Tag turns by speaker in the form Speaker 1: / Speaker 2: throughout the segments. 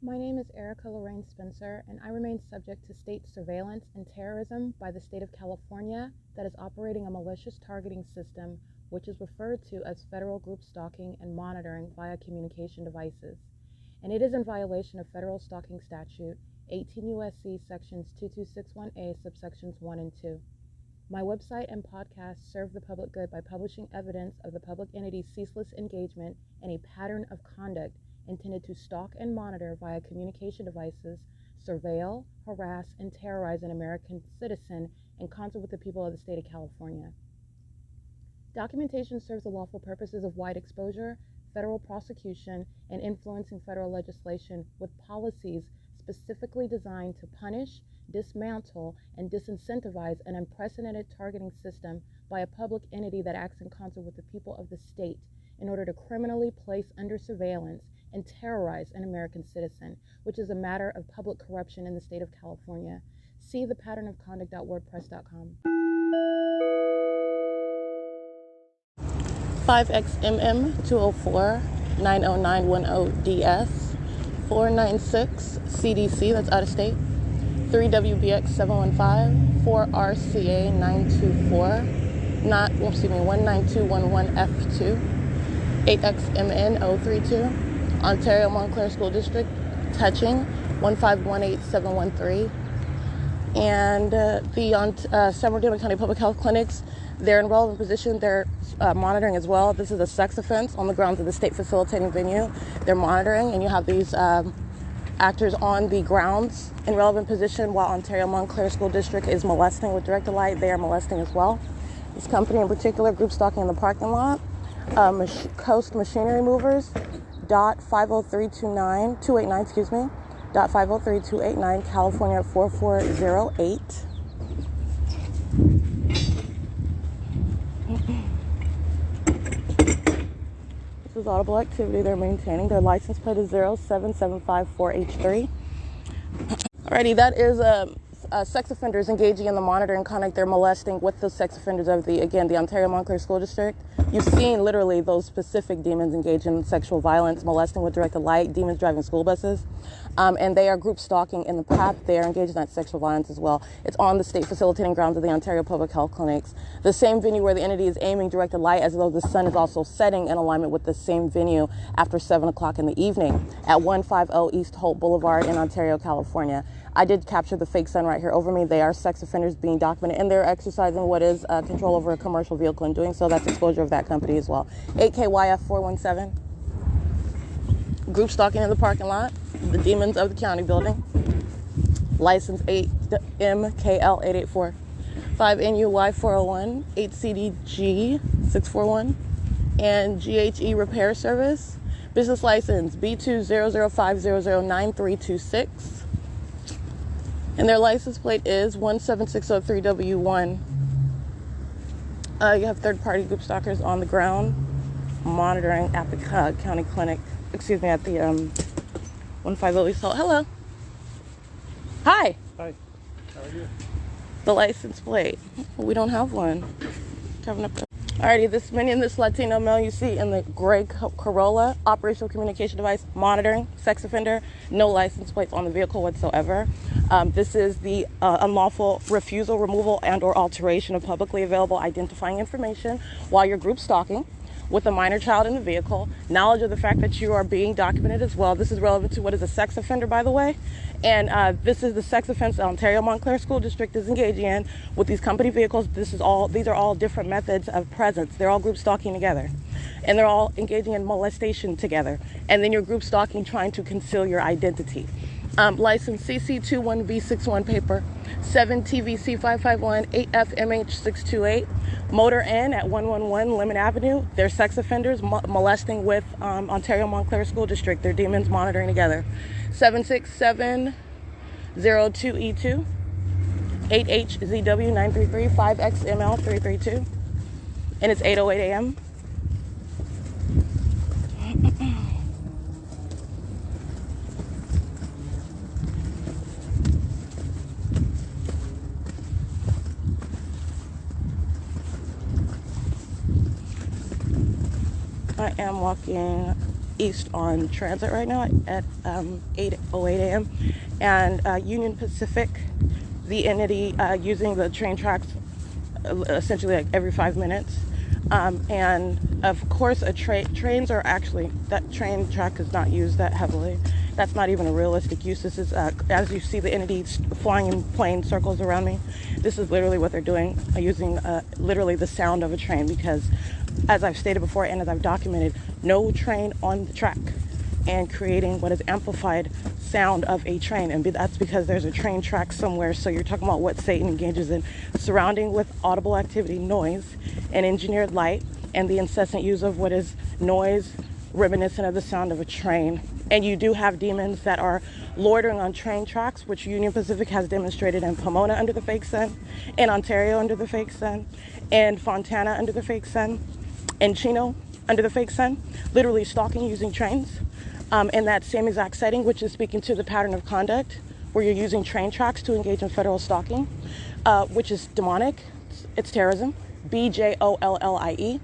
Speaker 1: My name is Erica Lorraine Spencer, and I remain subject to state surveillance and terrorism by the state of California that is operating a malicious targeting system which is referred to as federal group stalking and monitoring via communication devices. And it is in violation of federal stalking statute 18 U.S.C. sections 2261A subsections 1 and 2. My website and podcast serve the public good by publishing evidence of the public entity's ceaseless engagement in a pattern of conduct intended to stalk and monitor via communication devices, surveil, harass, and terrorize an American citizen in concert with the people of the state of California. Documentation serves the lawful purposes of wide exposure, federal prosecution, and influencing federal legislation with policies specifically designed to punish, dismantle, and disincentivize an unprecedented targeting system by a public entity that acts in concert with the people of the state in order to criminally place under surveillance and terrorize an American citizen, which is a matter of public corruption in the state of California. See thepatternofconduct.wordpress.com.
Speaker 2: 5XMM204-90910DS 496 CDC, that's out of state, 3WBX 715 4RCA 924 19211F2 8XMN 032 Ontario Montclair School District, touching 1518713. And the San Bernardino County Public Health Clinics, they're in relevant position. They're monitoring as well. This is a sex offense on the grounds of the state facilitating venue. They're monitoring, and you have these actors on the grounds in relevant position while Ontario Montclair School District is molesting with directed light. They are molesting as well. This company in particular, group stalking in the parking lot. Coast Machinery Movers, .50329, .503-289, California 4408. This is audible activity they're maintaining. Their license plate is 07754H3. Alrighty, that is sex offenders engaging in the monitoring conduct. They're molesting with the sex offenders of the Ontario Montclair School District. You've seen literally those specific demons engage in sexual violence, molesting with directed light, demons driving school buses, and they are group stalking in the path. They are engaged in that sexual violence as well. It's on the state facilitating grounds of the Ontario Public Health Clinics, the same venue where the entity is aiming directed light, as though the sun is also setting in alignment with the same venue after 7 o'clock in the evening at 150 East Holt Boulevard in Ontario, California. I did capture the fake sun right here over me. They are sex offenders being documented, and they're exercising what is control over a commercial vehicle. In doing so, that's exposure of that company as well. 8KYF 417. Group stalking in the parking lot. The demons of the county building. License 8MKL 884. 5NUY 401. 8CDG 641. And GHE Repair Service. Business license B2005009326. And their license plate is 17603W1. You have third-party group stalkers on the ground monitoring at the county clinic. Excuse me, at the 150 East Holt. Hello. Hi.
Speaker 3: Hi. How are you?
Speaker 2: The license plate. We don't have one. Alrighty, this minion, this Latino male you see in the gray Corolla, operational communication device, monitoring, sex offender, no license plates on the vehicle whatsoever. This is the unlawful refusal, removal, and or alteration of publicly available identifying information while you're group stalking with a minor child in the vehicle. Knowledge of the fact that you are being documented as well. This is relevant to what is a sex offender, by the way. And this is the sex offense that Ontario Montclair School District is engaging in with these company vehicles. These are all different methods of presence. They're all group stalking together. And they're all engaging in molestation together. And then you're group stalking trying to conceal your identity. License CC21V61 paper, 7TVC551, 8FMH628, Motor N at 111 Lemon Avenue. They're sex offenders molesting with Ontario Montclair School District. They're demons monitoring together. 76702E2, 8HZW933, 5XML332, and it's 8:08 a.m. I am walking East on Transit right now at 8:08 a.m. And Union Pacific, the entity using the train tracks essentially like every 5 minutes. And of course, trains are actually, that train track is not used that heavily. That's not even a realistic use. This is, as you see the entities flying in plane circles around me, this is literally what they're doing, using literally the sound of a train, because as I've stated before and as I've documented, no train on the track, and creating what is amplified sound of a train. And that's because there's a train track somewhere. So you're talking about what Satan engages in, surrounding with audible activity, noise, and engineered light, and the incessant use of what is noise reminiscent of the sound of a train. And you do have demons that are loitering on train tracks, which Union Pacific has demonstrated in Pomona under the fake sun, in Ontario under the fake sun, in Fontana under the fake sun, in Chino under the fake sun, literally stalking using trains. In that same exact setting, which is speaking to the pattern of conduct where you're using train tracks to engage in federal stalking, which is demonic. It's terrorism, BJOLLIE.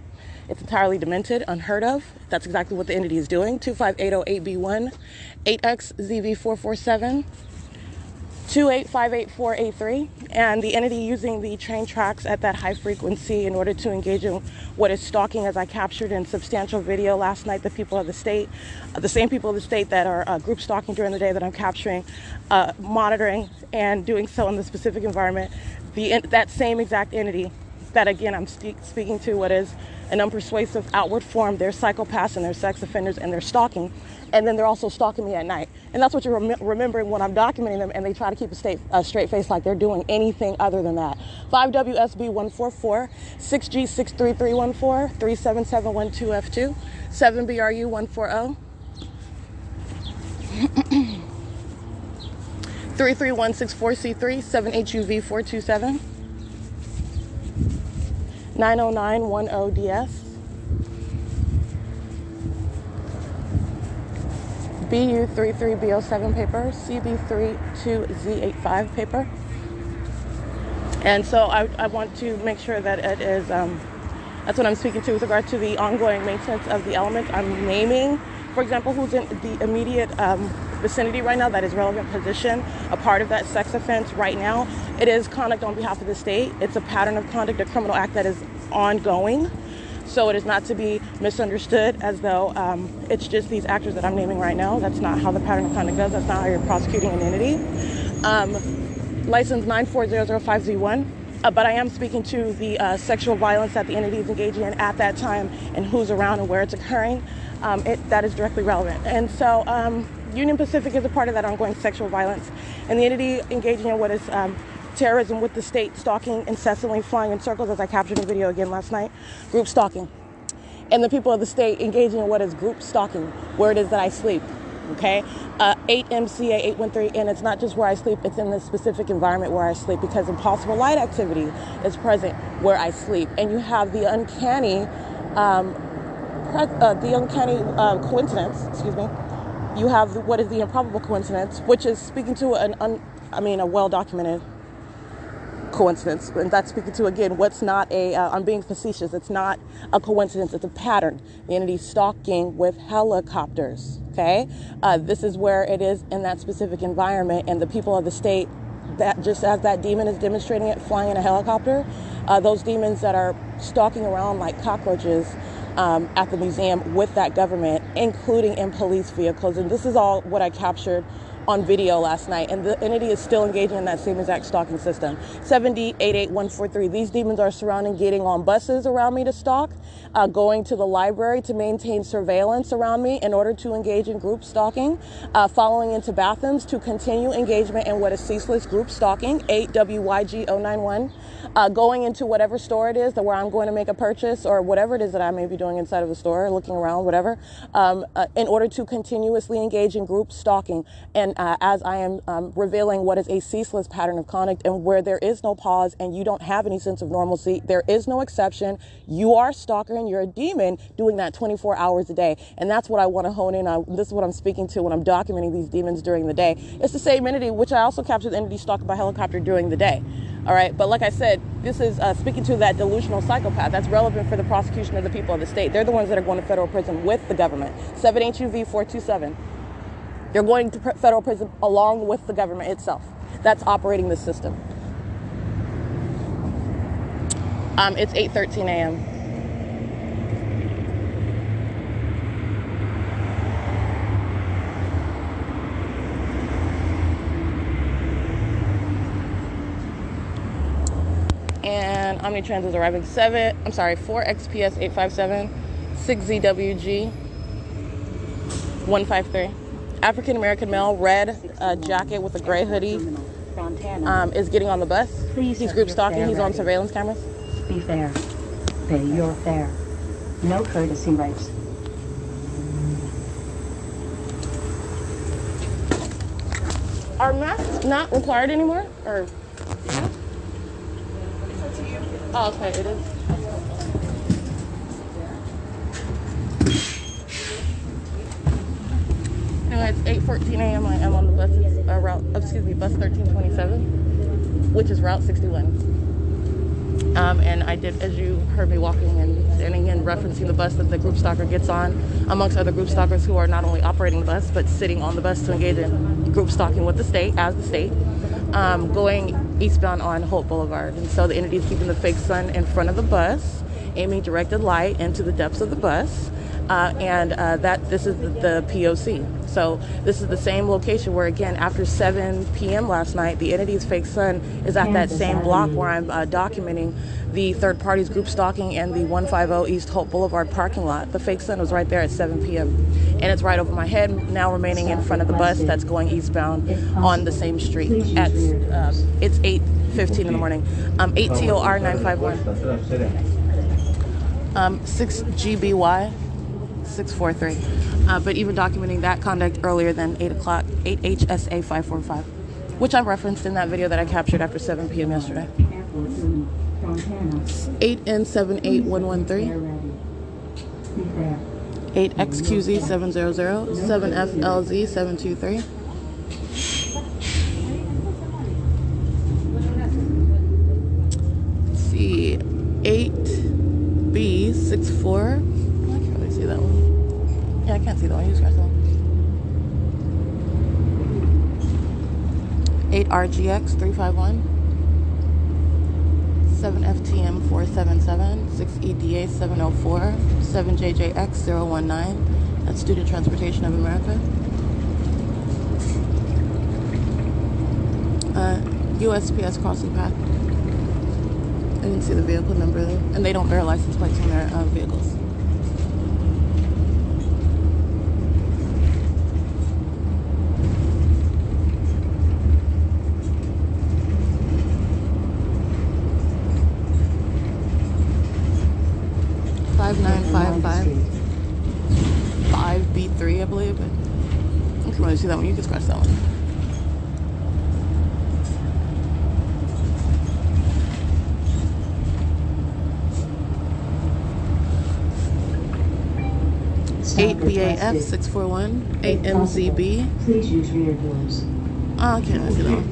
Speaker 2: It's entirely demented, unheard of. That's exactly what the entity is doing. 25808B1, 8XZV447, 2858483, and the entity using the train tracks at that high frequency in order to engage in what is stalking, as I captured in substantial video last night, the people of the state, the same people of the state that are group stalking during the day that I'm capturing, monitoring, and doing so in the specific environment. That same exact entity that, again, I'm speaking to what is an unpersuasive outward form. They're psychopaths and they're sex offenders and they're stalking. And then they're also stalking me at night. And that's what you're remembering when I'm documenting them, and they try to keep a straight face like they're doing anything other than that. 5WSB144, 6G63314, 37712F2, 7BRU140, 33164C3, 7HUV427, 90910DS, BU33B07 paper, CB32Z85 paper. And so I want to make sure that it is, that's what I'm speaking to with regard to the ongoing maintenance of the elements. I'm naming, for example, who's in the immediate vicinity right now, that is relevant position, a part of that sex offense right now. It is conduct on behalf of the state. It's a pattern of conduct, a criminal act that is ongoing. So it is not to be misunderstood as though it's just these actors that I'm naming right now. That's not how the pattern of conduct goes. That's not how you're prosecuting an entity. License 94005Z1. But I am speaking to the sexual violence that the entity is engaging in at that time and who's around and where it's occurring. That is directly relevant. And so Union Pacific is a part of that ongoing sexual violence. And the entity engaging in what is terrorism with the state, stalking, incessantly flying in circles, as I captured in video again last night, group stalking. And the people of the state engaging in what is group stalking, where it is that I sleep, okay? 8MCA813, and it's not just where I sleep, it's in the specific environment where I sleep, because impossible light activity is present where I sleep. And you have the uncanny, coincidence, excuse me. You have what is the improbable coincidence, which is speaking to a well-documented coincidence, and that's speaking to, again, what's not I'm being facetious, it's not a coincidence, it's a pattern. The entity stalking with helicopters, okay? This is where it is in that specific environment, and the people of the state, that just as that demon is demonstrating it, flying in a helicopter, those demons that are stalking around like cockroaches at the museum with that government, including in police vehicles. And this is all what I captured on video last night, and the entity is still engaging in that same exact stalking system. 7D88143. These demons are surrounding, getting on buses around me to stalk, going to the library to maintain surveillance around me in order to engage in group stalking, following into bathrooms to continue engagement in what is ceaseless group stalking, 8WYG091, going into whatever store it is that where I'm going to make a purchase, or whatever it is that I may be doing inside of the store, looking around, whatever, in order to continuously engage in group stalking. And and as I am revealing what is a ceaseless pattern of conduct, and where there is no pause and you don't have any sense of normalcy, there is no exception. You are a stalker and you're a demon doing that 24 hours a day. And that's what I want to hone in on. This is what I'm speaking to when I'm documenting these demons during the day. It's the same entity, which I also capture the entity stalked by helicopter during the day. All right. But like I said, this is speaking to that delusional psychopath. That's relevant for the prosecution of the people of the state. They're the ones that are going to federal prison with the government. 7 HUV 427. They're going to federal prison along with the government itself. That's operating the system. It's 8:13 a.m. And Omnitrans is arriving 4XPS 857, 6ZWG 153. African American male, red jacket with a gray hoodie, is getting on the bus. He's group stalking. He's on surveillance cameras.
Speaker 3: Be fair. Pay your fare. No courtesy rights.
Speaker 2: Are masks not required anymore? Or? Oh, okay, it is. Anyway, it's 8:14 a.m. I am on the bus. It's bus 1327, which is Route 61. And I did, as you heard me walking and standing and referencing the bus that the group stalker gets on, amongst other group stalkers who are not only operating the bus, but sitting on the bus to engage in group stalking with the state, as the state, going eastbound on Holt Boulevard. And so the entity is keeping the fake sun in front of the bus, aiming directed light into the depths of the bus. This is the P.O.C. So this is the same location where, again, after 7 p.m. last night, the entity's fake sun is at that same block where I'm documenting the third party's group stalking and the 150 East Hope Boulevard parking lot. The fake sun was right there at 7 p.m. And it's right over my head, now remaining in front of the bus that's going eastbound on the same street. It's 8:15 in the morning. 8TOR 951. 6GBY 643. But even documenting that conduct earlier than 8 o'clock, 8HSA 545, which I referenced in that video that I captured after 7 p.m. yesterday. 8N78113, 8XQZ 700, 7FLZ 723. Let's see, 8B64. I can't really see that one. Yeah, I can't see that one. You just got that one. 8RGX 351, 7FTM 477, 6EDA 704, 7JJX 019. That's Student Transportation of America. USPS crossing path. I didn't see the vehicle number though, and they don't bear license plates on their vehicles. Five B3, I believe, but I can really see that one. You can scratch that one. Eight BAF 641, 8 MZB.
Speaker 3: Please use rear doors.
Speaker 2: Oh, I can't see that one.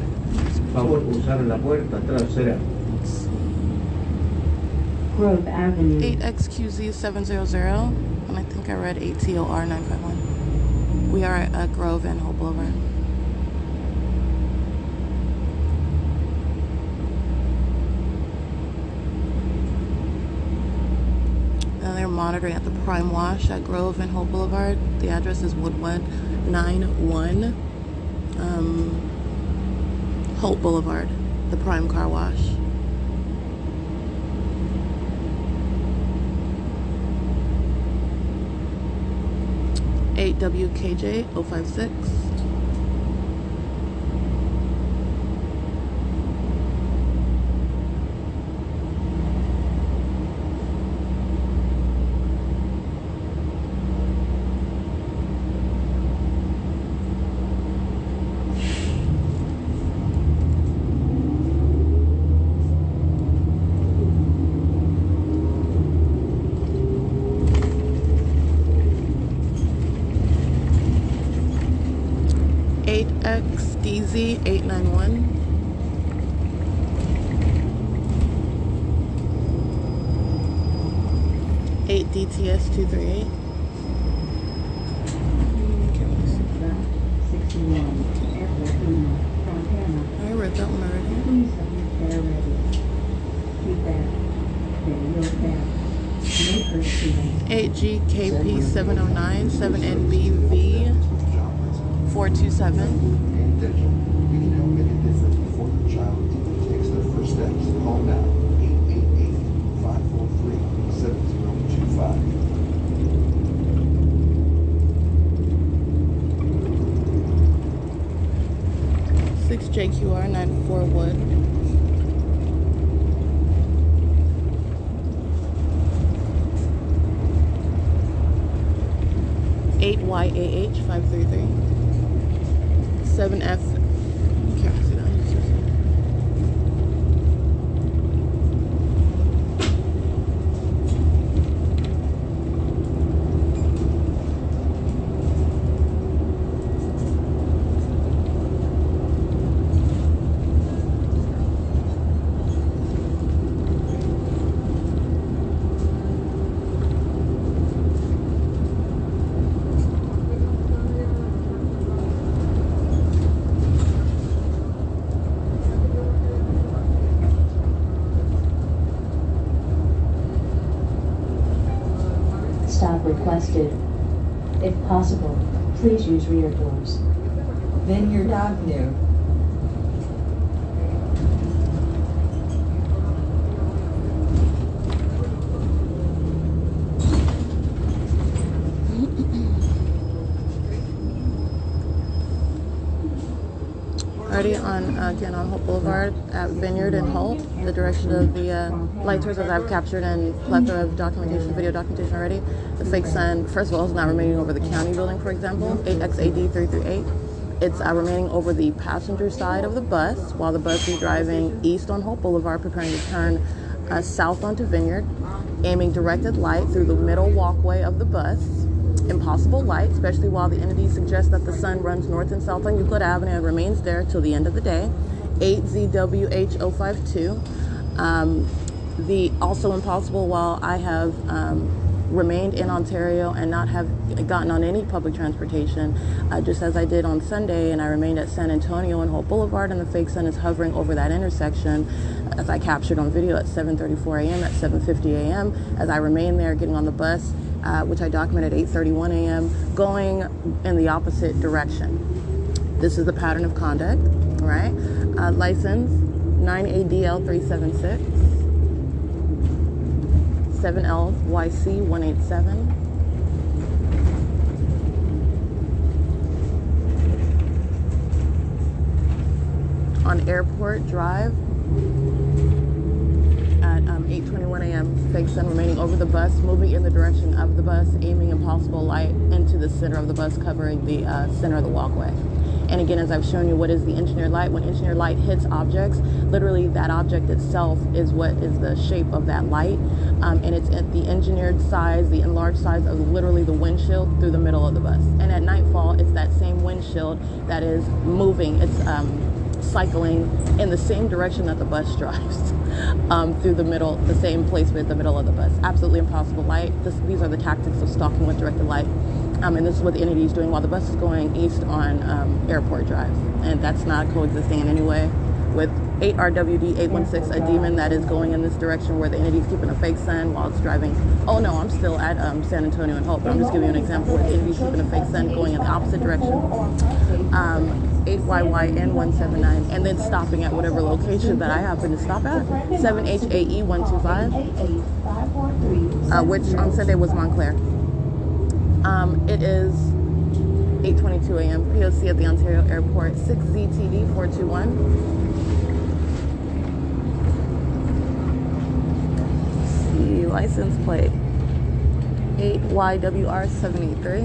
Speaker 3: Grove Avenue.
Speaker 2: 8XQZ 700, and I think I read 8TOR 951. We are at Grove and Hope Boulevard. And they're monitoring at the Prime Wash at Grove and Hope Boulevard. The address is Woodwood 91 Hope Boulevard, the Prime Car Wash. 8WKJ 056. 8XDZ 891. 8DTS 238. I read that one already. 8GKP 709 7NBV 427.
Speaker 4: We can help make a difference before your child even takes their first steps. Call now. 888-543-7025.
Speaker 2: 6JQR 94 Wood. 8YAH 533. 7F. Can't see that.
Speaker 3: Stop requested. If possible, please use rear doors.
Speaker 5: Vineyard Avenue.
Speaker 2: Already on, again, on Hope Boulevard at Vineyard and Holt, the direction of the light sources I've captured and plethora of documentation, video documentation already. The fake sun, first of all, is not remaining over the county building, for example, 8XAD338. It's remaining over the passenger side of the bus while the bus is driving east on Hope Boulevard, preparing to turn south onto Vineyard, aiming directed light through the middle walkway of the bus. Impossible light, especially while the entity suggests that the sun runs north and south on Euclid Avenue and remains there till the end of the day. 8ZWH052. The also impossible while I have remained in Ontario and not have gotten on any public transportation, just as I did on Sunday, and I remained at San Antonio and Hope Boulevard, and the fake sun is hovering over that intersection, as I captured on video at 7:34 a.m., at 7:50 a.m., as I remain there getting on the bus, which I documented at 8:31 a.m., going in the opposite direction. This is the pattern of conduct, right? License 9ADL376, 7LYC187. On Airport Drive at 8:21 a.m. Fake sun remaining over the bus, moving in the direction of the bus, aiming impossible light into the center of the bus, covering the center of the walkway. And again, as I've shown you, what is the engineered light? When engineered light hits objects, literally that object itself is what is the shape of that light. And it's at the engineered size, the enlarged size of literally the windshield through the middle of the bus. And at nightfall, it's that same windshield that is moving. It's cycling in the same direction that the bus drives through the middle, the same place with the middle of the bus. Absolutely impossible light. These are the tactics of stalking with directed light. And this is what the entity is doing while the bus is going east on Airport Drive. And that's not coexisting in any way with 8RWD816, a demon that is going in this direction where the entity is keeping a fake sun while it's driving. Oh no, I'm still at San Antonio and Hope, but I'm just giving you an example where the entity is keeping a fake sun going in the opposite direction. 8YYN179, and then stopping at whatever location that I happen to stop at. 7HAE125, which on Sunday was Montclair. It is 8:22 a.m. P.O.C. at the Ontario Airport, 6ZTD421. See, license plate 8YWR783.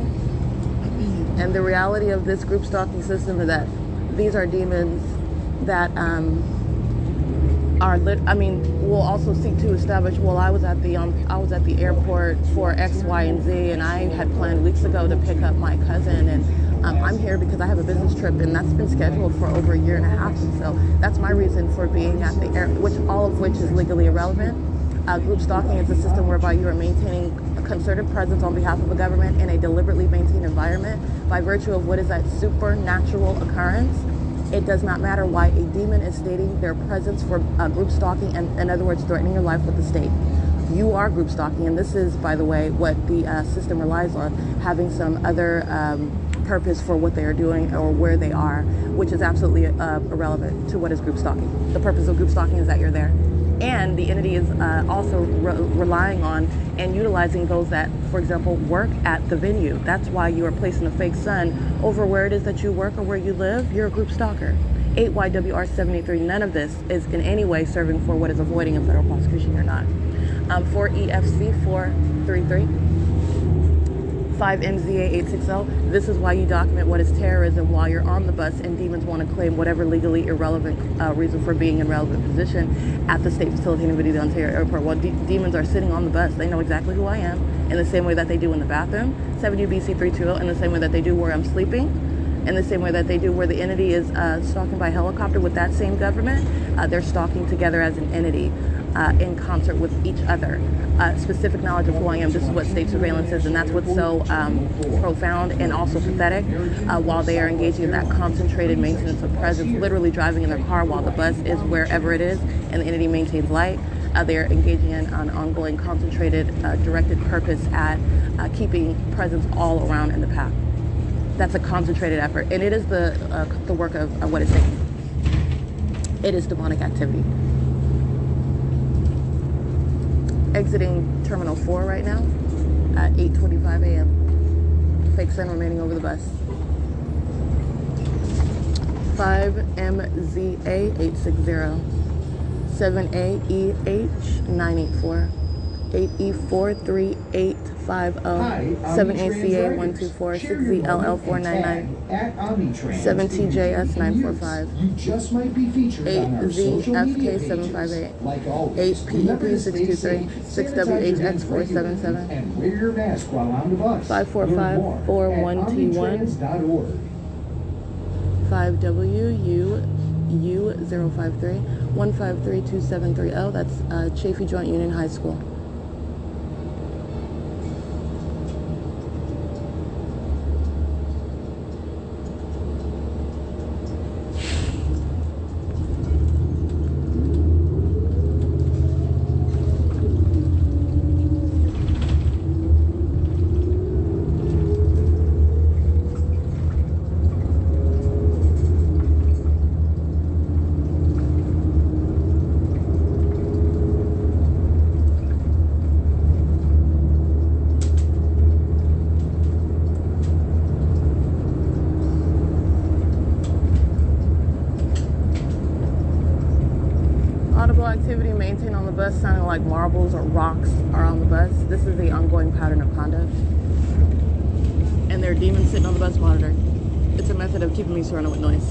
Speaker 2: And the reality of this group stalking system is that these are demons that we'll also seek to establish. Well, I was at the airport for X, Y, and Z, and I had planned weeks ago to pick up my cousin, and I'm here because I have a business trip, and that's been scheduled for over a year and a half, and so that's my reason for being at the air, all of which is legally irrelevant. Group stalking is a system whereby you are maintaining a concerted presence on behalf of a government in a deliberately maintained environment by virtue of what is that supernatural occurrence. It does not matter why a demon is stating their presence for group stalking, and in other words, threatening your life with the state. You are group stalking, and this is, by the way, what the system relies on, having some other purpose for what they are doing or where they are, which is absolutely irrelevant to what is group stalking. The purpose of group stalking is that you're there. And the entity is also relying on and utilizing those that, for example, work at the venue. That's why you are placing a fake sun over where it is that you work or where you live. You're a group stalker. 8YWR73. None of this is in any way serving for what is avoiding a federal prosecution. You're not. 4EFC 433. 5MZA 860. This is why you document what is terrorism while you're on the bus and demons want to claim whatever legally irrelevant reason for being in relevant position at the state facility in the Ontario airport. While demons are sitting on the bus, they know exactly who I am in the same way that they do in the bathroom. 7UBC 320 in the same way that they do where I'm sleeping, in the same way that they do where the entity is stalking by helicopter with that same government. They're stalking together as an entity in concert with each other. Specific knowledge of who I am. This is what state surveillance is, and that's what's so profound and also pathetic. While they are engaging in that concentrated maintenance of presence, literally driving in their car while the bus is wherever it is, and the entity maintains light. They are engaging in an ongoing, concentrated, directed purpose at keeping presence all around in the path. That's a concentrated effort, and it is the work of what is Satan. It is demonic activity. Exiting Terminal 4 right now at 8:25 a.m. Fake sun remaining over the bus. 5MZA 860. 7AEH 984. 8E43850. 7ACA 124. 6ZLL 499. 7TJS 945. 8ZFK 758. 8PEP 623. 6WHX 477. 545 41T1. 5WU 053. 1532730. That's Chaffee Joint Union High School. Activity maintained on the bus, sounding like marbles or rocks are on the bus. This is the ongoing pattern of conduct. And there are demons sitting on the bus monitor. It's a method of keeping me surrounded with noise.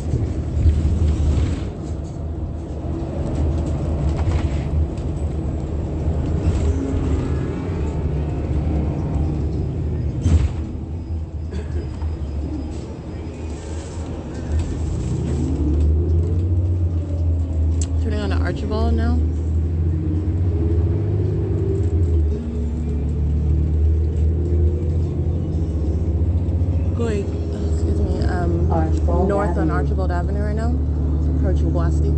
Speaker 2: Archibald now. Going, excuse me, north on Archibald Avenue right now. Approaching U.S.C.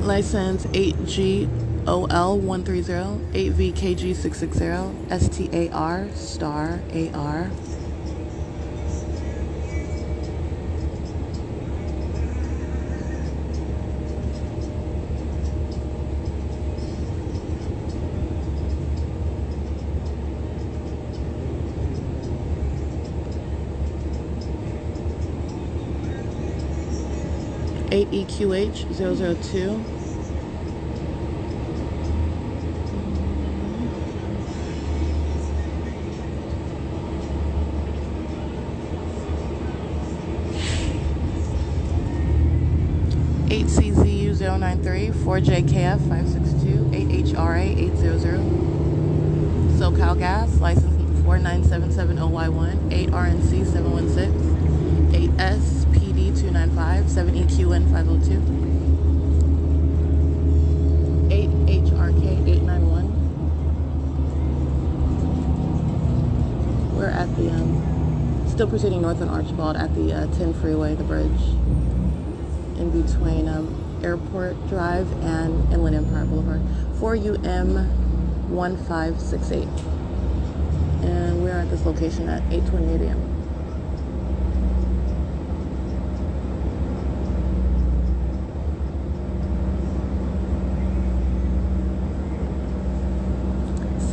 Speaker 2: License 8GOL130, 8VKG660, STAR, star, AR. 8EQH002. CZU093, 4JKF562, 8HRA800. SoCal Gas, license 4977OY1, 8RNC716, 8SPD295, 7EQN502, 8HRK891. We're at the, still proceeding north on Archibald at the 10 freeway, the bridge, in between Airport Drive and Inland Empire Boulevard, 4UM1568. And we're at this location at 8:28 a.m.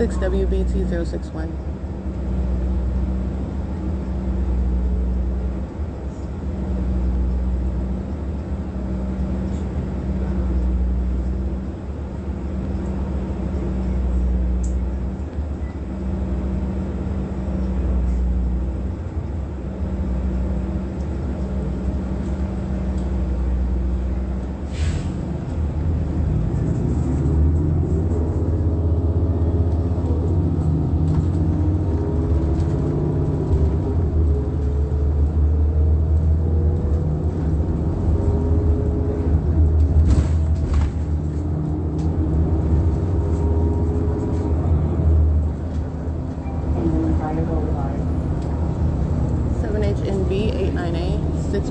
Speaker 2: WBT061.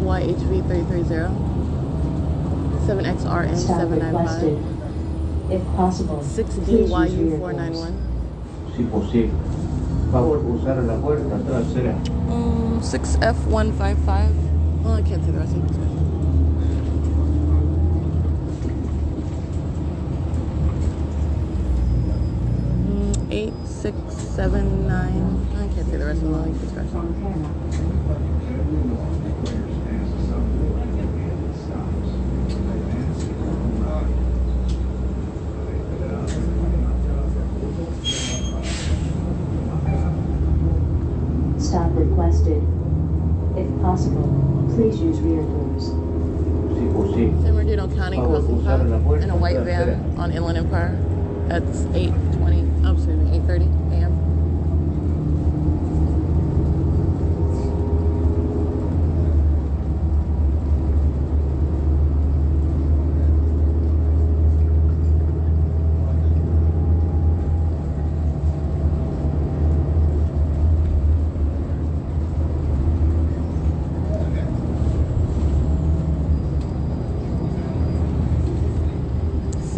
Speaker 2: YHV330, 7XRN795,
Speaker 3: if possible,
Speaker 2: 6DYU491,
Speaker 6: Si posible. Favor, usar la puerta trasera.
Speaker 2: 6F155. Oh, I can't see the rest of this. 8679. I can't see the rest of the line.
Speaker 3: Stop requested. If possible, please use rear doors.
Speaker 6: Si posible.
Speaker 2: San Bernardino County crossing path in a white van on Inland Empire. That's 8:20. Oh, excuse me, 8:30 a.m.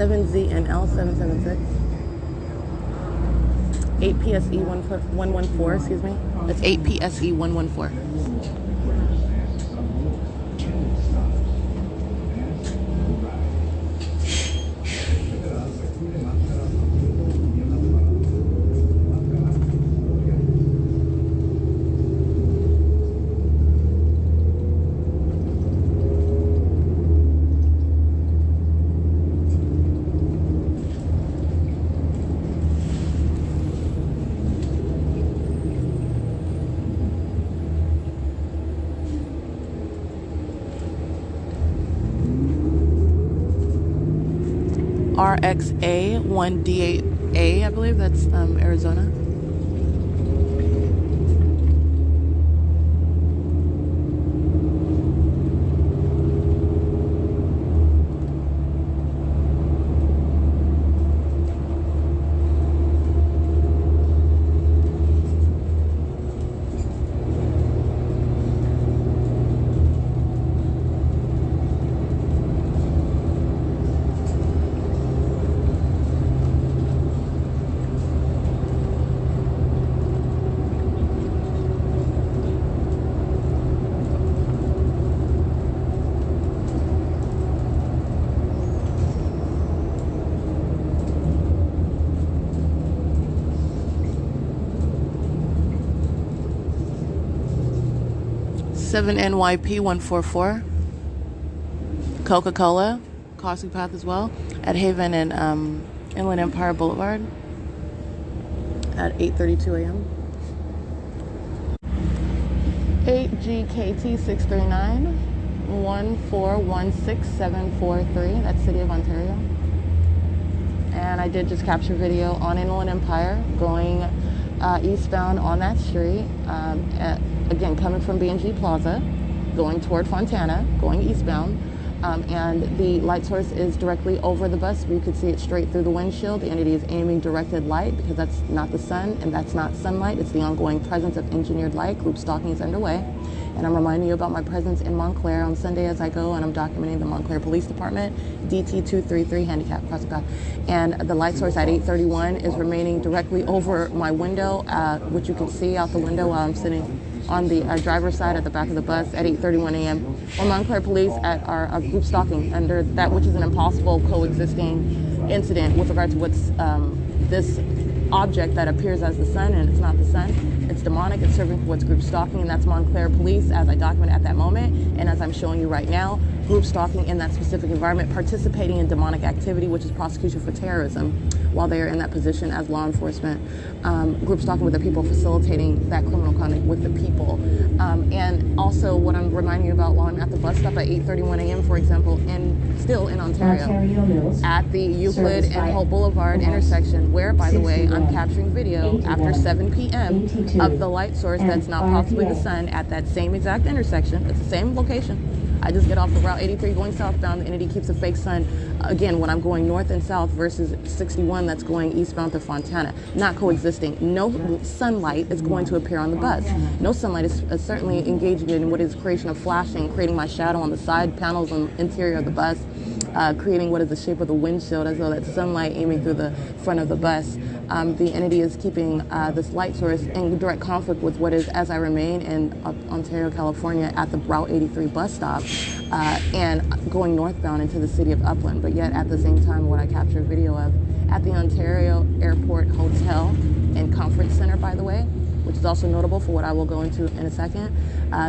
Speaker 2: ZNL 776, 8 PSE 114, excuse me. That's 8 PSE 114. RXA 1D8A, I believe that's Arizona. NYP 144, Coca-Cola, crossing path as well, at Haven and Inland Empire Boulevard at 8:32 a.m. 8GKT 639, 1416743, that's City of Ontario. And I did just capture video on Inland Empire going eastbound on that street, again, coming from B&G Plaza, going toward Fontana, going eastbound. And the light source is directly over the bus. You could see it straight through the windshield. The entity is aiming directed light because that's not the sun and that's not sunlight. It's the ongoing presence of engineered light. Group stalking is underway. And I'm reminding you about my presence in Montclair on Sunday as I go, and I'm documenting the Montclair Police Department, DT233 handicap crosswalk. And the light source at 831 is remaining directly over my window, which you can see out the window while I'm sitting on the driver's side at the back of the bus at 8:31 a.m. Or Montclair Police at our group stalking under that, which is an impossible coexisting incident with regard to what's this object that appears as the sun, and it's not the sun. It's demonic. It's serving for what's group stalking, and that's Montclair Police as I document at that moment, and as I'm showing you right now, group stalking in that specific environment, participating in demonic activity, which is prosecution for terrorism, while they are in that position as law enforcement. Group stalking with the people, facilitating that criminal conduct with the people. And also what I'm reminding you about while I'm at the bus stop at 8:31 a.m., for example, still in Ontario at the Euclid and Holt Boulevard intersection, where, by the way, I'm capturing video after 7 p.m. of the light source that's not possibly the sun at that same exact intersection. It's the same location. I just get off the Route 83 going southbound. The entity keeps a fake sun, again, when I'm going north and south versus 61 that's going eastbound to Fontana. Not coexisting. No sunlight is going to appear on the bus. No sunlight is certainly engaging in what is creation of flashing, creating my shadow on the side panels on the interior of the bus, creating what is the shape of the windshield as though that's sunlight aiming through the front of the bus. The entity is keeping this light source in direct conflict with what is As I Remain in Ontario, California at the Route 83 bus stop and going northbound into the city of Upland. But yet at the same time, what I captured video of at the Ontario Airport Hotel and Conference Center, by the way, which is also notable for what I will go into in a second.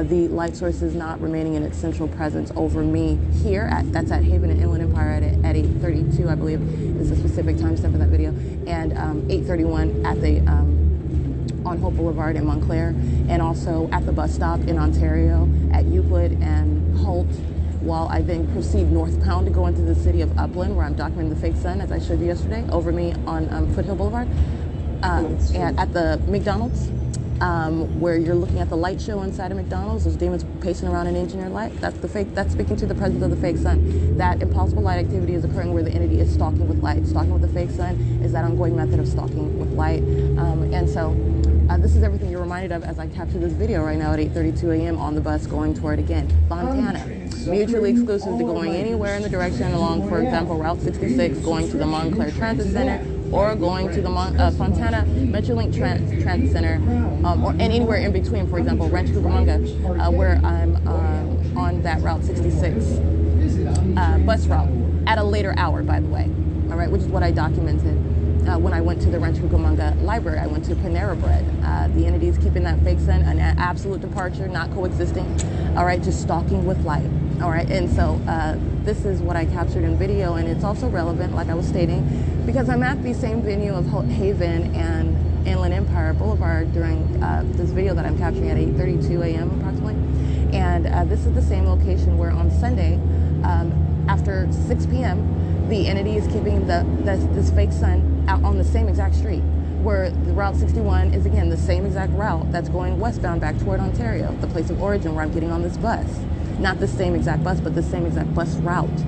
Speaker 2: The light source is not remaining in its central presence over me here. That's at Haven and Inland Empire at 8:32, I believe, is the specific timestamp for that video, and 8:31 at the on Hope Boulevard in Montclair, and also at the bus stop in Ontario at Euclid and Holt, while I then proceed northbound to go into the city of Upland, where I'm documenting the fake sun, as I showed you yesterday, over me on Foothill Boulevard, and at the McDonald's, where you're looking at the light show inside of McDonald's, those demons pacing around in engineered light. That's the fake. That's speaking to the presence of the fake sun. That impossible light activity is occurring where the entity is stalking with light. Stalking with the fake sun is that ongoing method of stalking with light. And so this is everything you're reminded of as I capture this video right now at 8:32 a.m. on the bus going toward, again, Fontana. Mutually exclusive to going anywhere in the direction along, for example, Route 66, going to the Montclair Transit Center, or going to the Fontana Metrolink Transit Center, and anywhere in between, for example, Rancho Cucamonga, where I'm on that Route 66 bus route at a later hour, by the way, all right, which is what I documented when I went to the Rancho Cucamonga Library. I went to Panera Bread. The entity is keeping that fake sun, an absolute departure, not coexisting, all right, just stalking with light, all right, and so this is what I captured in video, and it's also relevant, like I was stating, because I'm at the same venue of Haven and Inland Empire Boulevard during this video that I'm capturing at 8:32 a.m. approximately. And this is the same location where on Sunday, after 6 p.m., the entity is keeping this fake sun out on the same exact street, where the Route 61 is, again, the same exact route that's going westbound back toward Ontario, the place of origin where I'm getting on this bus. Not the same exact bus, but the same exact bus route,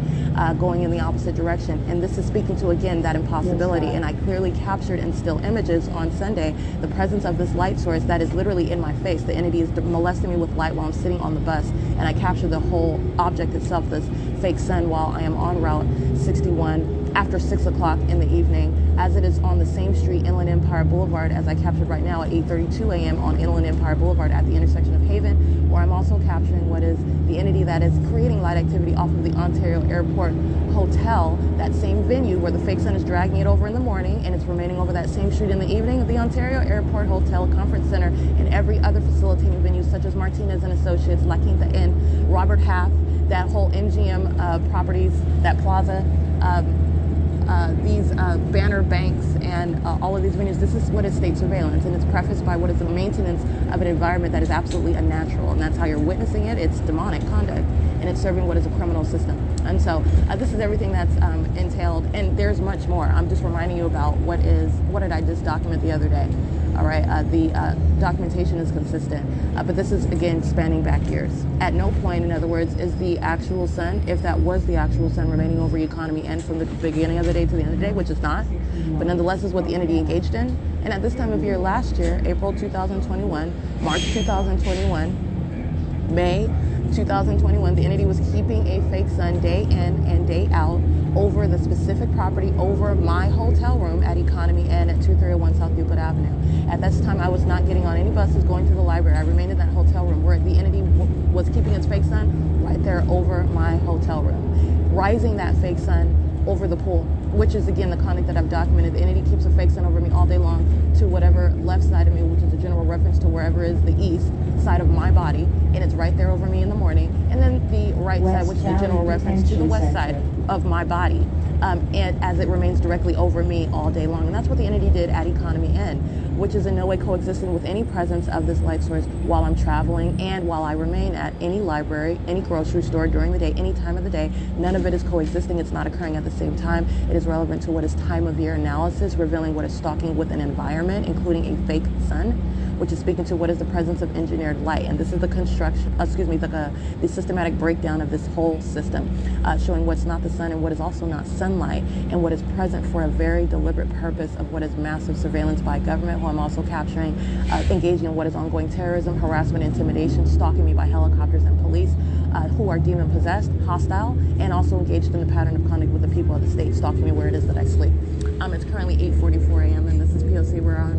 Speaker 2: going in the opposite direction. And this is speaking to, again, that impossibility. And I clearly captured in still images on Sunday the presence of this light source that is literally in my face. The entity is molesting me with light while I'm sitting on the bus. And I captured the whole object itself, this fake sun, while I am on Route 61 after 6 o'clock in the evening, as it is on the same street, Inland Empire Boulevard, as I captured right now at 8:32 a.m. on Inland Empire Boulevard at the intersection of Haven, where I'm also capturing what is the entity that is creating light activity off of the Ontario Airport Hotel, that same venue where the fake sun is dragging it over in the morning, and it's remaining over that same street in the evening of the Ontario Airport Hotel, Conference Center, and every other facilitating venue such as Martinez and Associates, La Quinta Inn, Robert Half, that whole MGM properties, that plaza, these banner banks, and all of these venues. This is what is state surveillance, and it's prefaced by what is the maintenance of an environment that is absolutely unnatural, and that's how you're witnessing it. It's demonic conduct, and it's serving what is a criminal system. And so this is everything that's entailed, and there's much more. I'm just reminding you about what did I just document the other day. All right, the documentation is consistent, but this is again spanning back years. At no point, in other words, is the actual sun, if that was the actual sun, remaining over economy and from the beginning of the day to the end of the day, which is not, but nonetheless is what the entity engaged in. And at this time of year last year, April 2021, March 2021, May 2021, the entity was keeping a fake sun day in and day out over the specific property, over my hotel room at Economy Inn at 2301 South Euclid Avenue. At this time, I was not getting on any buses going to the library. I remained in that hotel room where the entity was keeping its fake sun right there over my hotel room, rising that fake sun over the pool, which is again the conduct that I've documented. The entity keeps a fake sun over me all day long to whatever left side of me, which is a general reference to wherever is the east side of my body, and it's right there over me in the morning. And then the right side, which is a general reference to the west side of my body, and as it remains directly over me all day long. And that's what the entity did at Economy Inn, which is in no way coexisting with any presence of this light source while I'm traveling and while I remain at any library, any grocery store during the day, any time of the day. None of it is coexisting. It's not occurring at the same time. It is relevant to what is time of year analysis, revealing what is stalking with an environment, including a fake sun, which is speaking to what is the presence of engineered light. And this is the construction, the systematic breakdown of this whole system, showing what's not the sun and what is also not sunlight, and what is present for a very deliberate purpose of what is massive surveillance by government, who I'm also capturing, engaging in what is ongoing terrorism, harassment, intimidation, stalking me by helicopters and police, who are demon-possessed, hostile, and also engaged in the pattern of conduct with the people of the state, stalking me where it is that I sleep. It's currently 8:44 a.m. and this is P.O.C. We're on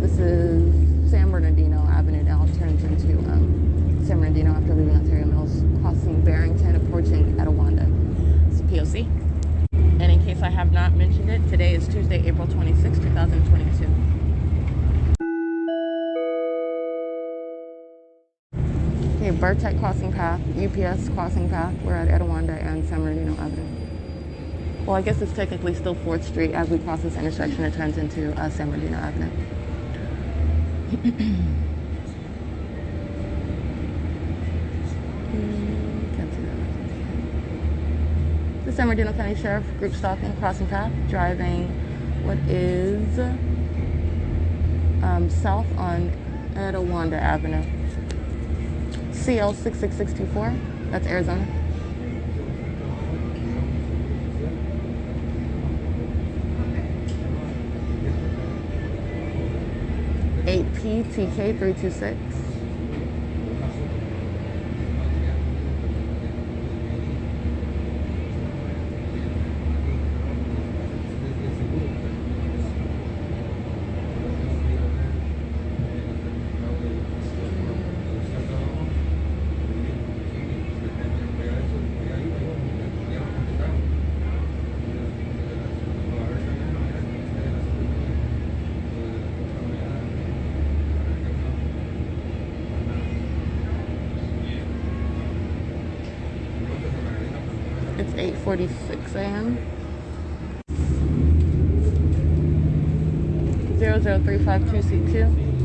Speaker 2: this is San Bernardino Avenue now. It turns into San Bernardino after leaving Ontario Mills, crossing Barrington, approaching Etowanda. It's P.O.C. And in case I have not mentioned it, today is Tuesday, April 26, 2022. Okay, Burtech crossing path, UPS crossing path. We're at Etowanda and San Bernardino Avenue. Well, I guess it's technically still 4th Street. As we cross this intersection, it turns into San Bernardino Avenue. Can't see that. The San Bernardino County Sheriff, group stalking, crossing path, driving what is south on Etowanda Avenue. CL 66624, that's Arizona. PTK 326. It's 8:46 a.m. 00352C2,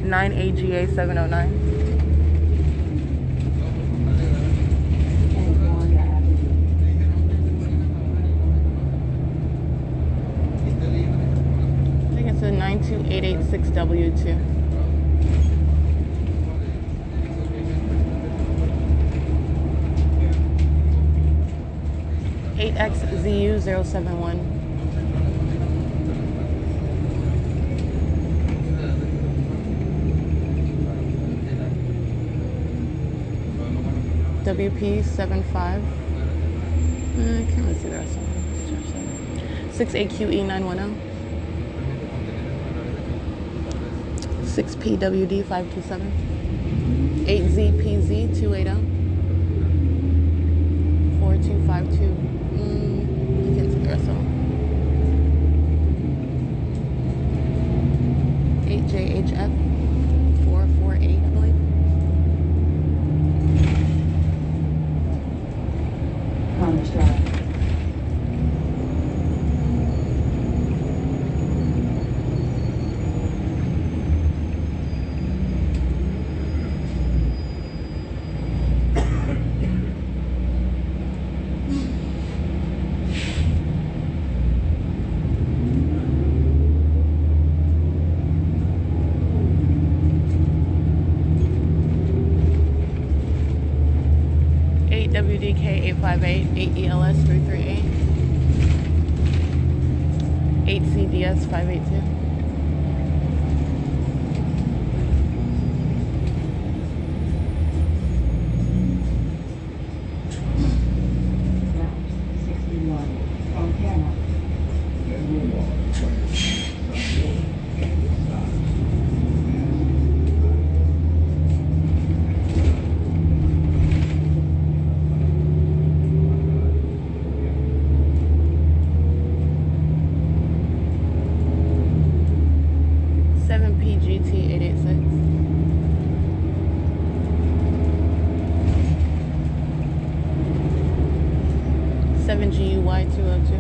Speaker 2: 9AGA 709. I think it's a 92886W2. 8XZU071. WP75. I can't really see the rest of it. 6AQE910. 6PWD527. 8ZPZ280. 4252. You can see the rest of them. 8JHF 448, I believe.
Speaker 3: Commerce Drive.
Speaker 2: 8WDK 858, 8ELS 338, 8CDS 582.
Speaker 3: Route 61. On camera.
Speaker 2: PGT 886. 7GUY 202.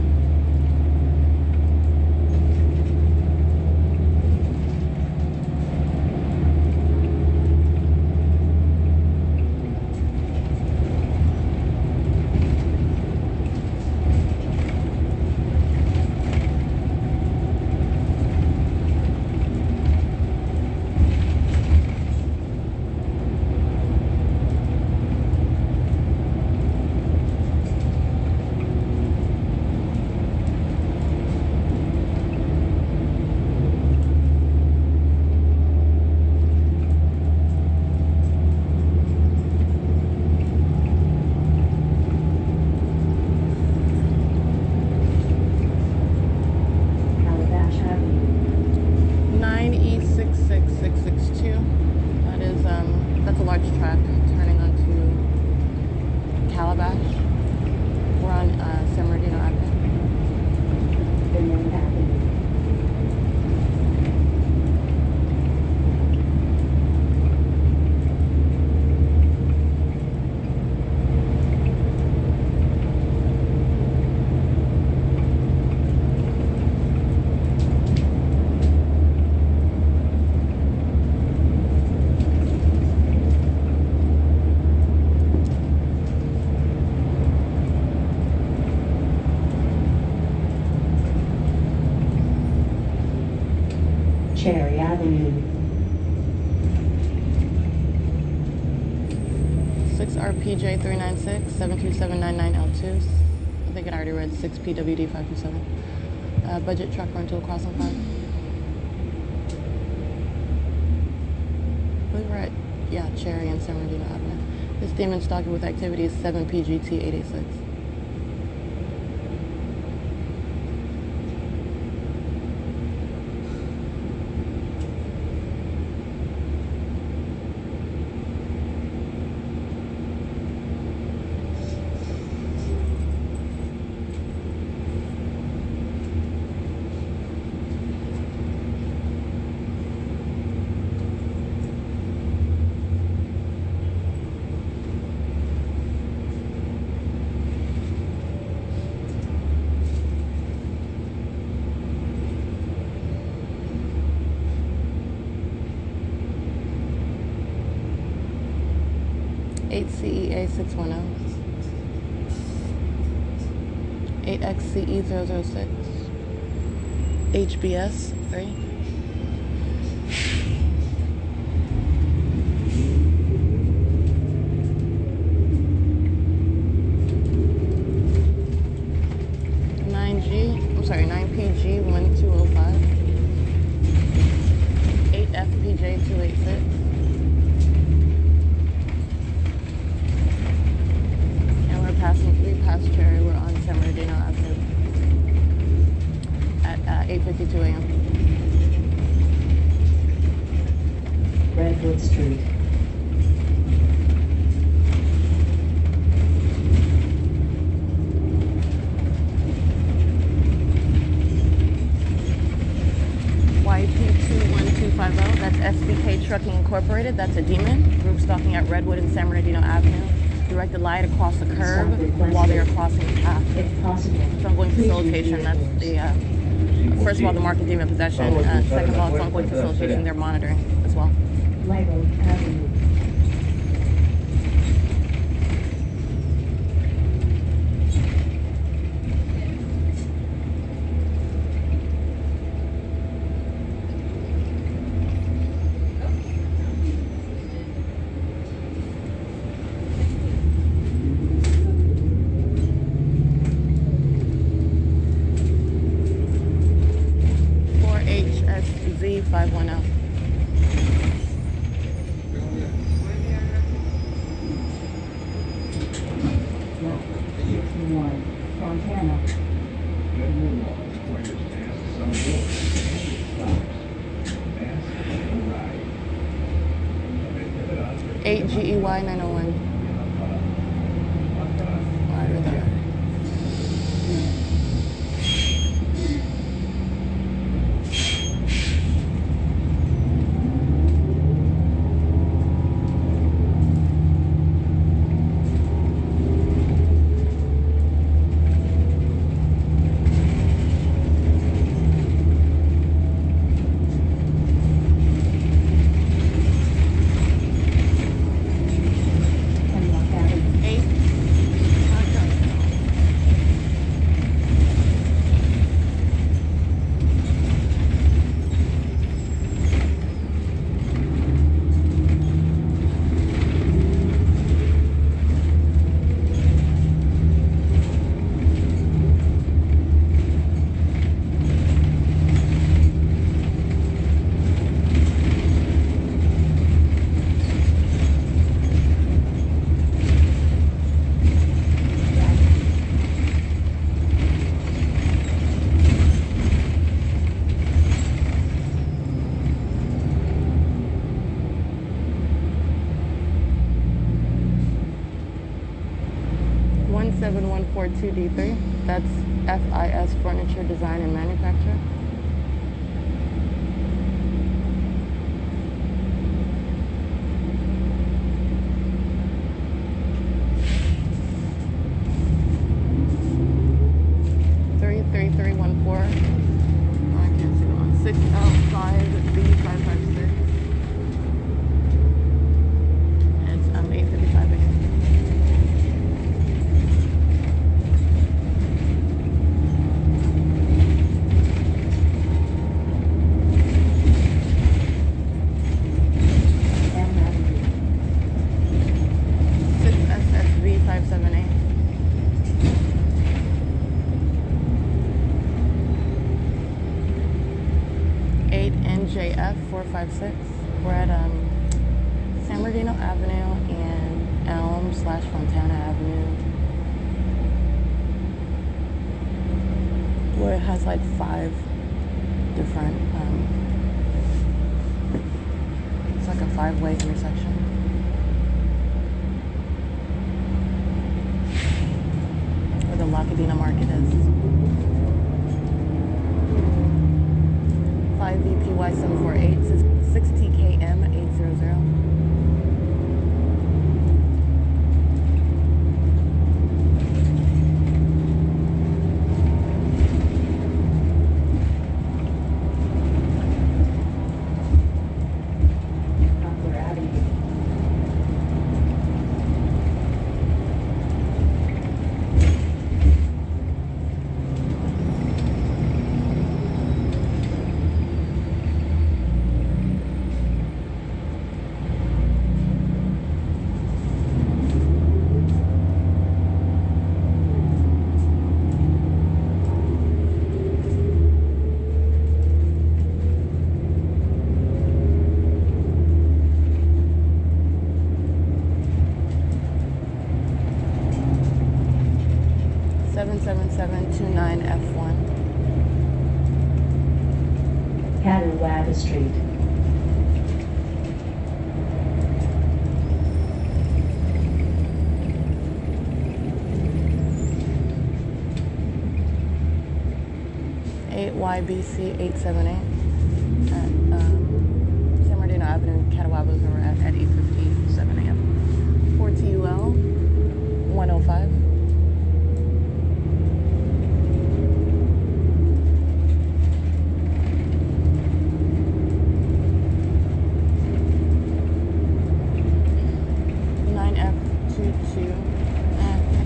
Speaker 3: Calabash Avenue.
Speaker 2: 9E66662. That is that's a large track turning onto Calabash. We're on San Bernardino Avenue.
Speaker 3: Finland Avenue. Cherry Avenue.
Speaker 2: 6RPJ 396, 72799L2. I think it already read 6PWD 527. Budget truck rental crossing 5. I believe we're at, Cherry and San Bernardino Avenue. This demon stalking with activity is 7PGT 886. CEA 610, 8XCE 006, HBS 3. I'm sorry, 9PG 1205, 8FPJ 286. We passed Cherry. We're on San Bernardino Avenue at 8:52 a.m.
Speaker 3: Redwood Street.
Speaker 2: YP21250. That's SBK Trucking Incorporated. That's a demon. Group stalking at Redwood and San Bernardino Avenue. Directed light across the curb while they are crossing the path.
Speaker 3: If possible,
Speaker 2: So ongoing facilitation, that's the, first of all, the market demon possession. Second of all, it's ongoing facilitation, they're monitoring as well.
Speaker 3: Lego Avenue. Montana.
Speaker 7: Federal law requires masks on board and stops. Masks arrive.
Speaker 2: 8 GEY 901. Over there.
Speaker 3: Hemlock Avenue.
Speaker 2: 8. 17142D3. That's S.I.I.S Furniture Design and Manufacture. Three 3314. I can't see the one. 6L5B556. It's 8:55 a.m.
Speaker 3: M Avenue.
Speaker 2: 6SSV578. 8NJF456. We're at San Bernardino Avenue and Elm/Fontana Avenue, where it has like 5 different, it's like a 5-way intersection. Where the Lacadena Market is. 5VPY748, 6TKM800.
Speaker 3: Poplar Avenue.
Speaker 2: 77729F1.
Speaker 3: Catawba Street.
Speaker 2: YBC878 at San Bernardino Avenue, Catawba. We're at 8:57 a.m. 4TUL 105. I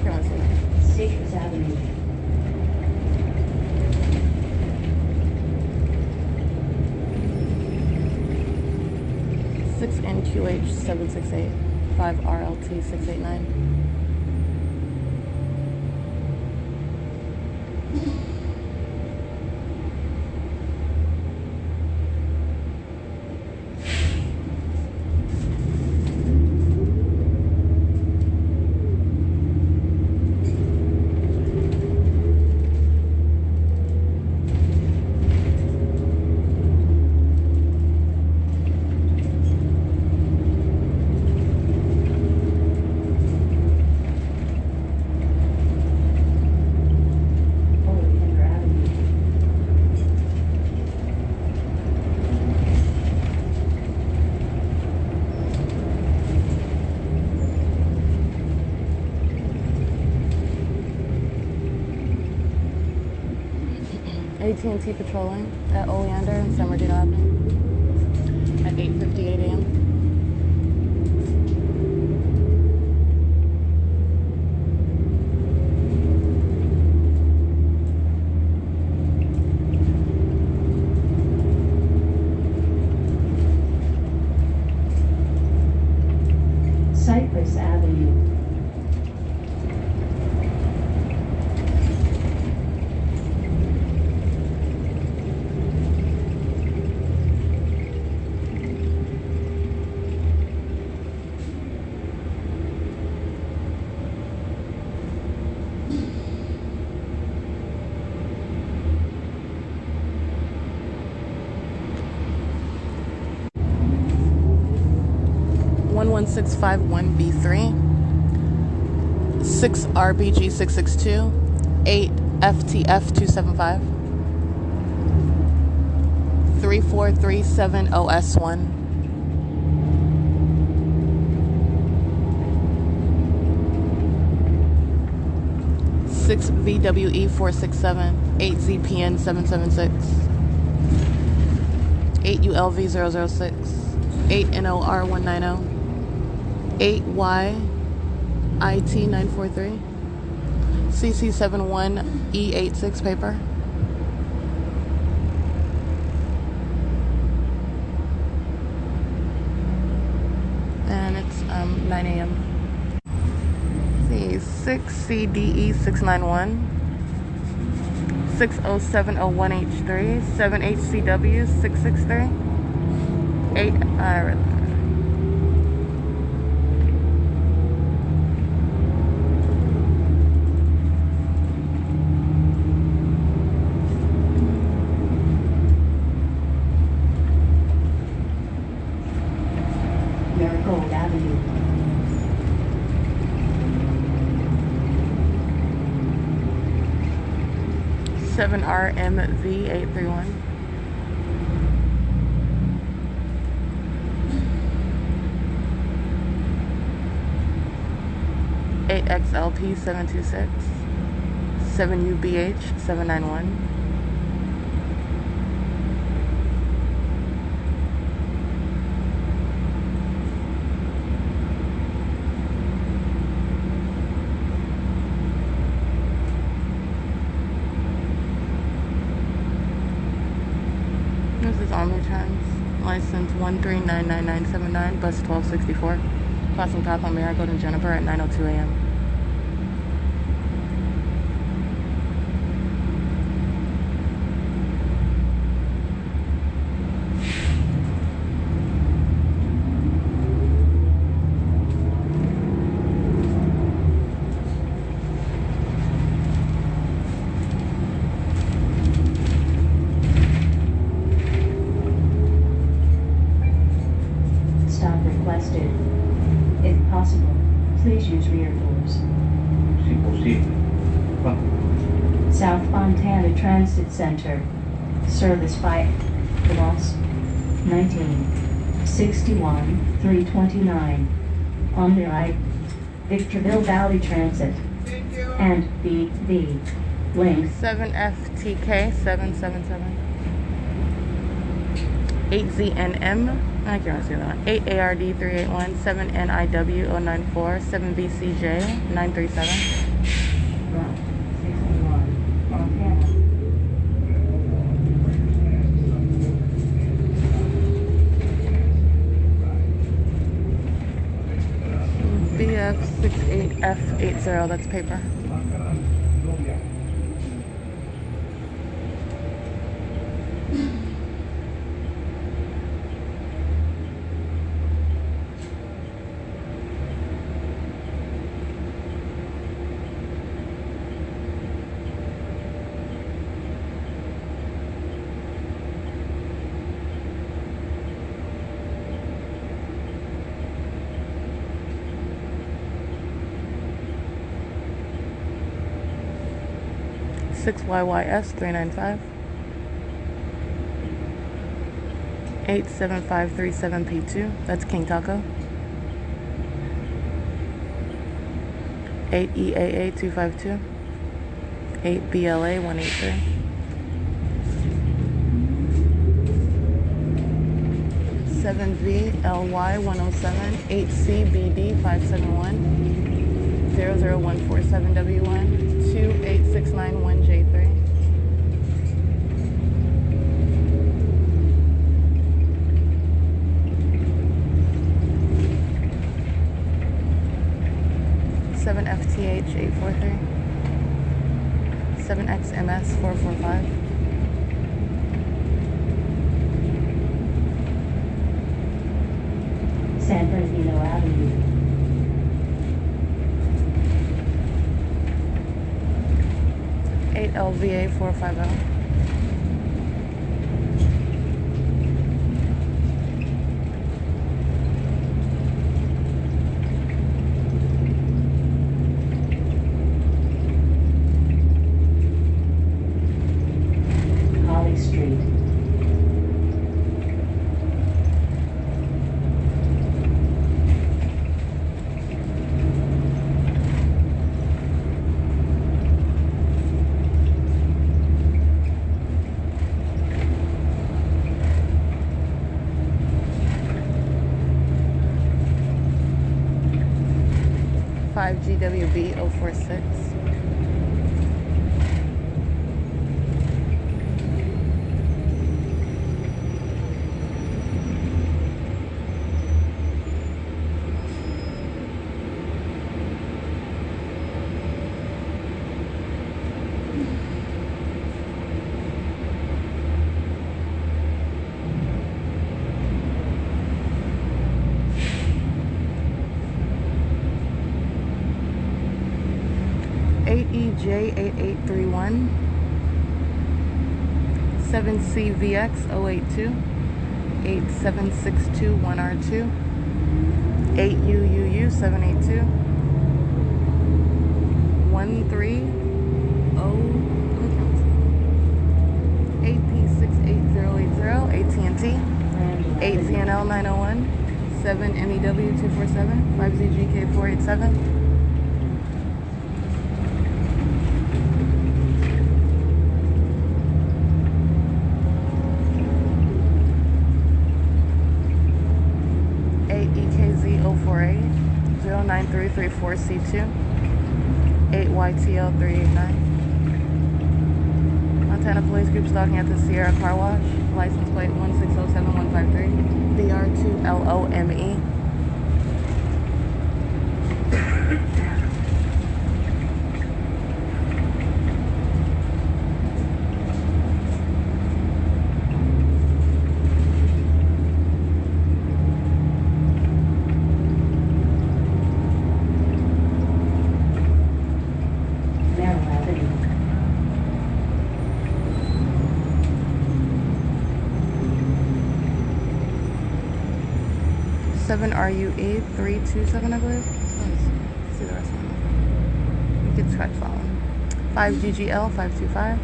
Speaker 2: can't see that.
Speaker 3: Citrus Avenue.
Speaker 2: 6NQH768, 5RLT689. AT&T patrolling at Oleander and San Bernardino Avenue at 8:58 a.m.
Speaker 3: Cypress Avenue.
Speaker 2: B3, 6 RBG 662, 8 FTF 275, 3437 OS1, 6 VWE 467, 8 ZPN 776, 8 ULV 006, 8 NOR 190, 8Y IT 943, CC71 E86 paper, and it's 9 a.m. See, 6 CDE 691, 6070-1H3, 7 HCW 663, 8
Speaker 3: Marigold Avenue.
Speaker 2: Seven RMV 831, 8 XLP 726, 7 UBH 791, license 1399979, bus 1264, crossing path on Marigold and Juniper at 9:02 a.m.
Speaker 3: Requested. If possible, please use rear doors.
Speaker 6: Si posible.
Speaker 3: South Fontana Transit Center. Service by loss 1961-329. On the right, Victorville Valley Transit. And BV. Link
Speaker 2: 7FTK 777, 8ZNM, I can't see that, 8 ARD 381, 7 NIW 094, 7 BCJ 937. BF68F80, that's paper. YYS 395, 87537P2, that's King Taco, 8 EAA 252, 8 BLA 183, 7VLY107, 8CBD 571, 00147W1, 28691J3. FTH 843, 7XMS 445,
Speaker 3: San Bernardino Avenue,
Speaker 2: 8LVA 450, 5GWB 046, 8EJ8831, 7CVX 082, 87621R2, 8UUU 782, 130, 8P68080, AT&T, 8CNL 901, 7MEW 247, 5ZGK 487, 09334C2, 8YTL 389. Montana Police Group stalking at the Sierra Car Wash. License plate 1607153, BR2LOME.
Speaker 3: Merrill Avenue,
Speaker 2: 7RUE 327, I believe. Let's see the rest of them. You can try following. 5GGL 525.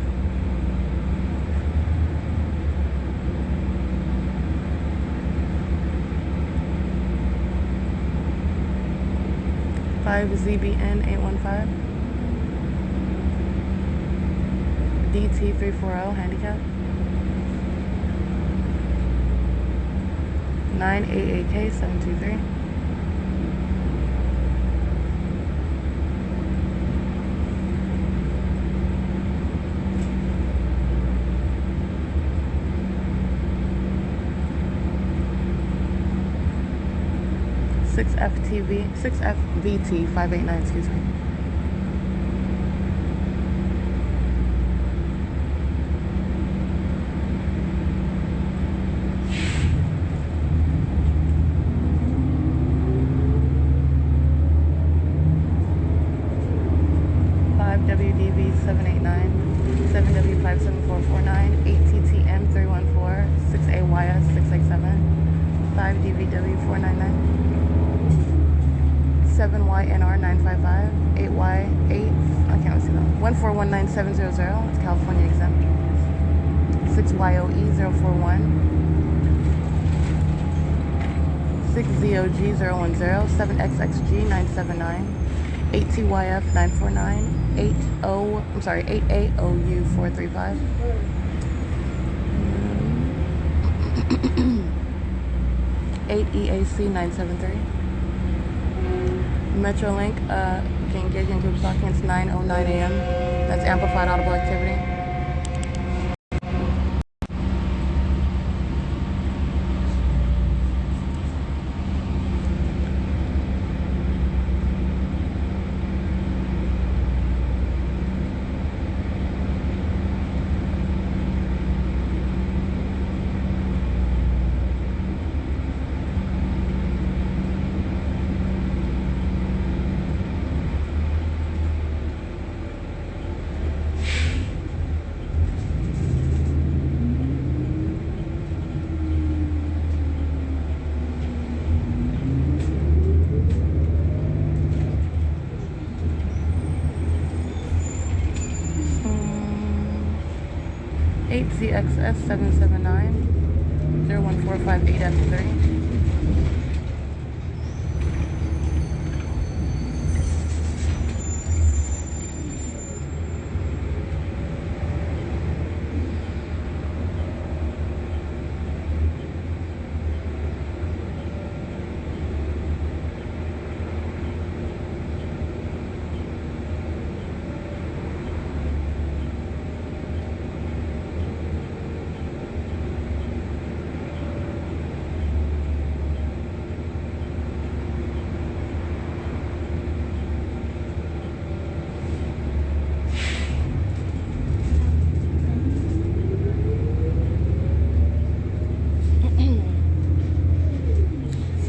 Speaker 2: 5ZBN 815. DT 340 handicap. 988K 723. 6FVT 589, excuse me. WDV 789, 7W57449, 8TTM 314, 6AYS 667, 5DVW 499, 7YNR 955, 8Y8, I can't see that, 1419700, it's California exempt, 6YOE 041, 6ZOG 010, 7XXG 979, 8TYF 949, 8AOU 435. 5 8 EAC 973. Metrolink, can engage in group stalking. It's 9:09 a.m. That's amplified audible activity. CXS 779 01458F3.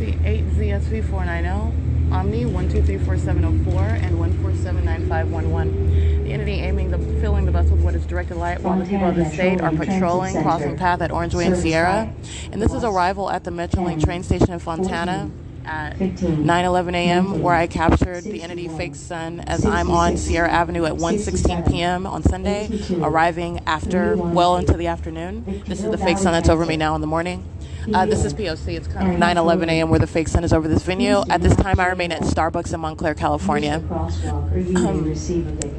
Speaker 2: C8ZSV 490, Omni 1234704 and 1479511. The entity filling the bus with what is directed light while the people of the state are patrolling, crossing path at Orangeway and Sierra. And this is arrival at the Metrolink train station in Fontana at 9:11 a.m. where I captured the entity Fake Sun as I'm on Sierra Avenue at 1:16 p.m. on Sunday, arriving well into the afternoon. This is the Fake Sun that's over me now in the morning. This is P.O.C. It's currently 9:11 a.m. where the Fake Sun is over this venue. At this time, I remain at Starbucks in Montclair, California,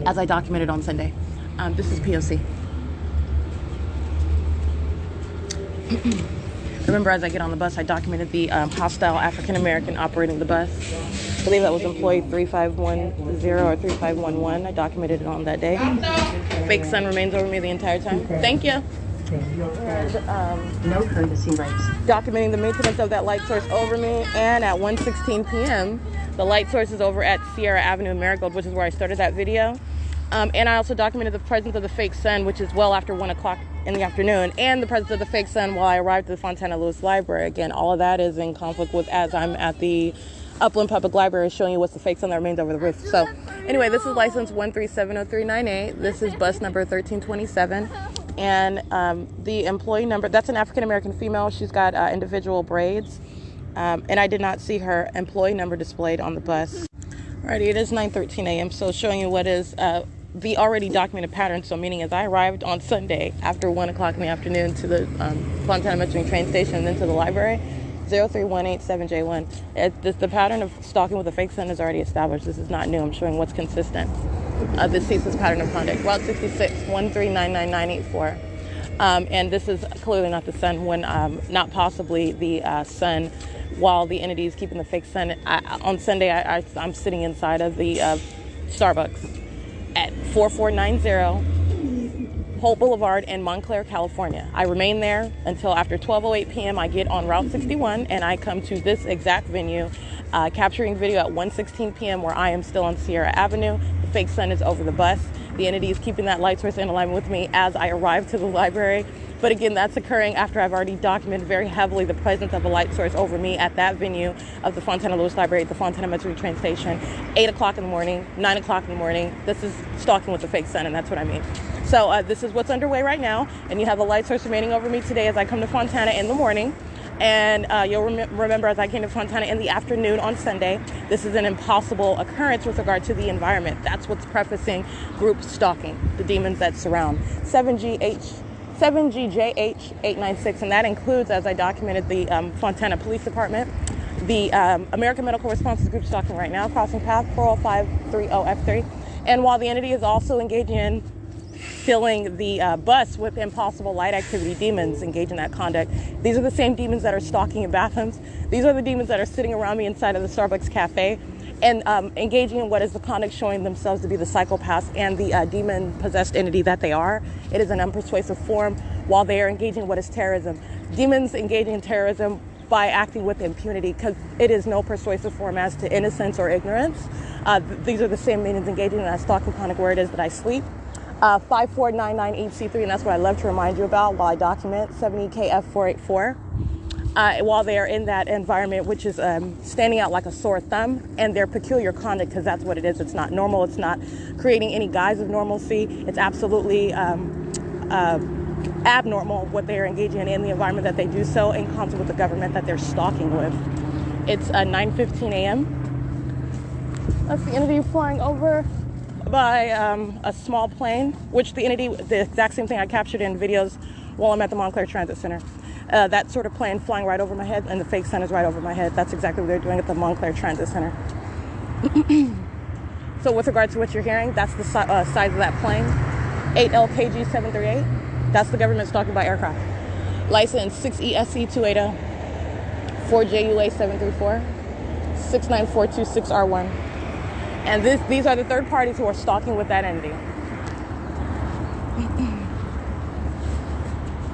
Speaker 2: as I documented on Sunday. This is P.O.C. Remember, as I get on the bus, I documented the hostile African-American operating the bus. I believe that was employee 3510 or 3511. I documented it on that day. Fake Sun remains over me the entire time. Thank you.
Speaker 3: No courtesy rights.
Speaker 2: Documenting the maintenance of that light source over me, and at 1:16 p.m. the light source is over at Sierra Avenue in Marigold, which is where I started that video. And I also documented the presence of the Fake Sun, which is well after 1 o'clock in the afternoon, and the presence of the Fake Sun while I arrived at the Fontana Lewis Library. Again, all of that is in conflict with as I'm at the Upland Public Library showing you what's the Fake Sun that remains over the roof. So anyway, this is license 1370398. This is bus number 1327. And the employee number, that's an African-American female. She's got individual braids. And I did not see her employee number displayed on the bus. Alrighty, it is 9:13 a.m. So showing you what is the already documented pattern. So meaning as I arrived on Sunday after 1 o'clock in the afternoon to the Fontana Metro train station and then to the library, 03187J1. The pattern of stalking with a Fake Sun is already established. This is not new. I'm showing what's consistent. The CEASELESS pattern of conduct. Route 66, 1399984. And this is clearly not the Sun, when not possibly the Sun, while the entity is keeping the Fake Sun. On Sunday, I'm sitting inside of the Starbucks at 4490 Holt Boulevard in Montclair, California. I remain there until after 12:08 p.m. I get on Route 61 and I come to this exact venue, capturing video at 1:16 p.m. where I am still on Sierra Avenue. The Fake Sun is over the bus. The entity is keeping that light source in alignment with me as I arrive to the library. But again, that's occurring after I've already documented very heavily the presence of a light source over me at that venue of the Fontana Lewis Library at the Fontana Metro train station, 8 o'clock in the morning, 9 o'clock in the morning. This is stalking with the Fake Sun, and that's what I mean. So this is what's underway right now, and you have a light source remaining over me today as I come to Fontana in the morning. And you'll remember as I came to Fontana in the afternoon on Sunday, this is an impossible occurrence with regard to the environment. That's what's prefacing group stalking, the demons that surround. 7GJH896, and that includes, as I documented, the Fontana Police Department, the American Medical Response Group stalking right now, crossing path 40530F3. And while the entity is also engaging in filling the bus with impossible light activity demons engaged in that conduct. These are the same demons that are stalking in bathrooms. These are the demons that are sitting around me inside of the Starbucks cafe and engaging in what is the conduct, showing themselves to be the psychopaths and the demon-possessed entity that they are. It is an unpersuasive form while they are engaging in what is terrorism. Demons engaging in terrorism by acting with impunity, because it is no persuasive form as to innocence or ignorance. These are the same meanings engaging in that stalking conduct where it is that I sleep. 54998C3, and that's what I love to remind you about while I document 70KF484. While they are in that environment, which is standing out like a sore thumb, and their peculiar conduct, because that's what it is. It's not normal. It's not creating any guise of normalcy. It's absolutely abnormal what they are engaging in the environment that they do so in concert with the government that they're stalking with. It's 9:15 a.m. That's the entity flying over by a small plane, which the exact same thing I captured in videos while I'm at the Montclair Transit Center. That sort of plane flying right over my head, and the fake sun is right over my head. That's exactly what they're doing at the Montclair Transit Center. So with regard to what you're hearing, that's the size of that plane, 8LKG738. That's the government stalking by aircraft. License 6ESC280, 4JUA734, 69426R1. And these are the third parties who are stalking with that entity.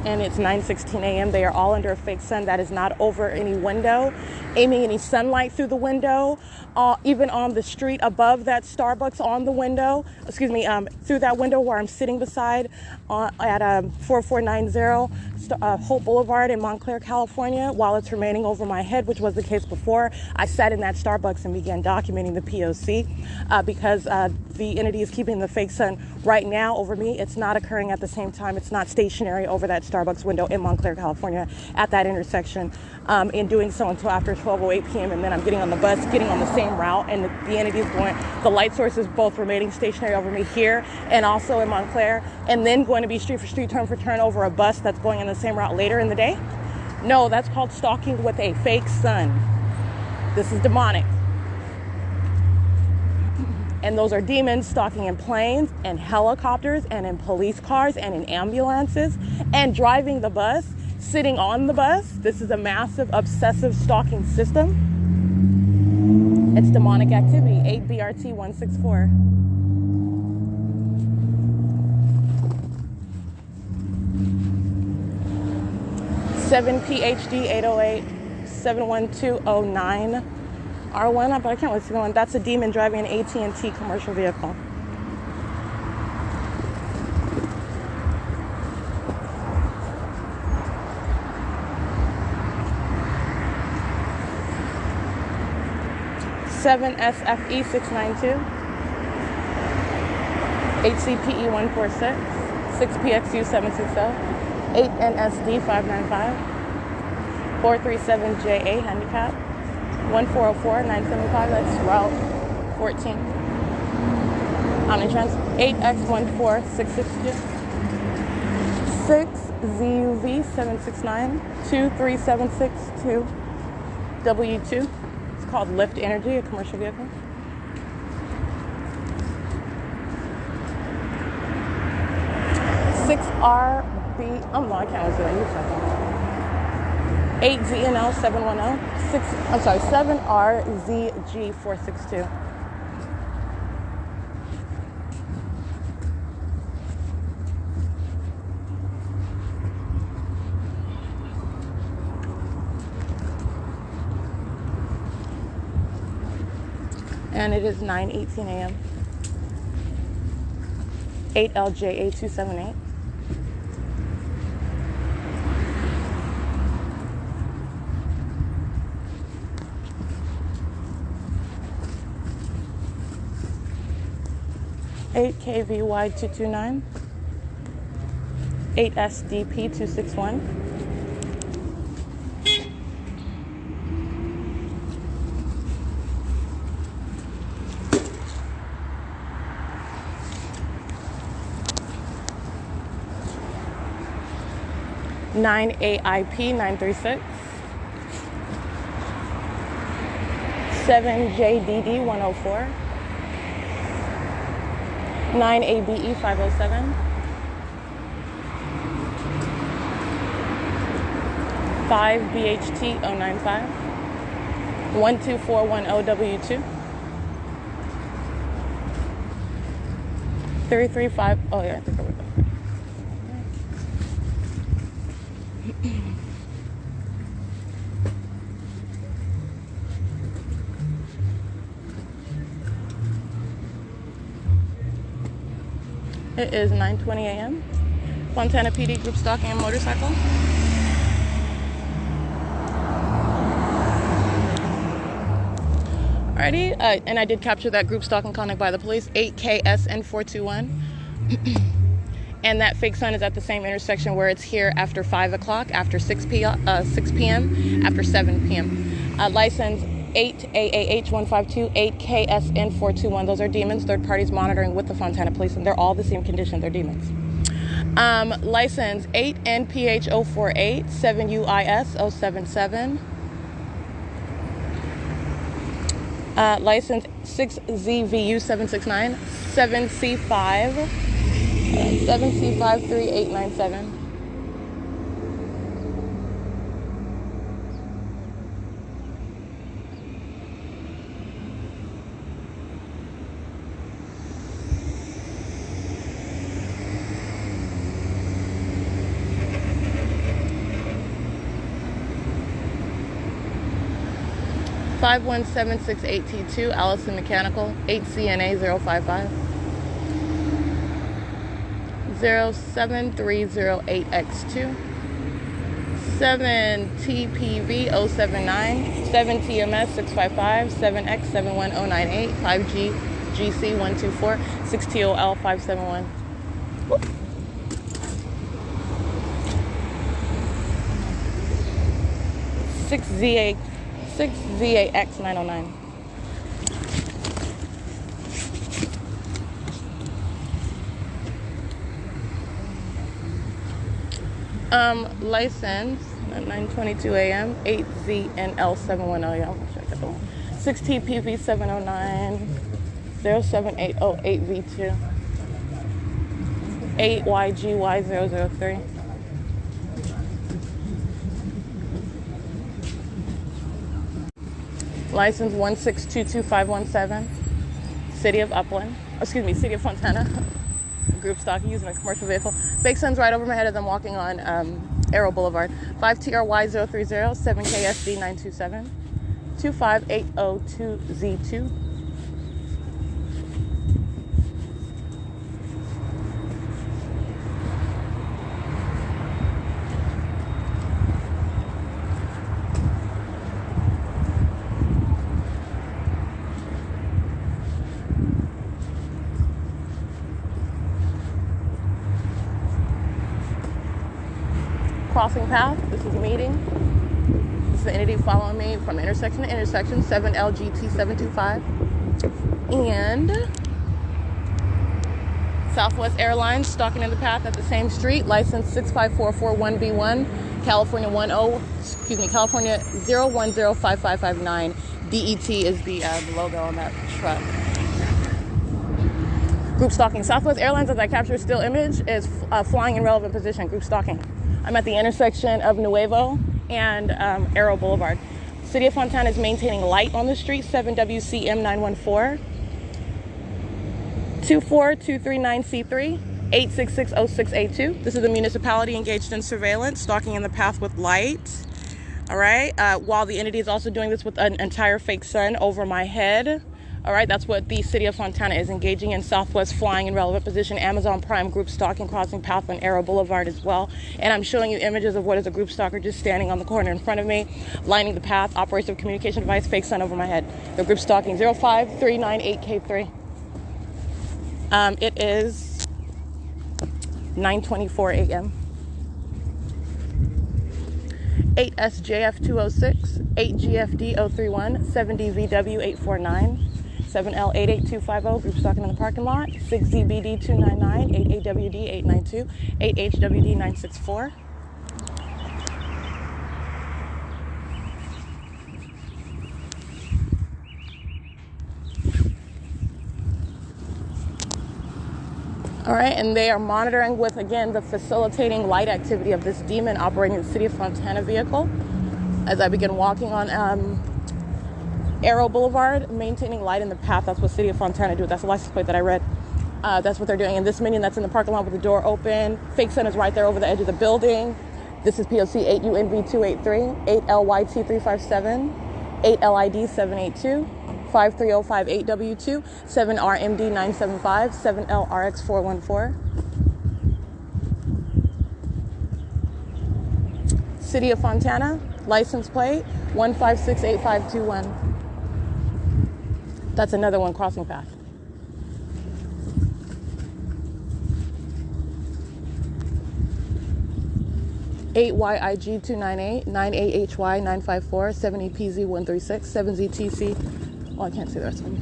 Speaker 2: And it's 9:16 a.m. They are all under a fake sun that is not over any window, aiming any sunlight through the window, even on the street above that Starbucks on the window, through that window where I'm sitting beside at 4490 Hope Boulevard in Montclair, California, while it's remaining over my head, which was the case before. I sat in that Starbucks and began documenting the P.O.C. Because the entity is keeping the fake sun right now over me. It's not occurring at the same time. It's not stationary over that Starbucks window in Montclair, California at that intersection. In doing so until after 12:08 p.m. and then I'm getting on the bus, getting on the same route, and the entity is going, the light source is both remaining stationary over me here and also in Montclair, and then going to be street for street, turn for turn over a bus that's going in the same route later in the day. No, that's called stalking with a fake sun. This is demonic. And those are demons stalking in planes and helicopters and in police cars and in ambulances and driving the bus, sitting on the bus. This is a massive obsessive stalking system. It's demonic activity. 8BRT164. Seven PHD 808 71209 R1, but I can't wait to see one. That's a demon driving an AT&T commercial vehicle. Seven SFE 692, 8CPE 146, 6PXU 760, 8NSD 595, 437JA handicap. 1404 975, that's Route 14. Omnitrans 8X14 662, 6ZUV 769, 23762 W2. It's called Lift Energy, a commercial vehicle. I can't listen to that. You second. 8ZNL 710, 7RZG 462. And it is 9:18 a.m. 8LJA 278. 8KVY229, 8SDP261, 9AIP936, 7JDD104, 9ABE 507, 5BHT 095, 12410W2. 335. Oh yeah, I think I would. It is 9:20 a.m. Fontana PD group stalking a motorcycle. Alrighty, and I did capture that group stalking conduct by the police, 8KSN421. And that fake sun is at the same intersection where it's here after 5 o'clock, after 6 p.m., after 7 p.m. License 8AAH152, 8KSN421. Those are demons, third parties monitoring with the Fontana police, and they're all the same condition, they're demons. License 8NPH048, 7UIS077. License 6ZVU769, 7C5, 7C53897. Five 176AT2, Allison Mechanical, 8CNA055. 07308X2, 7TPV079, 7TMS655, 7X71098, 5GGC124, 6TOL571. 6ZAX909. License at 9:22 a.m. 8ZNL710. Yeah, I'm check that one. 6TPV709 07808V2 8YGY003. License 1622517. City of Upland. Excuse me, City of Fontana. Group stalking using a commercial vehicle. Fake sun's right over my head as I'm walking on Arrow Boulevard. 5TRY030, 7KSD927, 25802Z2. Crossing path. This is meeting. This is the entity following me from intersection to intersection, 7LGT725. And Southwest Airlines stalking in the path at the same street, license 65441B1, California 0105559. DET is the logo on that truck. Group stalking. Southwest Airlines, as I capture still image, is flying in relevant position. Group stalking. I'm at the intersection of Nuevo and Arrow Boulevard. City of Fontana is maintaining light on the street, 7WCM914, 24239C3, 8660682. This is the municipality engaged in surveillance, stalking in the path with light. All right, while the entity is also doing this with an entire fake sun over my head. All right, that's what the City of Fontana is engaging in. Southwest flying in relevant position. Amazon Prime group stalking crossing path on Arrow Boulevard as well. And I'm showing you images of what is a group stalker just standing on the corner in front of me, lining the path, operation of communication device, fake sun over my head. The group stalking 05398K3. It is 9:24 a.m. 8SJF206, 8GFD031, 7DVW849. 7L88250, group stalking in the parking lot, 6ZBD299, 8AWD892, 8HWD964. All right, and they are monitoring with, again, the facilitating light activity of this demon operating the City of Fontana vehicle. As I begin walking on Arrow Boulevard, maintaining light in the path. That's what City of Fontana do. That's the license plate that I read. That's what they're doing. And this minion that's in the parking lot with the door open. Fake sun is right there over the edge of the building. This is P.O.C. 8UNV283, 8LYT357, 8LID782, 53058W2, 7RMD975, 7LRX414. City of Fontana, license plate 1568521. That's another one crossing path. $8YIG298, 9AHY954, 7EPZ136, 7ZTC. Oh, I can't see the rest of them.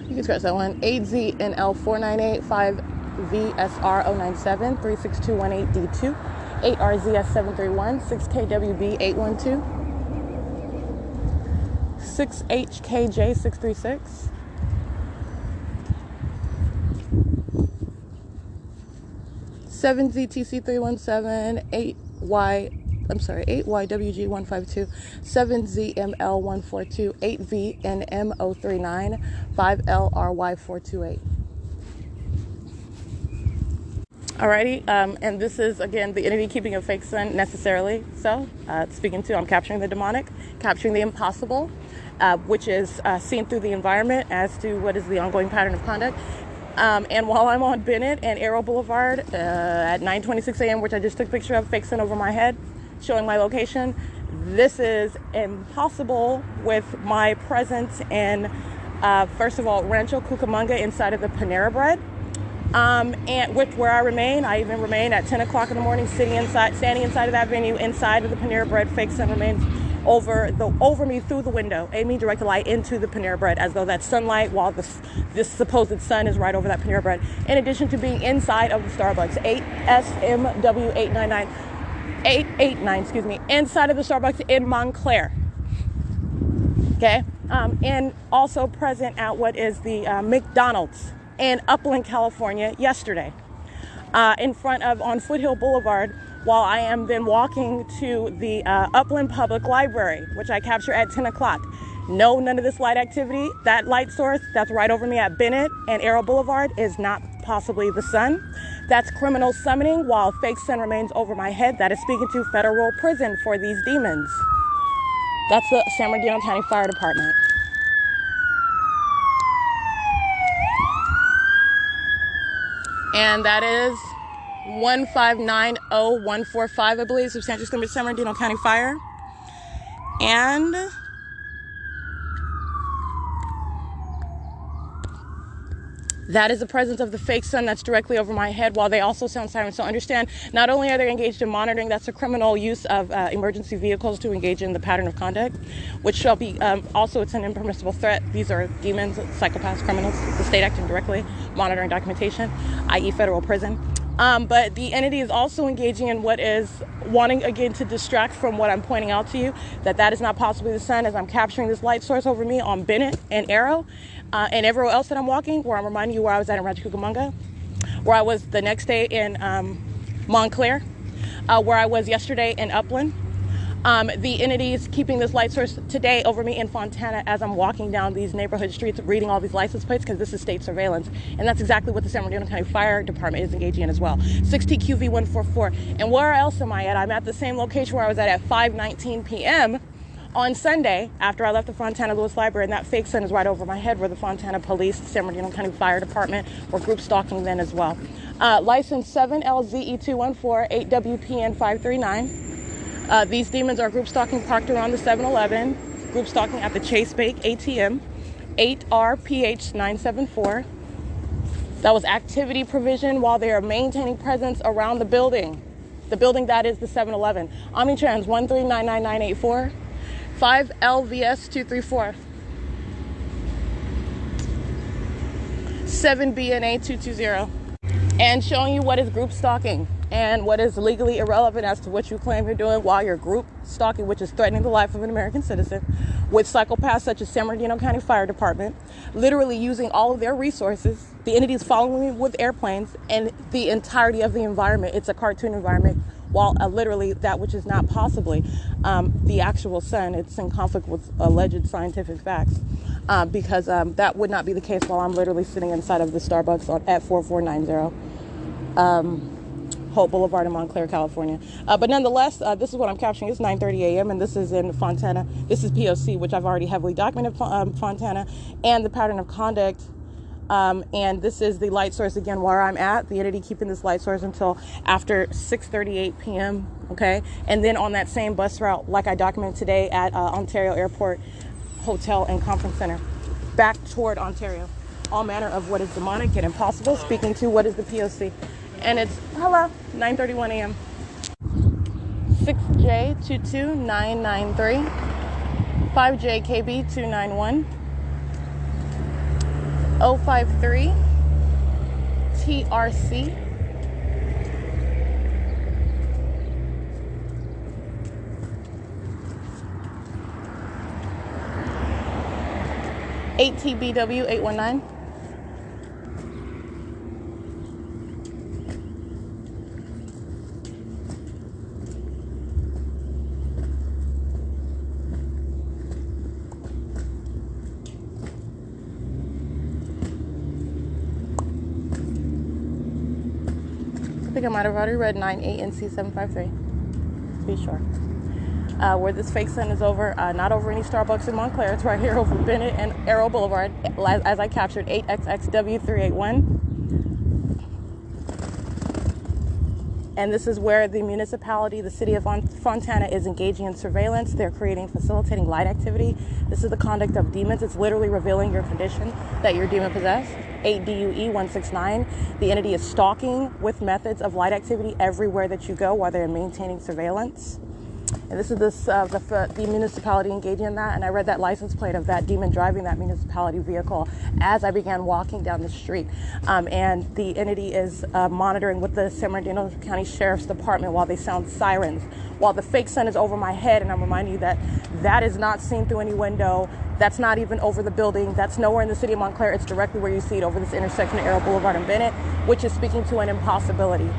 Speaker 2: You can scratch that one. 8ZNL498, 5VSR097, 36218D2, 8RZS731, 6KWB812, 6HKJ636, 7ZTC317, 8YWG152, 7ZML142, 8VNM039, 5LRY428. Alrighty, and this is, again, the entity keeping a fake sun necessarily. So, speaking to, I'm capturing the demonic, capturing the impossible, which is seen through the environment as to what is the ongoing pattern of conduct. And while I'm on Bennett and Arrow Boulevard at 9:26 a.m., which I just took a picture of, fake sun over my head, showing my location, this is impossible with my presence in, first of all, Rancho Cucamonga inside of the Panera Bread. And where I even remain at 10 o'clock in the morning, standing inside of that venue, inside of the Panera Bread. Fake sun remains over me through the window, aiming direct light into the Panera Bread, as though that's sunlight, while this supposed sun is right over that Panera Bread. In addition to being inside of the Starbucks, 8SMW889, inside of the Starbucks in Montclair. Okay, and also present at what is the McDonald's in Upland, California yesterday, in front of, on Foothill Boulevard, while I am then walking to the Upland Public Library, which I capture at 10 o'clock. No, none of this light activity. That light source that's right over me at Bennett and Arrow Boulevard is not possibly the sun. That's criminal summoning, while fake sun remains over my head. That is speaking to federal prison for these demons. That's the San Bernardino County Fire Department. And that is 1590145, I believe, substantial San Bernardino County Fire. And that is the presence of the fake sun that's directly over my head, while they also sound sirens. So understand, not only are they engaged in monitoring, that's a criminal use of emergency vehicles to engage in the pattern of conduct, which shall be, also it's an impermissible threat. These are demons, psychopaths, criminals, the state acting directly, monitoring documentation, i.e. federal prison. But the entity is also engaging in what is wanting, again, to distract from what I'm pointing out to you, that is not possibly the sun, as I'm capturing this light source over me on Bennett and Arrow, and everywhere else that I'm walking, where I'm reminding you where I was at in Rancho Cucamonga, where I was the next day in Montclair, where I was yesterday in Upland. The entity is keeping this light source today over me in Fontana as I'm walking down these neighborhood streets reading all these license plates, because this is state surveillance. And that's exactly what the San Bernardino County Fire Department is engaging in as well. 6TQV144. And where else am I at? I'm at the same location where I was at 5:19 p.m. on Sunday after I left the Fontana Lewis Library, and that fake sun is right over my head, where the Fontana Police, the San Bernardino County Fire Department were group stalking then as well. License 7LZE214, 8WPN539. These demons are group stalking parked around the 7-Eleven, group stalking at the Chase Bank ATM, 8RPH974. That was activity provision while they are maintaining presence around the building that is the 7-Eleven. Omnitrans 1399984, 5LVS234, 7BNA220. And showing you what is group stalking and what is legally irrelevant as to what you claim you're doing while you're group stalking, which is threatening the life of an American citizen, with psychopaths such as San Bernardino County Fire Department, literally using all of their resources. The entities following me with airplanes and the entirety of the environment. It's a cartoon environment while literally that which is not possibly the actual sun. It's in conflict with alleged scientific facts, because that would not be the case while I'm literally sitting inside of the Starbucks at 4490 Hope Boulevard in Montclair, California. But nonetheless, this is what I'm capturing. It's 9:30 a.m. and this is in Fontana. This is P.O.C, which I've already heavily documented, Fontana, and the pattern of conduct. And this is the light source again where I'm at. The entity keeping this light source until after 6:38 p.m. Okay, and then on that same bus route, like I documented today at Ontario Airport Hotel and Conference Center, back toward Ontario. All manner of what is demonic and impossible, speaking to what is the P.O.C. And it's, hello, 9:31 a.m. 6J22993, 5JKB291, 053, TRC, ATBW 819. I think I might have already read 98NC753. Be sure. Where this fake sun is over, not over any Starbucks in Montclair. It's right here over Bennett and Arrow Boulevard, as I captured 8XXW381. And this is where the municipality, the city of Fontana, is engaging in surveillance. They're facilitating light activity. This is the conduct of demons. It's literally revealing your condition that you're demon possessed. 8DUE169. The entity is stalking with methods of light activity everywhere that you go while they're maintaining surveillance. And this is the municipality engaging in that. And I read that license plate of that demon driving that municipality vehicle as I began walking down the street. And the entity is monitoring with the San Bernardino County Sheriff's Department while they sound sirens, while the fake sun is over my head. And I'm reminding you that that is not seen through any window. That's not even over the building. That's nowhere in the city of Montclair. It's directly where you see it over this intersection of Arrow Boulevard and Bennett, which is speaking to an impossibility.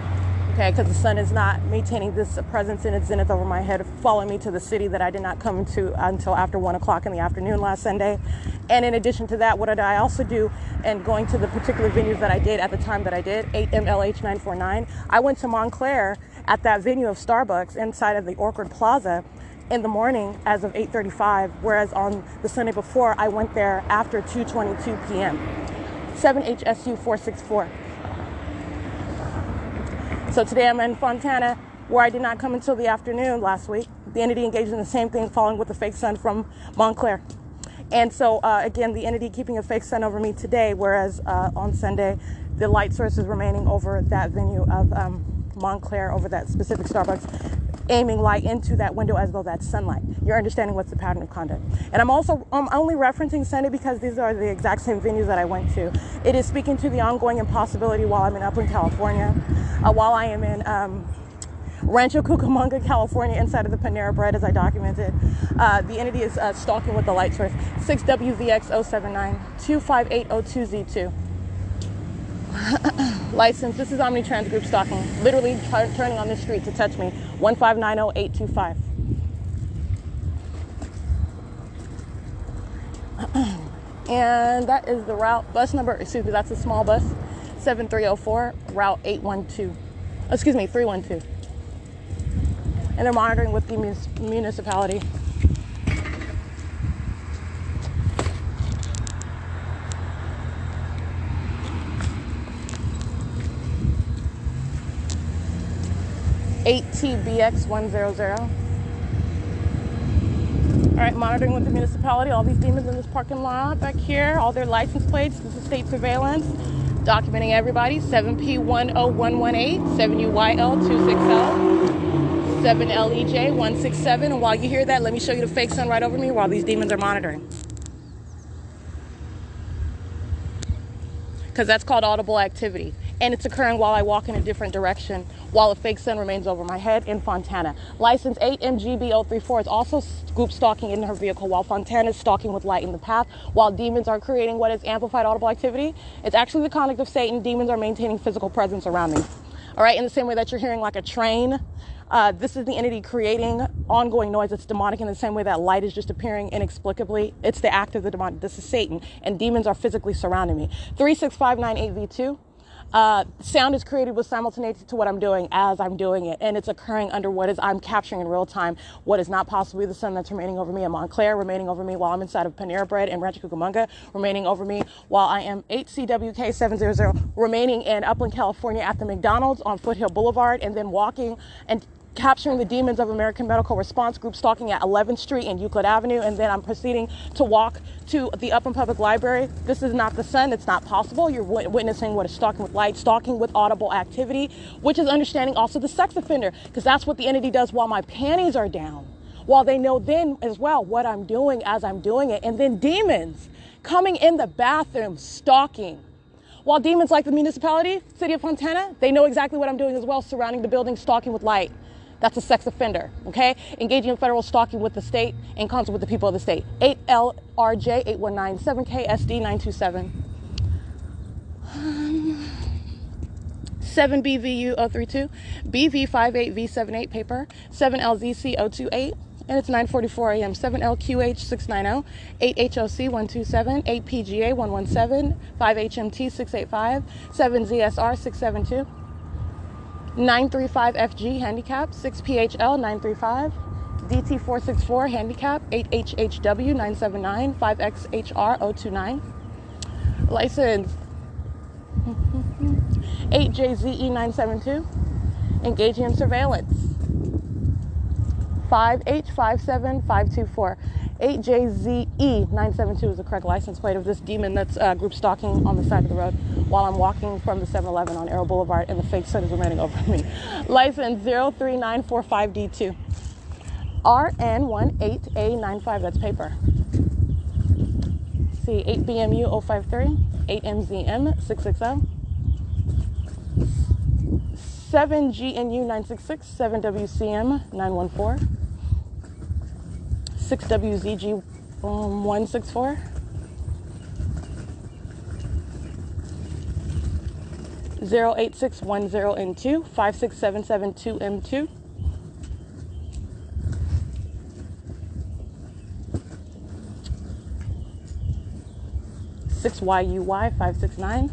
Speaker 2: Okay, because the sun is not maintaining this presence in its zenith over my head, following me to the city that I did not come to until after 1 o'clock in the afternoon last Sunday. And in addition to that, what did I also do? And going to the particular venues that I did at the time that I did, 8MLH949, I went to Montclair at that venue of Starbucks inside of the Orchard Plaza in the morning as of 8:35, whereas on the Sunday before, I went there after 2:22 p.m. 7HSU464. So today I'm in Fontana, where I did not come until the afternoon last week. The entity engaged in the same thing, following with the fake sun from Montclair. And so, again, the entity keeping a fake sun over me today, whereas on Sunday, the light source is remaining over that venue of Montclair, over that specific Starbucks, aiming light into that window as though that's sunlight. You're understanding what's the pattern of conduct. And I'm only referencing Sunday because these are the exact same venues that I went to. It is speaking to the ongoing impossibility while I'm in Upland, California, while I am in Rancho Cucamonga, California, inside of the Panera Bread, as I documented. The entity is stalking with the light source. 6WVX079 25802Z2. License. This is Omnitrans Group stalking. Literally turning on the street to touch me. 1590825. And that is the route bus number. Excuse me, that's a small bus. 7304, route 812. Excuse me, 312. And they're monitoring with the municipality. TBX100. All right, monitoring with the municipality. All these demons in this parking lot back here, all their license plates. This is state surveillance. Documenting everybody. 7P10118, 7UYL260, 7LEJ167. And while you hear that, let me show you the fake sun right over me while these demons are monitoring. Because that's called audible activity. And it's occurring while I walk in a different direction, while a fake sun remains over my head in Fontana. License 8MGB034 is also group stalking in her vehicle while Fontana is stalking with light in the path, while demons are creating what is amplified audible activity. It's actually the conduct of Satan. Demons are maintaining physical presence around me. All right, in the same way that you're hearing like a train This is the entity creating ongoing noise. It's demonic in the same way that light is just appearing inexplicably. It's the act of the demonic. This is Satan, and demons are physically surrounding me. 36598V2. Sound is created with simultaneity to what I'm doing as I'm doing it, and it's occurring under what is I'm capturing in real time. What is not possibly the sun that's remaining over me in Montclair, remaining over me while I'm inside of Panera Bread and Rancho Cucamonga, remaining over me while I am 8CWK700, remaining in Upland, California at the McDonald's on Foothill Boulevard, and then walking and capturing the demons of American Medical Response Group stalking at 11th Street and Euclid Avenue, and then I'm proceeding to walk to the Upland Public Library. This is not the sun. It's not possible. You're witnessing what is stalking with light, stalking with audible activity, which is understanding also the sex offender, because that's what the entity does while my panties are down, while they know then as well what I'm doing as I'm doing it. And then demons coming in the bathroom stalking. While demons like the municipality, City of Fontana, they know exactly what I'm doing as well, surrounding the building, stalking with light. That's a sex offender, okay? Engaging in federal stalking with the state in concert with the people of the state. 8LRJ 819 7KSD 927. 7BVU 032, BV58V78 paper, 7LZC 028, and it's 9:44 a.m. 7LQH 690, 8HOC 127, 8PGA 117, 5HMT 685, 7ZSR 672. 935FG handicap, 6PHL 935, DT464 handicap, 8HHW 979, 5XHR 029. License 8JZE 972. Engaging in surveillance. 5H57524. 8JZE 972 is the correct license plate of this demon that's group stalking on the side of the road while I'm walking from the 7-Eleven on Arrow Boulevard, and the fake sun is remaining over me. License 03945D2. RN18A95, that's paper. See, 8BMU 053, 8MZM 660. 7GNU 966, 7WCM 914. 6WZG 164. 08610N2, 56772M2. 6YUY 569.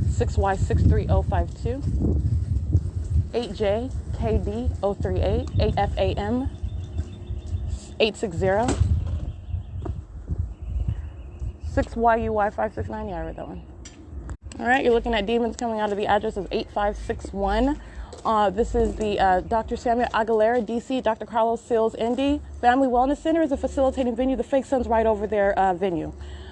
Speaker 2: 6Y63052. 8JKD 038. 8FAM 860. 6YUY 569. Yeah, I read that one. All right, you're looking at demons coming out of the address of 8561. This is the Dr. Samuel Aguilera, DC, Dr. Carlos Sills, ND. Family Wellness Center is a facilitating venue. The fake sun's right over their venue.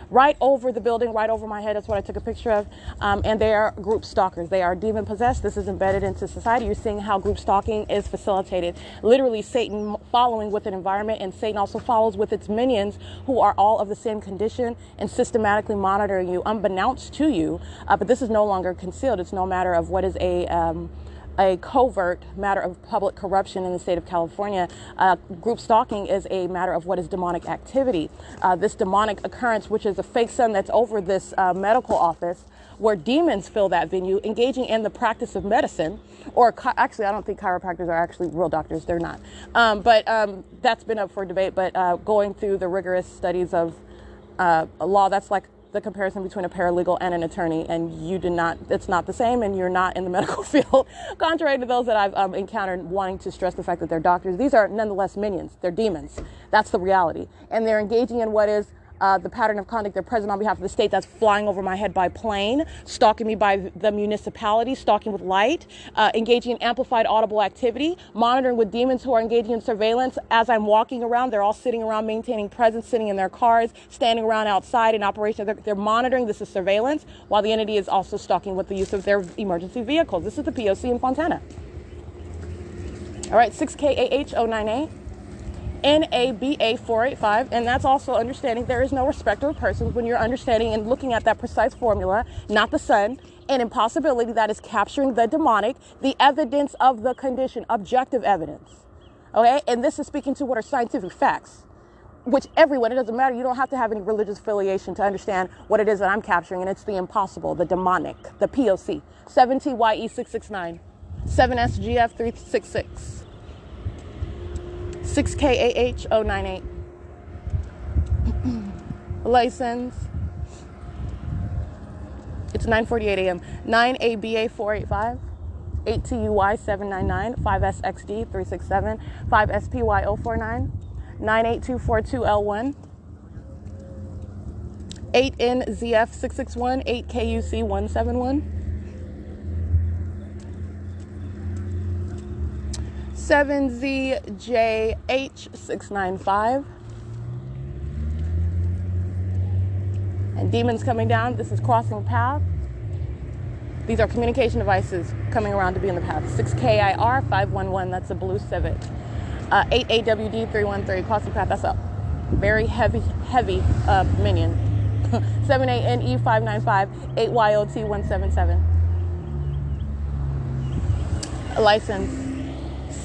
Speaker 2: Right over the building, right over my head. That's what I took a picture of. And they are group stalkers. They are demon possessed. This is embedded into society. You're seeing how group stalking is facilitated. Literally Satan following with an environment, and Satan also follows with its minions who are all of the same condition and systematically monitoring you unbeknownst to you. But this is no longer concealed. It's no matter of what is a covert matter of public corruption in the state of California. Group stalking is a matter of what is demonic activity. This demonic occurrence, which is a fake sun that's over this medical office, where demons fill that venue, engaging in the practice of medicine, or actually, I don't think chiropractors are actually real doctors. They're not. But that's been up for debate. But going through the rigorous studies of law, that's like the comparison between a paralegal and an attorney, and it's not the same, and you're not in the medical field, contrary to those that I've encountered wanting to stress the fact that they're doctors. These are nonetheless minions. They're demons. That's the reality. And they're engaging in what is the pattern of conduct. They're present on behalf of the state. That's flying over my head by plane, stalking me by the municipality, stalking with light, engaging in amplified audible activity, monitoring with demons who are engaging in surveillance as I'm walking around. They're all sitting around, maintaining presence, sitting in their cars, standing around outside in operation. They're monitoring. This is surveillance, while the entity is also stalking with the use of their emergency vehicles. This is the P.O.C. in Fontana. All right, 6KAH098. NABA 485, and that's also understanding there is no respecter of persons when you're understanding and looking at that precise formula, not the sun, an impossibility that is capturing the demonic, the evidence of the condition, objective evidence. Okay, and this is speaking to what are scientific facts, which everyone, it doesn't matter, you don't have to have any religious affiliation to understand what it is that I'm capturing, and it's the impossible, the demonic, the P.O.C. 7TYE669. 7SGF366. 6KAH098. License. It's 9:48 a.m. 9ABA485. 8TUY799. 5SXD367. 5SPY049. 98242L1. 8NZF661. 8KUC171. 7ZJH695. And demons coming down. This is crossing path. These are communication devices coming around to be in the path. 6KIR511. That's a blue Civic. 8AWD313. Crossing path. That's a very heavy minion. 7ANE595. 8YOT177. License.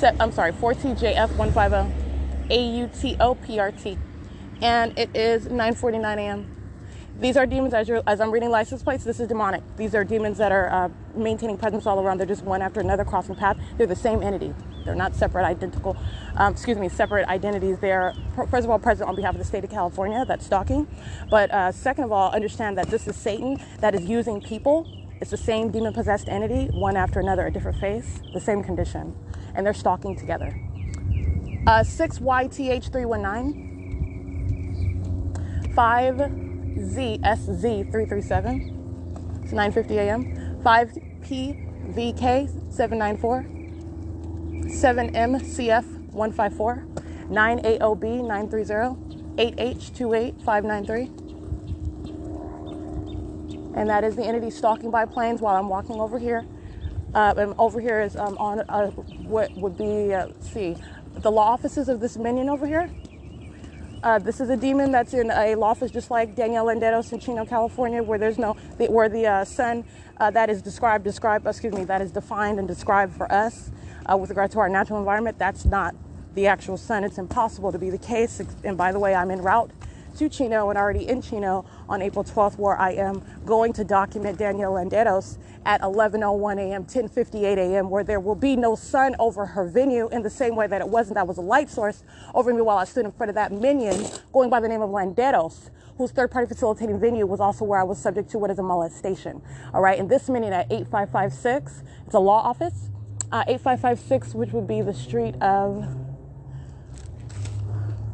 Speaker 2: 4TJF150. AUTOPRT. And it is 9:49 a.m. These are demons, as I'm reading license plates, this is demonic. These are demons that are maintaining presence all around. They're just one after another crossing path. They're the same entity. They're not separate separate identities. They're, first of all, present on behalf of the state of California, that's stalking. But second of all, understand that this is Satan that is using people. It's the same demon-possessed entity, one after another, a different face, the same condition. And they're stalking together. 6YTH319. 5ZSZ337. It's 9:50 a.m. 5PVK794. 7MCF154. 9AOB930. 8H28593. And that is the entity stalking by planes while I'm walking over here. And over here is on what would be, the law offices of this minion over here. This is a demon that's in a law office just like Daniel Landeros in Chino, California, where there's where the sun that is that is defined and described for us with regard to our natural environment. That's not the actual sun. It's impossible to be the case. And by the way, I'm en route to Chino and already in Chino on April 12th, where I am going to document Daniel Landeros at 11:01 a.m., 10:58 a.m., where there will be no sun over her venue in the same way that it wasn't. That was a light source over me while I stood in front of that minion going by the name of Landeros, whose third-party facilitating venue was also where I was subject to what is a molestation. All right, and this minion at 8556, it's a law office, 8556, which would be the street of,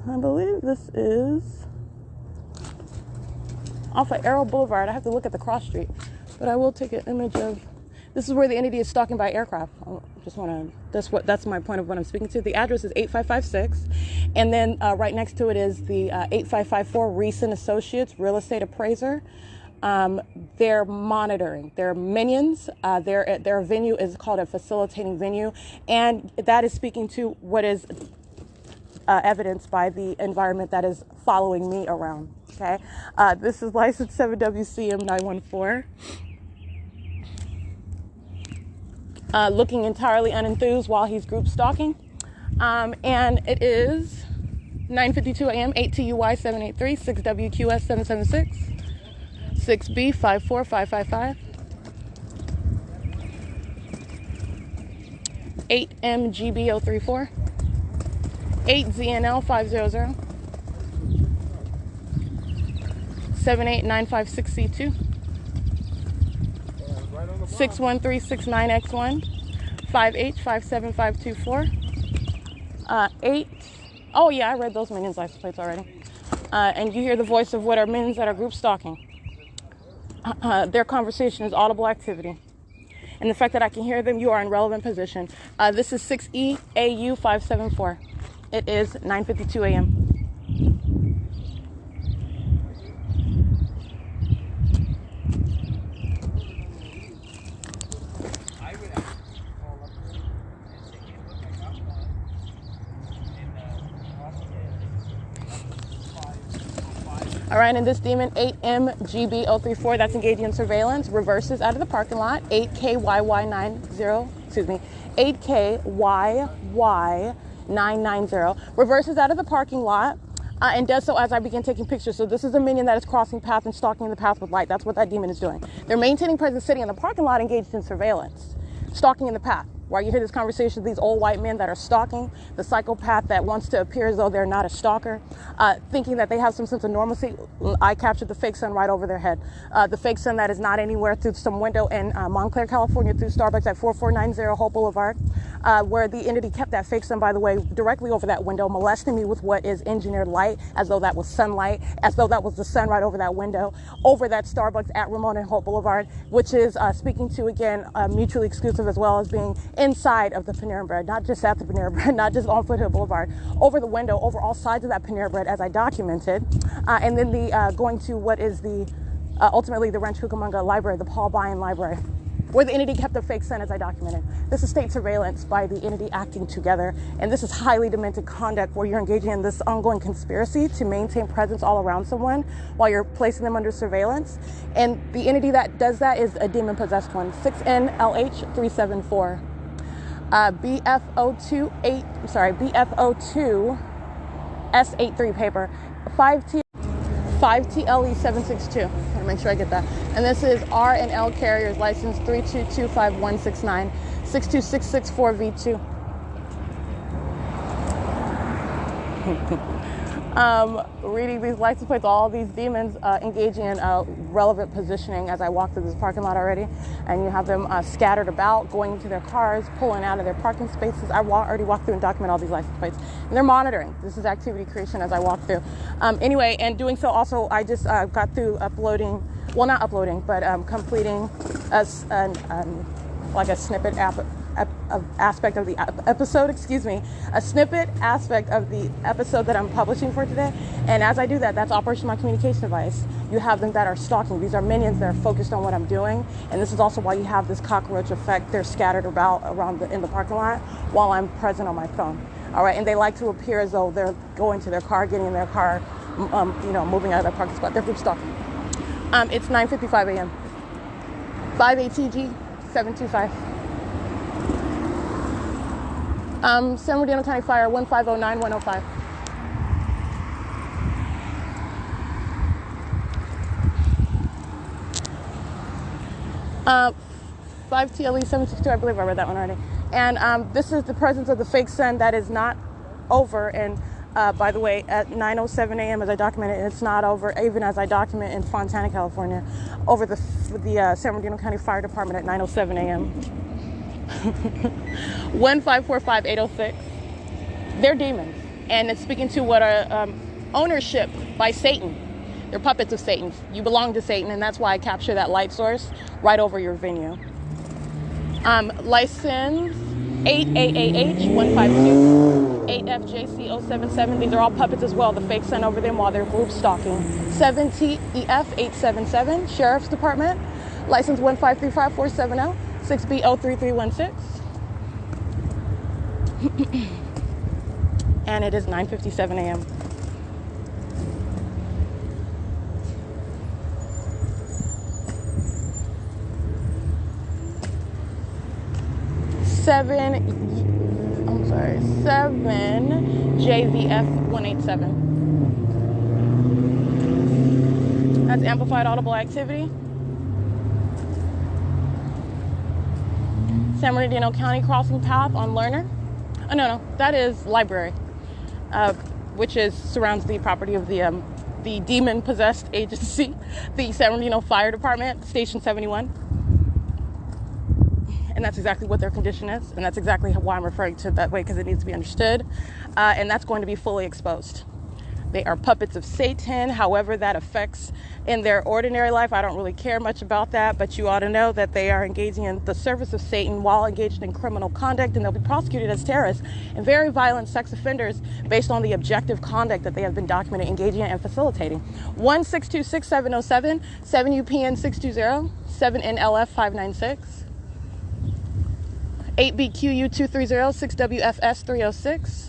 Speaker 2: I believe this is off of Arrow Boulevard. I have to look at the cross street, but I will take an image of, this is where the entity is stalking by aircraft. I just want to, that's my point of what I'm speaking to. The address is 8556, and then right next to it is the 8554 Reeson Associates Real Estate Appraiser. They're monitoring. They're minions. Their venue is called a facilitating venue, and that is speaking to what is evidenced by the environment that is following me around. Okay, this is license 7WCM914. Looking entirely unenthused while he's group stalking. And it is 9:52 a.m., 8TUY783, 6WQS776, 6B54555, 8MGB034, 8ZNL500, 78956C2, 61369X1, 5H57524, 8. Oh yeah, I read those minions license plates already. And you hear the voice of what are minions that are group stalking. Their conversation is audible activity. And the fact that I can hear them, you are in relevant position. This is 6EAU574. It is 9:52 a.m. All right, and this demon 8MGB034 that's engaging in surveillance reverses out of the parking lot. 8KYY990 reverses out of the parking lot and does so as I begin taking pictures. So this is a minion that is crossing path and stalking the path with light. That's what that demon is doing. They're maintaining presence sitting in the parking lot engaged in surveillance, stalking in the path. While you hear this conversation, these old white men that are stalking, the psychopath that wants to appear as though they're not a stalker, thinking that they have some sense of normalcy, I captured the fake sun right over their head. The fake sun that is not anywhere through some window in Montclair, California, through Starbucks at 4490 Hope Boulevard, where the entity kept that fake sun, by the way, directly over that window, molesting me with what is engineered light, as though that was sunlight, as though that was the sun right over that window, over that Starbucks at Ramona and Hope Boulevard, which is speaking to, again, mutually exclusive, as well as being inside of the Panera Bread, not just at the Panera Bread, not just on Foothill Boulevard, over the window, over all sides of that Panera Bread, as I documented. And then the going to what is the ultimately the Rancho Cucamonga Library, the Paul Bryan Library, where the entity kept a fake sun, as I documented. This is state surveillance by the entity acting together, and this is highly demented conduct where you're engaging in this ongoing conspiracy to maintain presence all around someone while you're placing them under surveillance. And the entity that does that is a demon-possessed one, 6NLH374. BFO2 S83 paper, 5TLE762. Gotta make sure I get that. And this is R and L carriers license 3225169 62664V2. Reading these license plates, all these demons engaging in relevant positioning as I walk through this parking lot already, and you have them scattered about, going into their cars, pulling out of their parking spaces. I already walked through and documented all these license plates, and they're monitoring. This is activity creation as I walk through. Anyway, and doing so also, I just got through uploading, well, not uploading, but completing like a snippet aspect of the episode, a snippet aspect of the episode that I'm publishing for today. And as I do that, that's Operation My Communication Device. You have them that are stalking. These are minions that are focused on what I'm doing. And this is also why you have this cockroach effect. They're scattered about in the parking lot while I'm present on my phone. All right. And they like to appear as though they're going to their car, getting in their car, moving out of their parking spot. They're group stalking. It's 9:55 a.m. 5 ATG 725. San Bernardino County Fire 1509105. Uh, 5TLE762, I believe I read that one already. And this is the presence of the fake sun that is not over. And by the way, at 9:07 a.m. as I documented, it's not over, even as I document in Fontana, California, over the San Bernardino County Fire Department at 9:07 a.m. 1545806. They're demons, and it's speaking to what are ownership by Satan. They're puppets of Satan. You belong to Satan, and that's why I capture that light source right over your venue. License 8AAH152 8FJC077. These are all puppets as well. The fake sun over them while they're group stalking. 7TEF877. Sheriff's Department. License 1535470 6B03316. And it is 9:57 a.m. Seven JVF187. That's amplified audible activity. San Bernardino County crossing path on Learner. Oh, no, that is library, which surrounds the property of the demon-possessed agency, the San Bernardino Fire Department, Station 71. And that's exactly what their condition is, and that's exactly why I'm referring to it that way, because it needs to be understood, and that's going to be fully exposed. They are puppets of Satan. However that affects in their ordinary life, I don't really care much about that, but you ought to know that they are engaging in the service of Satan while engaged in criminal conduct, and they'll be prosecuted as terrorists and very violent sex offenders based on the objective conduct that they have been documented engaging in and facilitating. 1626707, 7UPN620, 7NLF596, 8BQU230, 6WFS306,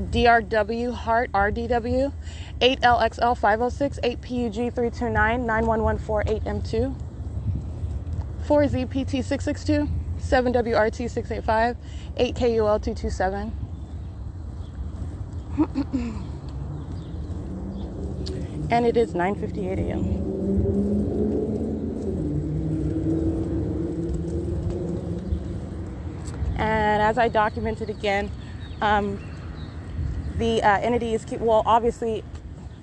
Speaker 2: DRW Heart RDW 8LXL 506 8PUG 329 9114 8M2 4ZPT 662 7WRT 685 8KUL 227. And it is 9:58 a.m. And as I documented again, the entity is well, obviously,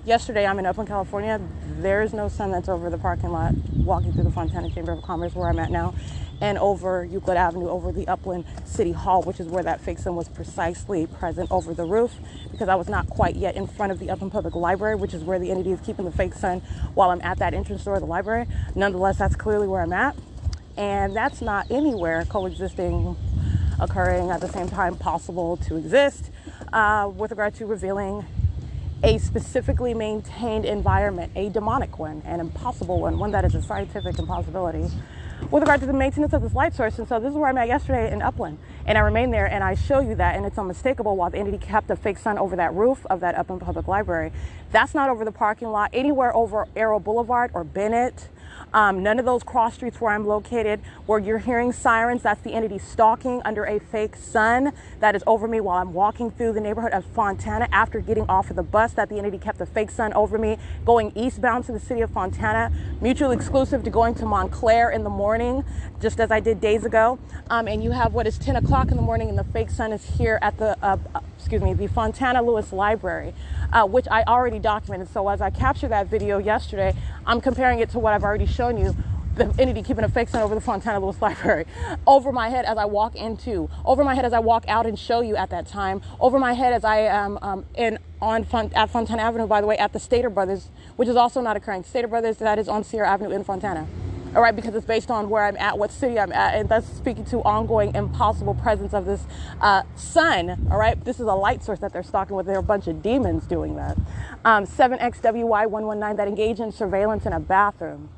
Speaker 2: yesterday I'm in Upland, California. There is no sun that's over the parking lot, walking through the Fontana Chamber of Commerce where I'm at now, and over Euclid Avenue, over the Upland City Hall, which is where that fake sun was precisely present over the roof, because I was not quite yet in front of the Upland Public Library, which is where the entity is keeping the fake sun while I'm at that entrance door of the library. Nonetheless, that's clearly where I'm at, and that's not anywhere coexisting, occurring at the same time, possible to exist with regard to revealing a specifically maintained environment, a demonic one, an impossible one that is a scientific impossibility with regard to the maintenance of this light source. And so this is where I'm at yesterday in Upland, and I remain there, and I show you that, and it's unmistakable. While the entity kept a fake sun over that roof of that Upland Public Library, that's not over the parking lot, anywhere over Arrow Boulevard or Bennett. None of those cross streets where I'm located, where you're hearing sirens, that's the entity stalking under a fake sun that is over me while I'm walking through the neighborhood of Fontana after getting off of the bus. That the entity kept a fake sun over me going eastbound to the city of Fontana, mutually exclusive to going to Montclair in the morning, just as I did days ago. And you have what is 10 o'clock in the morning, and the fake sun is here at the the Fontana Lewis Library, which I already documented. So as I captured that video yesterday, I'm comparing it to what I've already shown you, the entity keeping a fake sun over the Fontana Lewis Library, over my head as I walk into, over my head as I walk out and show you at that time, over my head as I am at Fontana Avenue, by the way, at the Stater Brothers, which is also not occurring. Stater Brothers, that is on Sierra Avenue in Fontana. All right, because it's based on where I'm at, what city I'm at, and that's speaking to ongoing impossible presence of this sun. All right, this is a light source that they're stalking with. There are a bunch of demons doing that. 7XWY119 that engage in surveillance in a bathroom.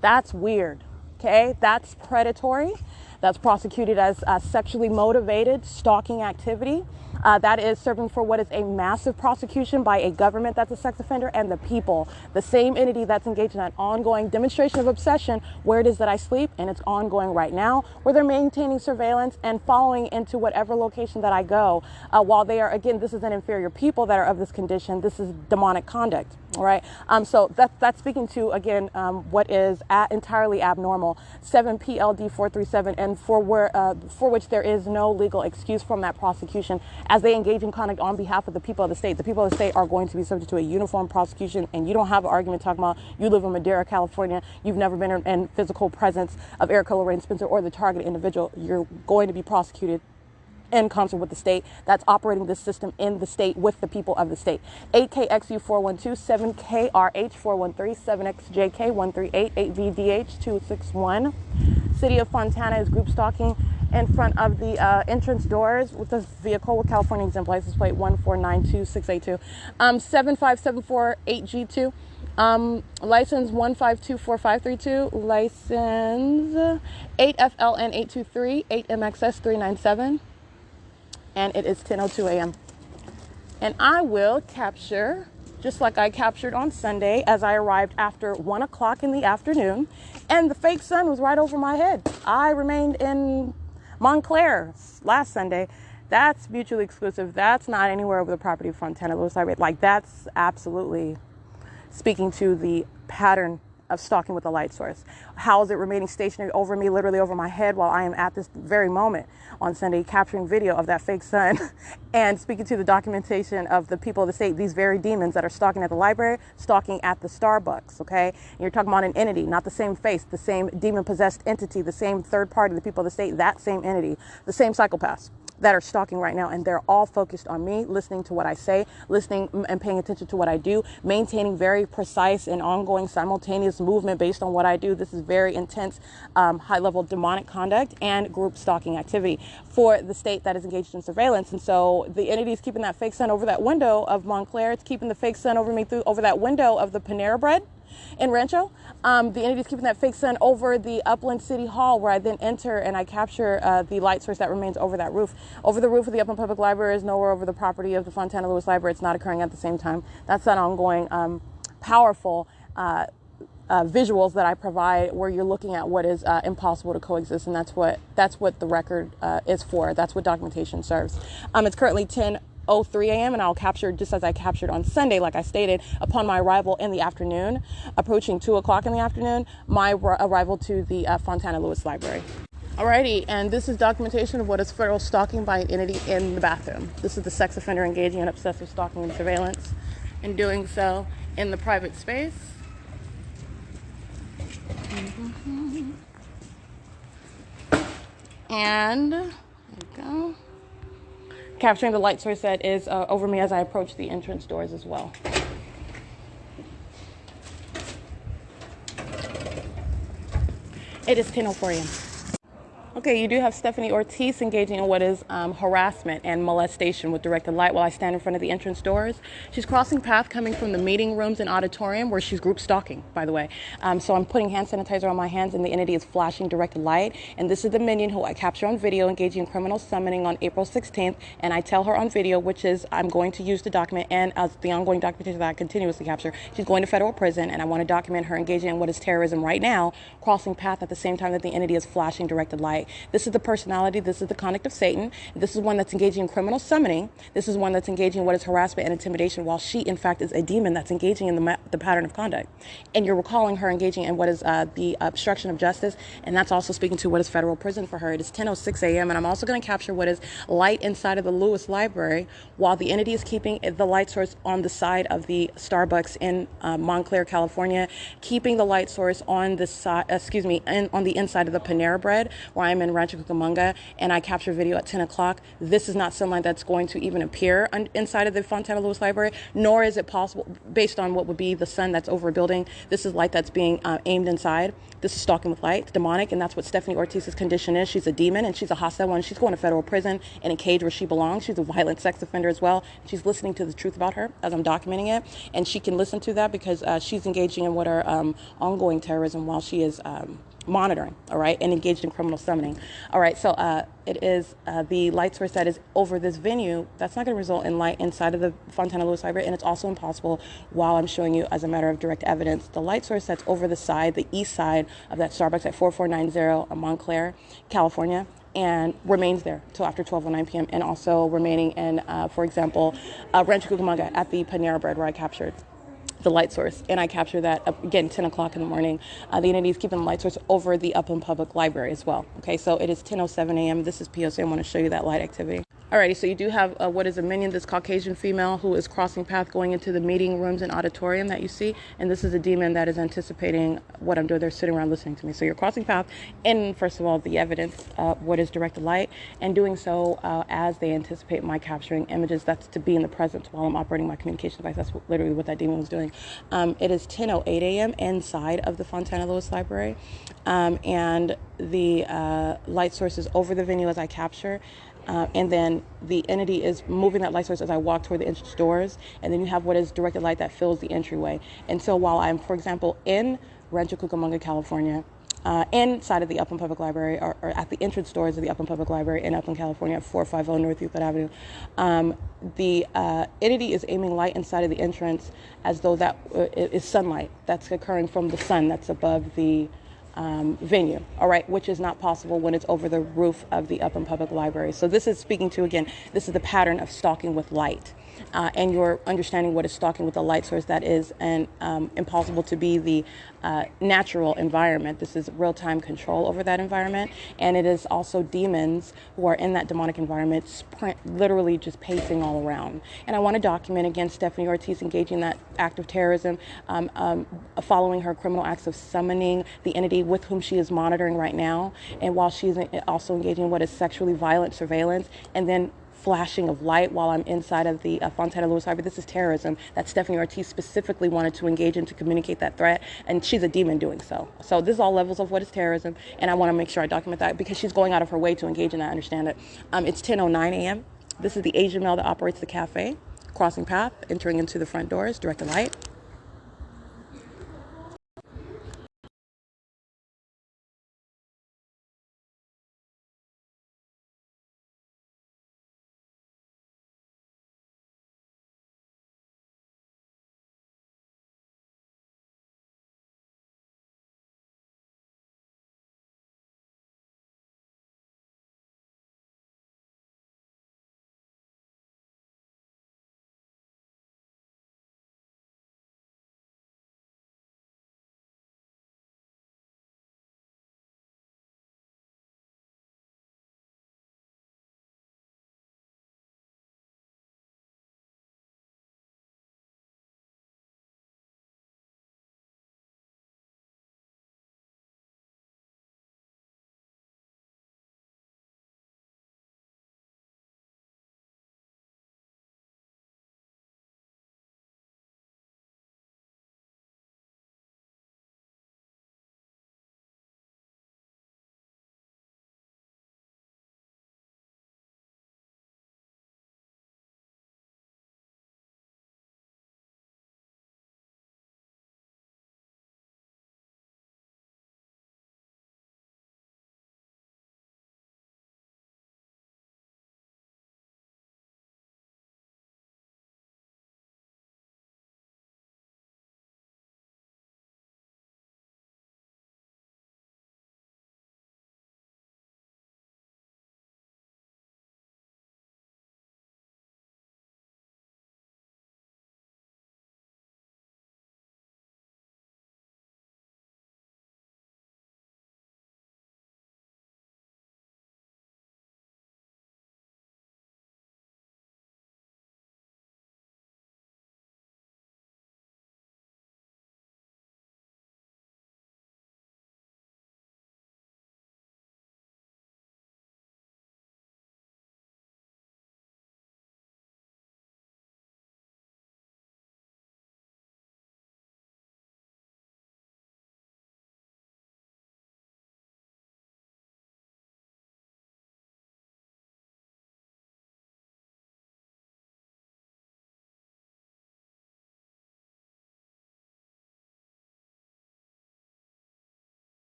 Speaker 2: That's weird. Okay, that's predatory. That's prosecuted as sexually motivated stalking activity. That is serving for what is a massive prosecution by a government that's a sex offender and the people, the same entity that's engaged in that ongoing demonstration of obsession where it is that I sleep, and it's ongoing right now, where they're maintaining surveillance and following into whatever location that I go, while they are, again, this is an inferior people that are of this condition. This is demonic conduct. All right. So that's speaking to, again, what is entirely abnormal. 7PLD437, and for which there is no legal excuse from that prosecution, as they engage in conduct on behalf of the people of the state. The people of the state are going to be subject to a uniform prosecution, and you don't have an argument talking about you live in Madera, California, you've never been in physical presence of Erica Lorraine Spencer or the targeted individual. You're going to be prosecuted in concert with the state that's operating this system in the state with the people of the state. 8KXU412, 7KRH413, 7XJK138, 8VDH261. City of Fontana is group stalking in front of the entrance doors with a vehicle with California exempt license plate 1492682. 75748G2. License 1524532, license 8FLN823, 8MXS397, and it is 10:02 a.m. And I will capture, just like I captured on Sunday, as I arrived after 1 o'clock in the afternoon, and the fake sun was right over my head. I remained in Montclair last Sunday. That's mutually exclusive. That's not anywhere over the property of Fontana Lewis Library. Like, that's absolutely speaking to the pattern of stalking with a light source. How is it remaining stationary over me, literally over my head, while I am at this very moment on Sunday capturing video of that fake sun and speaking to the documentation of the people of the state, these very demons that are stalking at the library, stalking at the Starbucks, okay? And you're talking about an entity, not the same face, the same demon-possessed entity, the same third party, the people of the state, that same entity, the same psychopaths that are stalking right now, and they're all focused on me, listening to what I say, listening and paying attention to what I do, maintaining very precise and ongoing simultaneous movement based on what I do. This is very intense, high-level demonic conduct and group stalking activity for the state that is engaged in surveillance. And so the entity is keeping that fake sun over that window of Montclair. It's keeping the fake sun over me over that window of the Panera Bread in Rancho. The entity is keeping that fake sun over the Upland City Hall, where I then enter and I capture the light source that remains over that roof. Over the roof of the Upland Public Library is nowhere over the property of the Fontana Lewis Library. It's not occurring at the same time. That's that ongoing, powerful visuals that I provide, where you're looking at what is impossible to coexist, and that's what the record is for. That's what documentation serves. It's currently 10:03 a.m. and I'll capture just as I captured on Sunday, like I stated, upon my arrival in the afternoon, approaching 2 o'clock in the afternoon, my arrival to the Fontana Lewis Library. Alrighty, and this is documentation of what is federal stalking by an entity in the bathroom. This is the sex offender engaging in obsessive stalking and surveillance, and doing so in the private space. And there we go. Capturing the light source that is over me as I approach the entrance doors as well. It is 10:04 a.m. Okay, you do have Stephanie Ortiz engaging in what is harassment and molestation with directed light while I stand in front of the entrance doors. She's crossing path coming from the meeting rooms and auditorium where she's group stalking, by the way. So I'm putting hand sanitizer on my hands and the entity is flashing directed light. And this is the minion who I capture on video engaging in criminal summoning on April 16th. And I tell her on video, which is I'm going to use the document and as the ongoing documentation that I continuously capture, she's going to federal prison and I want to document her engaging in what is terrorism right now, crossing path at the same time that the entity is flashing directed light. This is the personality. This is the conduct of Satan. This is one that's engaging in criminal summoning. This is one that's engaging in what is harassment and intimidation, while she, in fact, is a demon that's engaging in the pattern of conduct. And you're recalling her engaging in what is the obstruction of justice, and that's also speaking to what is federal prison for her. It is 10:06 a.m., and I'm also going to capture what is light inside of the Lewis Library, while the entity is keeping the light source on the side of the Starbucks in Montclair, California, keeping the light source on the side, on the inside of the Panera Bread, where I'm in Rancho Cucamonga, and I capture video at 10 o'clock. This is not sunlight that's going to even appear inside of the Fontana Lewis Library, nor is it possible, based on what would be the sun that's over a building. This is light that's being aimed inside. This is stalking with light. It's demonic, and that's what Stephanie Ortiz's condition is. She's a demon, and she's a hostile one. She's going to federal prison in a cage where she belongs. She's a violent sex offender as well. She's listening to the truth about her as I'm documenting it, and she can listen to that because she's engaging in what are ongoing terrorism while she is monitoring, all right, and engaged in criminal summoning. All right, so it is the light source that is over this venue. That's not going to result in light inside of the Fontana Lewis Library, and it's also impossible while I'm showing you, as a matter of direct evidence, the light source that's over the side, the east side of that Starbucks at 4490 Montclair, California, and remains there till after 12:09 p.m. and also remaining in, for example, Rancho Cucamonga at the Panera Bread where I captured the light source, and I capture that again 10 o'clock in the morning. The entity is keeping the light source over the Upland Public Library as well. Okay, so it is 10:07 a.m. This is P.O.C. I want to show you that light activity. Alrighty, so you do have what is a minion, this Caucasian female who is crossing path going into the meeting rooms and auditorium that you see, and this is a demon that is anticipating what I'm doing. They're sitting around listening to me. So you're crossing path in, first of all, the evidence, what is directed light, and doing so as they anticipate my capturing images. That's to be in the present while I'm operating my communication device. That's literally what that demon was doing. It is 10:08 a.m. inside of the Fontana Lewis Library, and the light source is over the venue as I capture. And then the entity is moving that light source as I walk toward the entrance doors. And then you have what is directed light that fills the entryway. And so while I'm, for example, in Rancho Cucamonga, California, inside of the Upland Public Library, or at the entrance doors of the Upland Public Library in Upland, California, at 450 North Euclid Avenue, the entity is aiming light inside of the entrance as though that is sunlight that's occurring from the sun that's above the venue, all right, which is not possible when it's over the roof of the Upland Public Library. So this is speaking to, again, this is the pattern of stalking with light. And you're understanding what is stalking with a light source that is impossible to be the natural environment. This is real-time control over that environment. And it is also demons who are in that demonic environment, literally just pacing all around. And I want to document, again, Stephanie Ortiz engaging that act of terrorism, following her criminal acts of summoning the entity with whom she is monitoring right now. And while she's also engaging in what is sexually violent surveillance, and then flashing of light while I'm inside of the Fontana Lewis Library. This is terrorism that Stephanie Ortiz specifically wanted to engage in to communicate that threat, and she's a demon doing so. So this is all levels of what is terrorism, and I want to make sure I document that because she's going out of her way to engage in that, understand it. It's 10:09 a.m. This is the Asian male that operates the cafe, crossing path, entering into the front doors, directed light.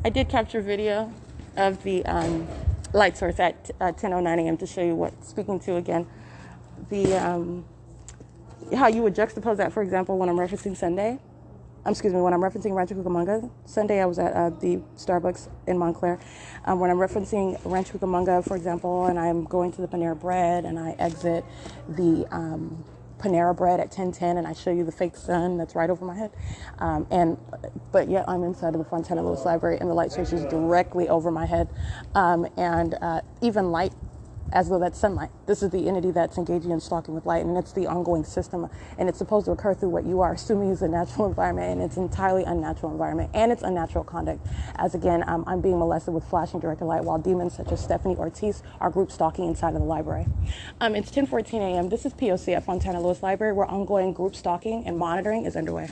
Speaker 2: I did capture video of the light source at 10:09 a.m. to show you what speaking to again. The how you would juxtapose that, for example, when I'm referencing Sunday. When I'm referencing Rancho Cucamonga. Sunday I was at the Starbucks in Montclair. When I'm referencing Rancho Cucamonga, for example, and I'm going to the Panera Bread and I exit the Panera Bread at 10:10 and I show you the fake sun that's right over my head. But yet I'm inside of the Fontana Lewis Library and the light source is directly over my head. Even light, as though that's sunlight. This is the entity that's engaging in stalking with light, and it's the ongoing system, and it's supposed to occur through what you are assuming is a natural environment, and it's entirely unnatural environment, and it's unnatural conduct. As again, I'm being molested with flashing directed light while demons such as Stephanie Ortiz are group stalking inside of the library. It's 10:14 a.m. This is P.O.C. at Fontana Lewis Library, where ongoing group stalking and monitoring is underway.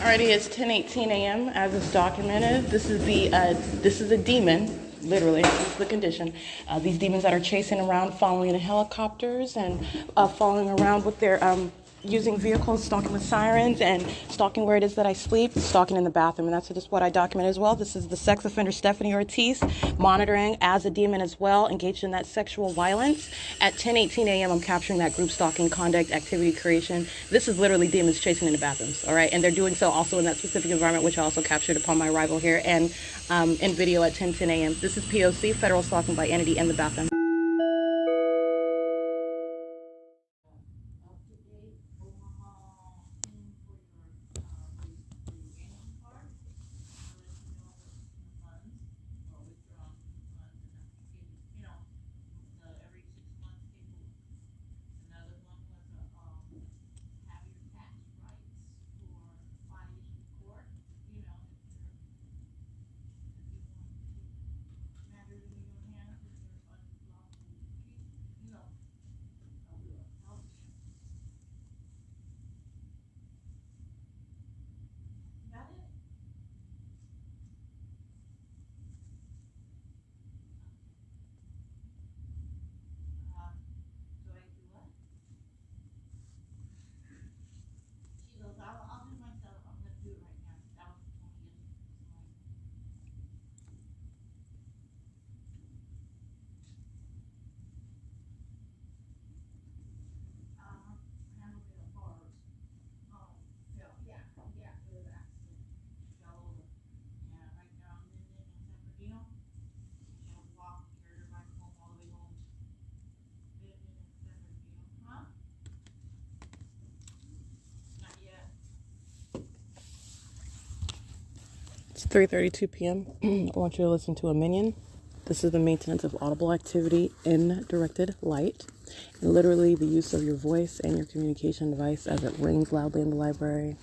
Speaker 2: Alrighty, it's 10:18 a.m. as it's documented. This is a demon, literally. This is the condition. These demons that are chasing around, following in helicopters, and following around with their using vehicles, stalking with sirens, and stalking where it is that I sleep, stalking in the bathroom, and that's just what I document as well. This is the sex offender Stephanie Ortiz, monitoring as a demon as well, engaged in that sexual violence. At 10:18 a.m., I'm capturing that group stalking, conduct, activity creation. This is literally demons chasing in the bathrooms, all right? And they're doing so also in that specific environment, which I also captured upon my arrival here, and in video at 10:10 a.m. This is P.O.C, federal stalking by entity in the bathroom. It's 3:32 p.m. I want you to listen to a minion. This is the maintenance of audible activity in directed light. And literally the use of your voice and your communication device as it rings loudly in the library.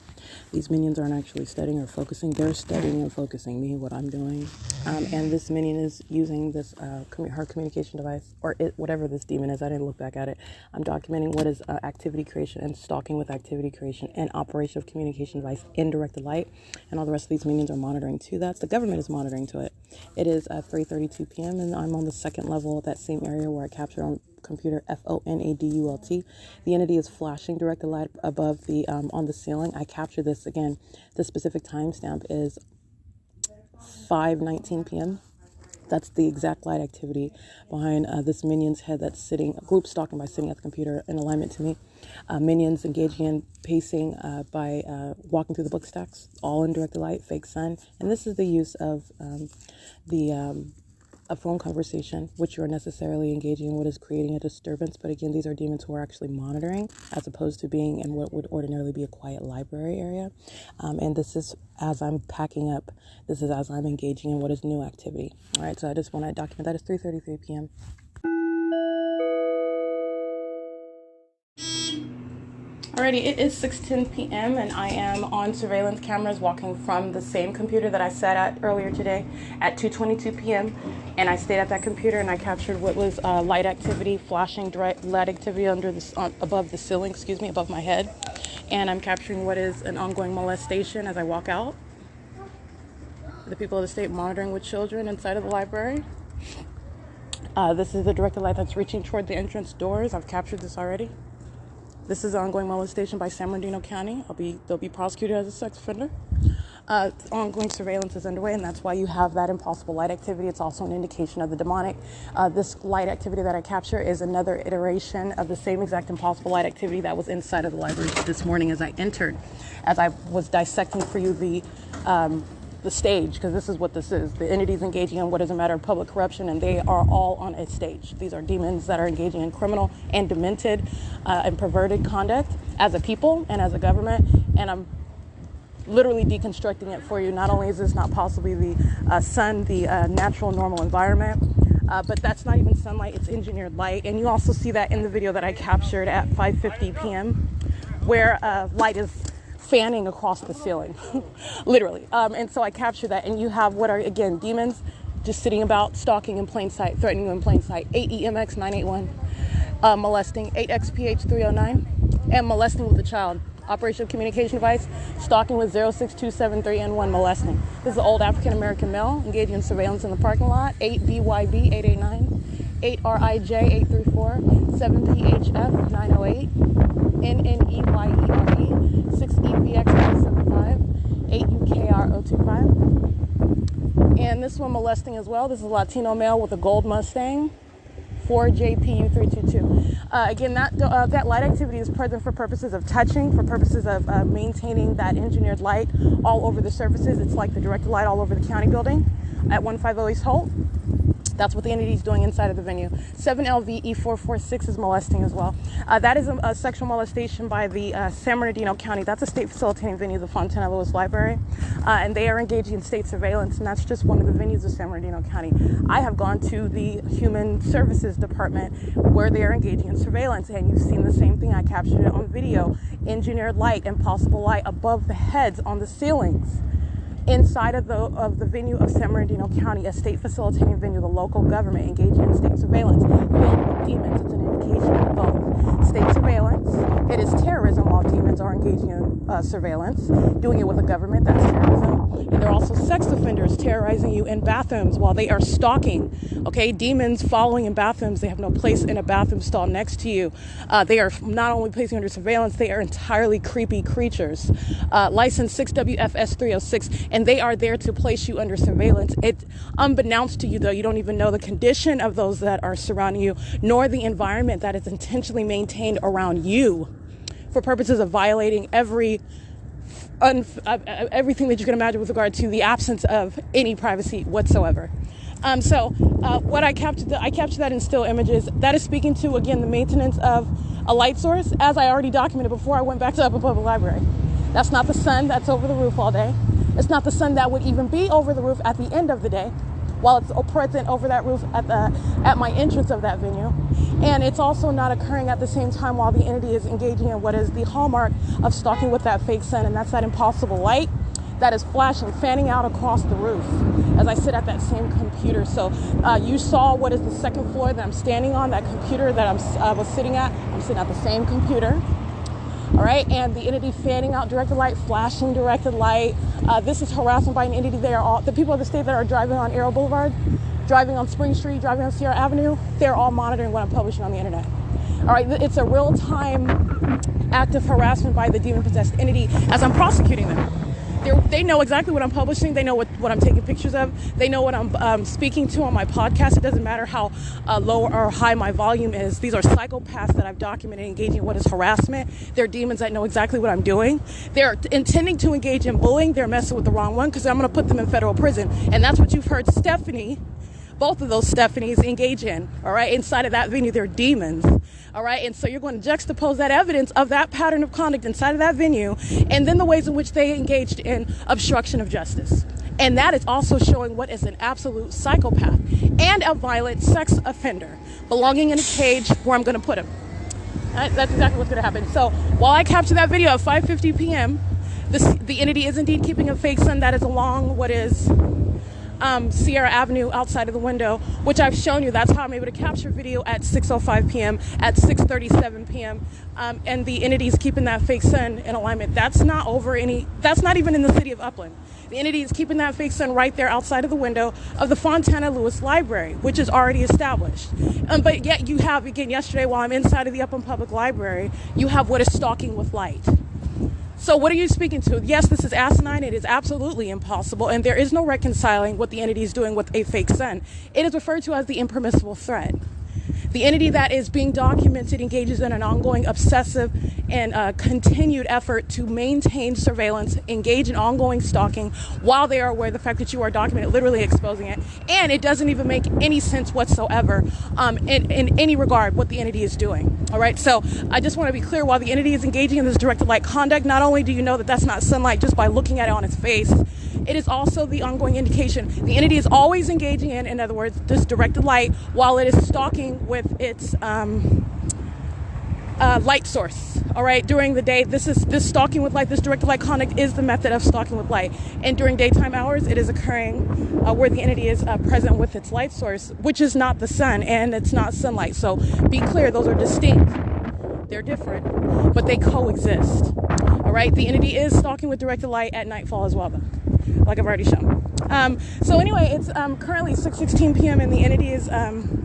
Speaker 2: These minions aren't actually studying or focusing. They're studying and focusing me, what I'm doing. And this minion is using this her communication device, or whatever this demon is. I didn't look back at it. I'm documenting what is activity creation and stalking with activity creation and operation of communication device in directed light. And all the rest of these minions are monitoring to that. The government is monitoring to it. It is 3:32 p.m. and I'm on the second level of that same area where I captured on computer FONADULT. The entity is flashing directed light above the on the ceiling. I captured this again. The specific timestamp is 5:19 p.m. That's the exact light activity behind this minion's head that's sitting, group stalking by sitting at the computer in alignment to me. Minions engaging in pacing by walking through the book stacks, all in directed light, fake sun. And this is the use of a phone conversation, which you are necessarily engaging in what is creating a disturbance. But again, these are demons who are actually monitoring as opposed to being in what would ordinarily be a quiet library area. And this is as I'm packing up. This is as I'm engaging in what is new activity. All right, so I just want to document that. It's 3:33 p.m. Alrighty, it is 6:10 p.m. and I am on surveillance cameras walking from the same computer that I sat at earlier today at 2:22 p.m. And I stayed at that computer and I captured what was light activity, flashing light activity under the above the ceiling, above my head. And I'm capturing what is an ongoing molestation as I walk out. The people of the state monitoring with children inside of the library. This is the directed light that's reaching toward the entrance doors. I've captured this already. This is ongoing molestation by San Bernardino County. They'll be prosecuted as a sex offender. Ongoing surveillance is underway, and that's why you have that impossible light activity. It's also an indication of the demonic. This light activity that I capture is another iteration of the same exact impossible light activity that was inside of the library this morning as I entered, as I was dissecting for you the stage, because this is what this is. The entities engaging in what is a matter of public corruption, and they are all on a stage. These are demons that are engaging in criminal and demented and perverted conduct as a people and as a government, and I'm literally deconstructing it for you. Not only is this not possibly the sun, the natural normal environment, but that's not even sunlight, it's engineered light. And you also see that in the video that I captured at 5:50 p.m. where light is fanning across the ceiling, literally. And so I capture that, and you have what are, again, demons just sitting about, stalking in plain sight, threatening you in plain sight. 8 EMX 981, molesting, 8 XPH 309, and molesting with a child. Operation of communication device, stalking with 06273N1, molesting. This is an old African-American male engaging in surveillance in the parking lot. 8 BYB 889, 8 RIJ 834, 7 PHF 908, NNEYERE, 6 EVX 975, 8 UKR 025. And this one molesting as well. This is a Latino male with a gold Mustang. 4 JPU 322. Again, that light activity is present for purposes of touching, for purposes of maintaining that engineered light all over the surfaces. It's like the directed light all over the county building at 150 East Holt. That's what the entity is doing inside of the venue. 7LVE446 is molesting as well. That is a sexual molestation by the San Bernardino County. That's a state facilitating venue, the Fontana Lewis Library. And they are engaging in state surveillance, and that's just one of the venues of San Bernardino County. I have gone to the Human Services Department where they are engaging in surveillance, and you've seen the same thing. I captured it on video. Engineered light, impossible light above the heads on the ceilings. Inside of the venue of San Bernardino County, a state facilitating venue, the local government engaging in state surveillance, filled with demons. It's an indication of both state surveillance. It is terrorism while demons are engaging in surveillance, doing it with a government, that's terrorism. And they're also sex offenders terrorizing you in bathrooms while they are stalking. Okay, demons following in bathrooms. They have no place in a bathroom stall next to you. They are not only placing under surveillance, they are entirely creepy creatures. License 6WFS 306, and they are there to place you under surveillance. It, unbeknownst to you though, you don't even know the condition of those that are surrounding you, nor the environment that is intentionally maintained around you for purposes of violating everything that you can imagine with regard to the absence of any privacy whatsoever. What I captured that in still images. That is speaking to, again, the maintenance of a light source, as I already documented before I went back to Upper Public Library. That's not the sun that's over the roof all day. It's not the sun that would even be over the roof at the end of the day, while it's present over that roof at my entrance of that venue. And it's also not occurring at the same time while the entity is engaging in what is the hallmark of stalking with that fake sun, and that's that impossible light that is flashing, fanning out across the roof as I sit at that same computer. So you saw what is the second floor that I'm standing on, that computer that I was sitting at. I'm sitting at the same computer. All right, and the entity fanning out directed light, flashing directed light. This is harassment by an entity. They are all the people of the state that are driving on Arrow Boulevard, driving on Spring Street, driving on Sierra Avenue. They're all monitoring what I'm publishing on the internet. All right, it's a real-time act of harassment by the demon-possessed entity as I'm prosecuting them. They know exactly what I'm publishing. They know what I'm taking pictures of. They know what I'm speaking to on my podcast. It doesn't matter how low or high my volume is. These are psychopaths that I've documented engaging in what is harassment. They're demons that know exactly what I'm doing. They're intending to engage in bullying. They're messing with the wrong one because I'm going to put them in federal prison. And that's what you've heard Stephanie, both of those Stephanies, engage in. All right, inside of that venue, they're demons. All right, and so you're going to juxtapose that evidence of that pattern of conduct inside of that venue, and then the ways in which they engaged in obstruction of justice. And that is also showing what is an absolute psychopath and a violent sex offender belonging in a cage where I'm going to put him. That's exactly what's going to happen. So while I capture that video at 5:50 p.m., the entity is indeed keeping a fake sun that is along what is Sierra Avenue outside of the window, which I've shown you. That's how I'm able to capture video at 6:05 p.m., at 6:37 p.m., and the entities keeping that fake sun in alignment. That's not even in the city of Upland. The entity is keeping that fake sun right there outside of the window of the Fontana Lewis Library, which is already established. But yet you have, again, yesterday while I'm inside of the Upland Public Library, you have what is stalking with light. So what are you speaking to? Yes, this is asinine. It is absolutely impossible, and there is no reconciling what the entity is doing with a fake sun. It is referred to as the impermissible threat. The entity that is being documented engages in an ongoing obsessive and continued effort to maintain surveillance, engage in ongoing stalking while they are aware of the fact that you are documented, literally exposing it. And it doesn't even make any sense whatsoever in any regard what the entity is doing. All right, so I just want to be clear, while the entity is engaging in this directed light conduct, not only do you know that that's not sunlight just by looking at it on its face, it is also the ongoing indication the entity is always engaging in other words, this directed light while it is stalking with its light source. All right, during the day, this stalking with light, this directed light conduct is the method of stalking with light. And during daytime hours, it is occurring where the entity is present with its light source, which is not the sun and it's not sunlight. So be clear, those are distinct. They're different, but they coexist. All right, the entity is stalking with directed light at nightfall as well, though, like I've already shown. So anyway, it's currently 6:16 p.m. and the entity is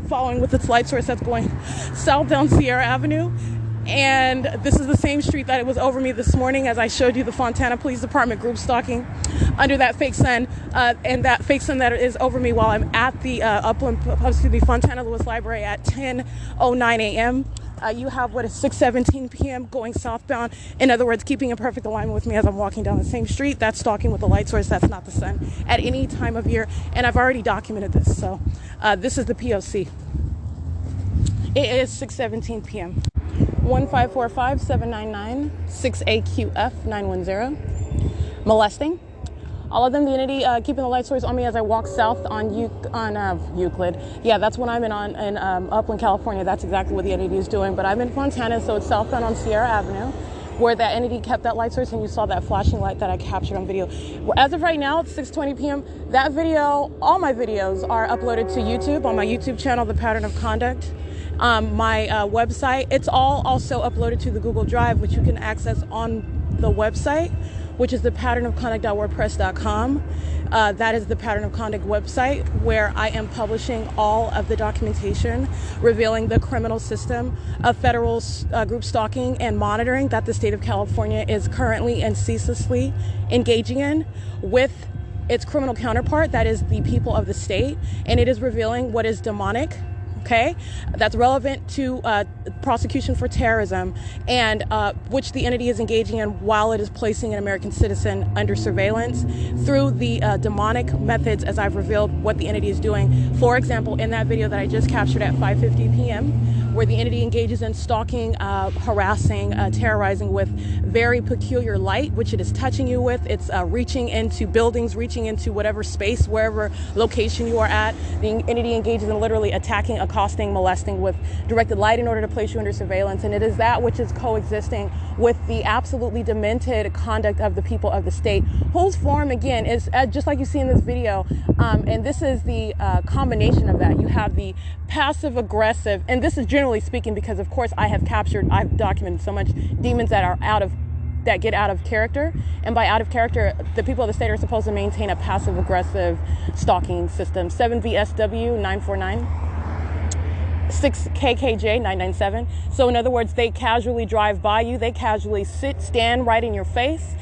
Speaker 2: following with its light source that's going south down Sierra Avenue. And this is the same street that it was over me this morning as I showed you the Fontana Police Department group stalking under that fake sun, and that fake sun that is over me while I'm at the Fontana Lewis Library at 10:09 a.m. You have what is 6:17 p.m. going southbound. In other words, keeping in perfect alignment with me as I'm walking down the same street. That's stalking with the light source. That's not the sun at any time of year. And I've already documented this. So this is the P.O.C. It is 6:17 p.m. 1545799-6AQF910. Molesting. All of them, the entity keeping the light source on me as I walk south on Euclid. Yeah, that's when I'm in Upland, California. That's exactly what the entity is doing. But I'm in Fontana, so it's southbound on Sierra Avenue, where that entity kept that light source, and you saw that flashing light that I captured on video. As of right now, it's 6:20 p.m. That video, all my videos are uploaded to YouTube on my YouTube channel, The Pattern of Conduct. My website, it's all also uploaded to the Google Drive, which you can access on the website, which is the patternofconduct.wordpress.com. That is the Pattern of Conduct website, where I am publishing all of the documentation revealing the criminal system of federal group stalking and monitoring that the state of California is currently and ceaselessly engaging in with its criminal counterpart, that is the people of the state, and it is revealing what is demonic. Okay, that's relevant to prosecution for terrorism, and which the entity is engaging in while it is placing an American citizen under surveillance through the demonic methods, as I've revealed what the entity is doing. For example, in that video that I just captured at 5:50 p.m., where the entity engages in stalking, harassing, terrorizing with very peculiar light, which it is touching you with. It's reaching into buildings, reaching into whatever space, wherever location you are at. The entity engages in literally attacking, accosting, molesting with directed light in order to place you under surveillance. And it is that which is coexisting with the absolutely demented conduct of the people of the state, whose form, again, is just like you see in this video. And this is the combination of that. You have the passive aggressive, and this is generally speaking because, of course, I've documented so much demons that get out of character. And by out of character, the people of the state are supposed to maintain a passive aggressive stalking system. 7VSW 949. 6KKJ 997. So in other words, they casually drive by you, they casually stand right in your face,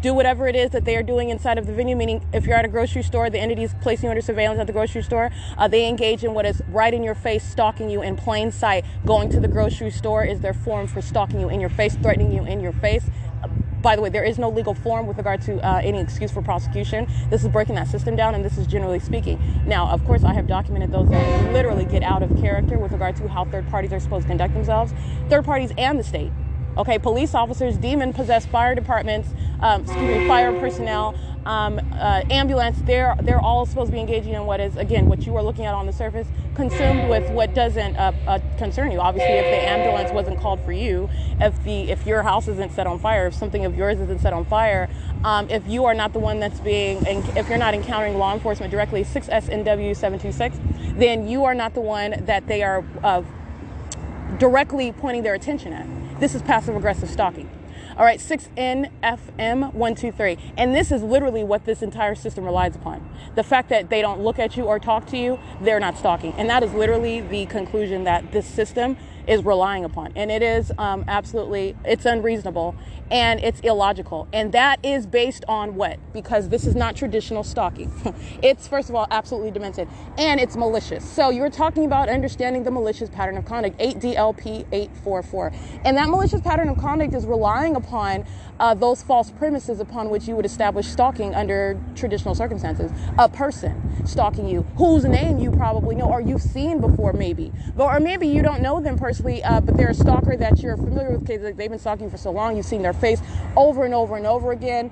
Speaker 2: do whatever it is that they are doing inside of the venue, meaning if you're at a grocery store, the entity is placing you under surveillance at the grocery store, they engage in what is right in your face, stalking you in plain sight. Going to the grocery store is their form for stalking you in your face, threatening you in your face. By the way, there is no legal form with regard to any excuse for prosecution. This is breaking that system down, and this is generally speaking. Now, of course, I have documented those that literally get out of character with regard to how third parties are supposed to conduct themselves. Third parties and the state. Okay, police officers, demon-possessed fire departments, fire personnel, ambulance, they're all supposed to be engaging in what is, again, what you are looking at on the surface, consumed with what doesn't concern you. Obviously, if the ambulance wasn't called for you, if your house isn't set on fire, if something of yours isn't set on fire, if you are not the one that's if you're not encountering law enforcement directly, 6SNW 726, then you are not the one that they are directly pointing their attention at. This is passive aggressive stalking. All right, 6NFM 123. And this is literally what this entire system relies upon. The fact that they don't look at you or talk to you, they're not stalking. And that is literally the conclusion that this system is relying upon. And it is absolutely, it's unreasonable and it's illogical. And that is based on what? Because this is not traditional stalking. It's, first of all, absolutely demented, and it's malicious. So you're talking about understanding the malicious pattern of conduct, 8DLP 844. And that malicious pattern of conduct is relying upon those false premises upon which you would establish stalking under traditional circumstances. A person stalking you, whose name you probably know or you've seen before maybe. Or maybe you don't know them personally, but they're a stalker that you're familiar with because they've been stalking for so long, you've seen their face over and over and over again.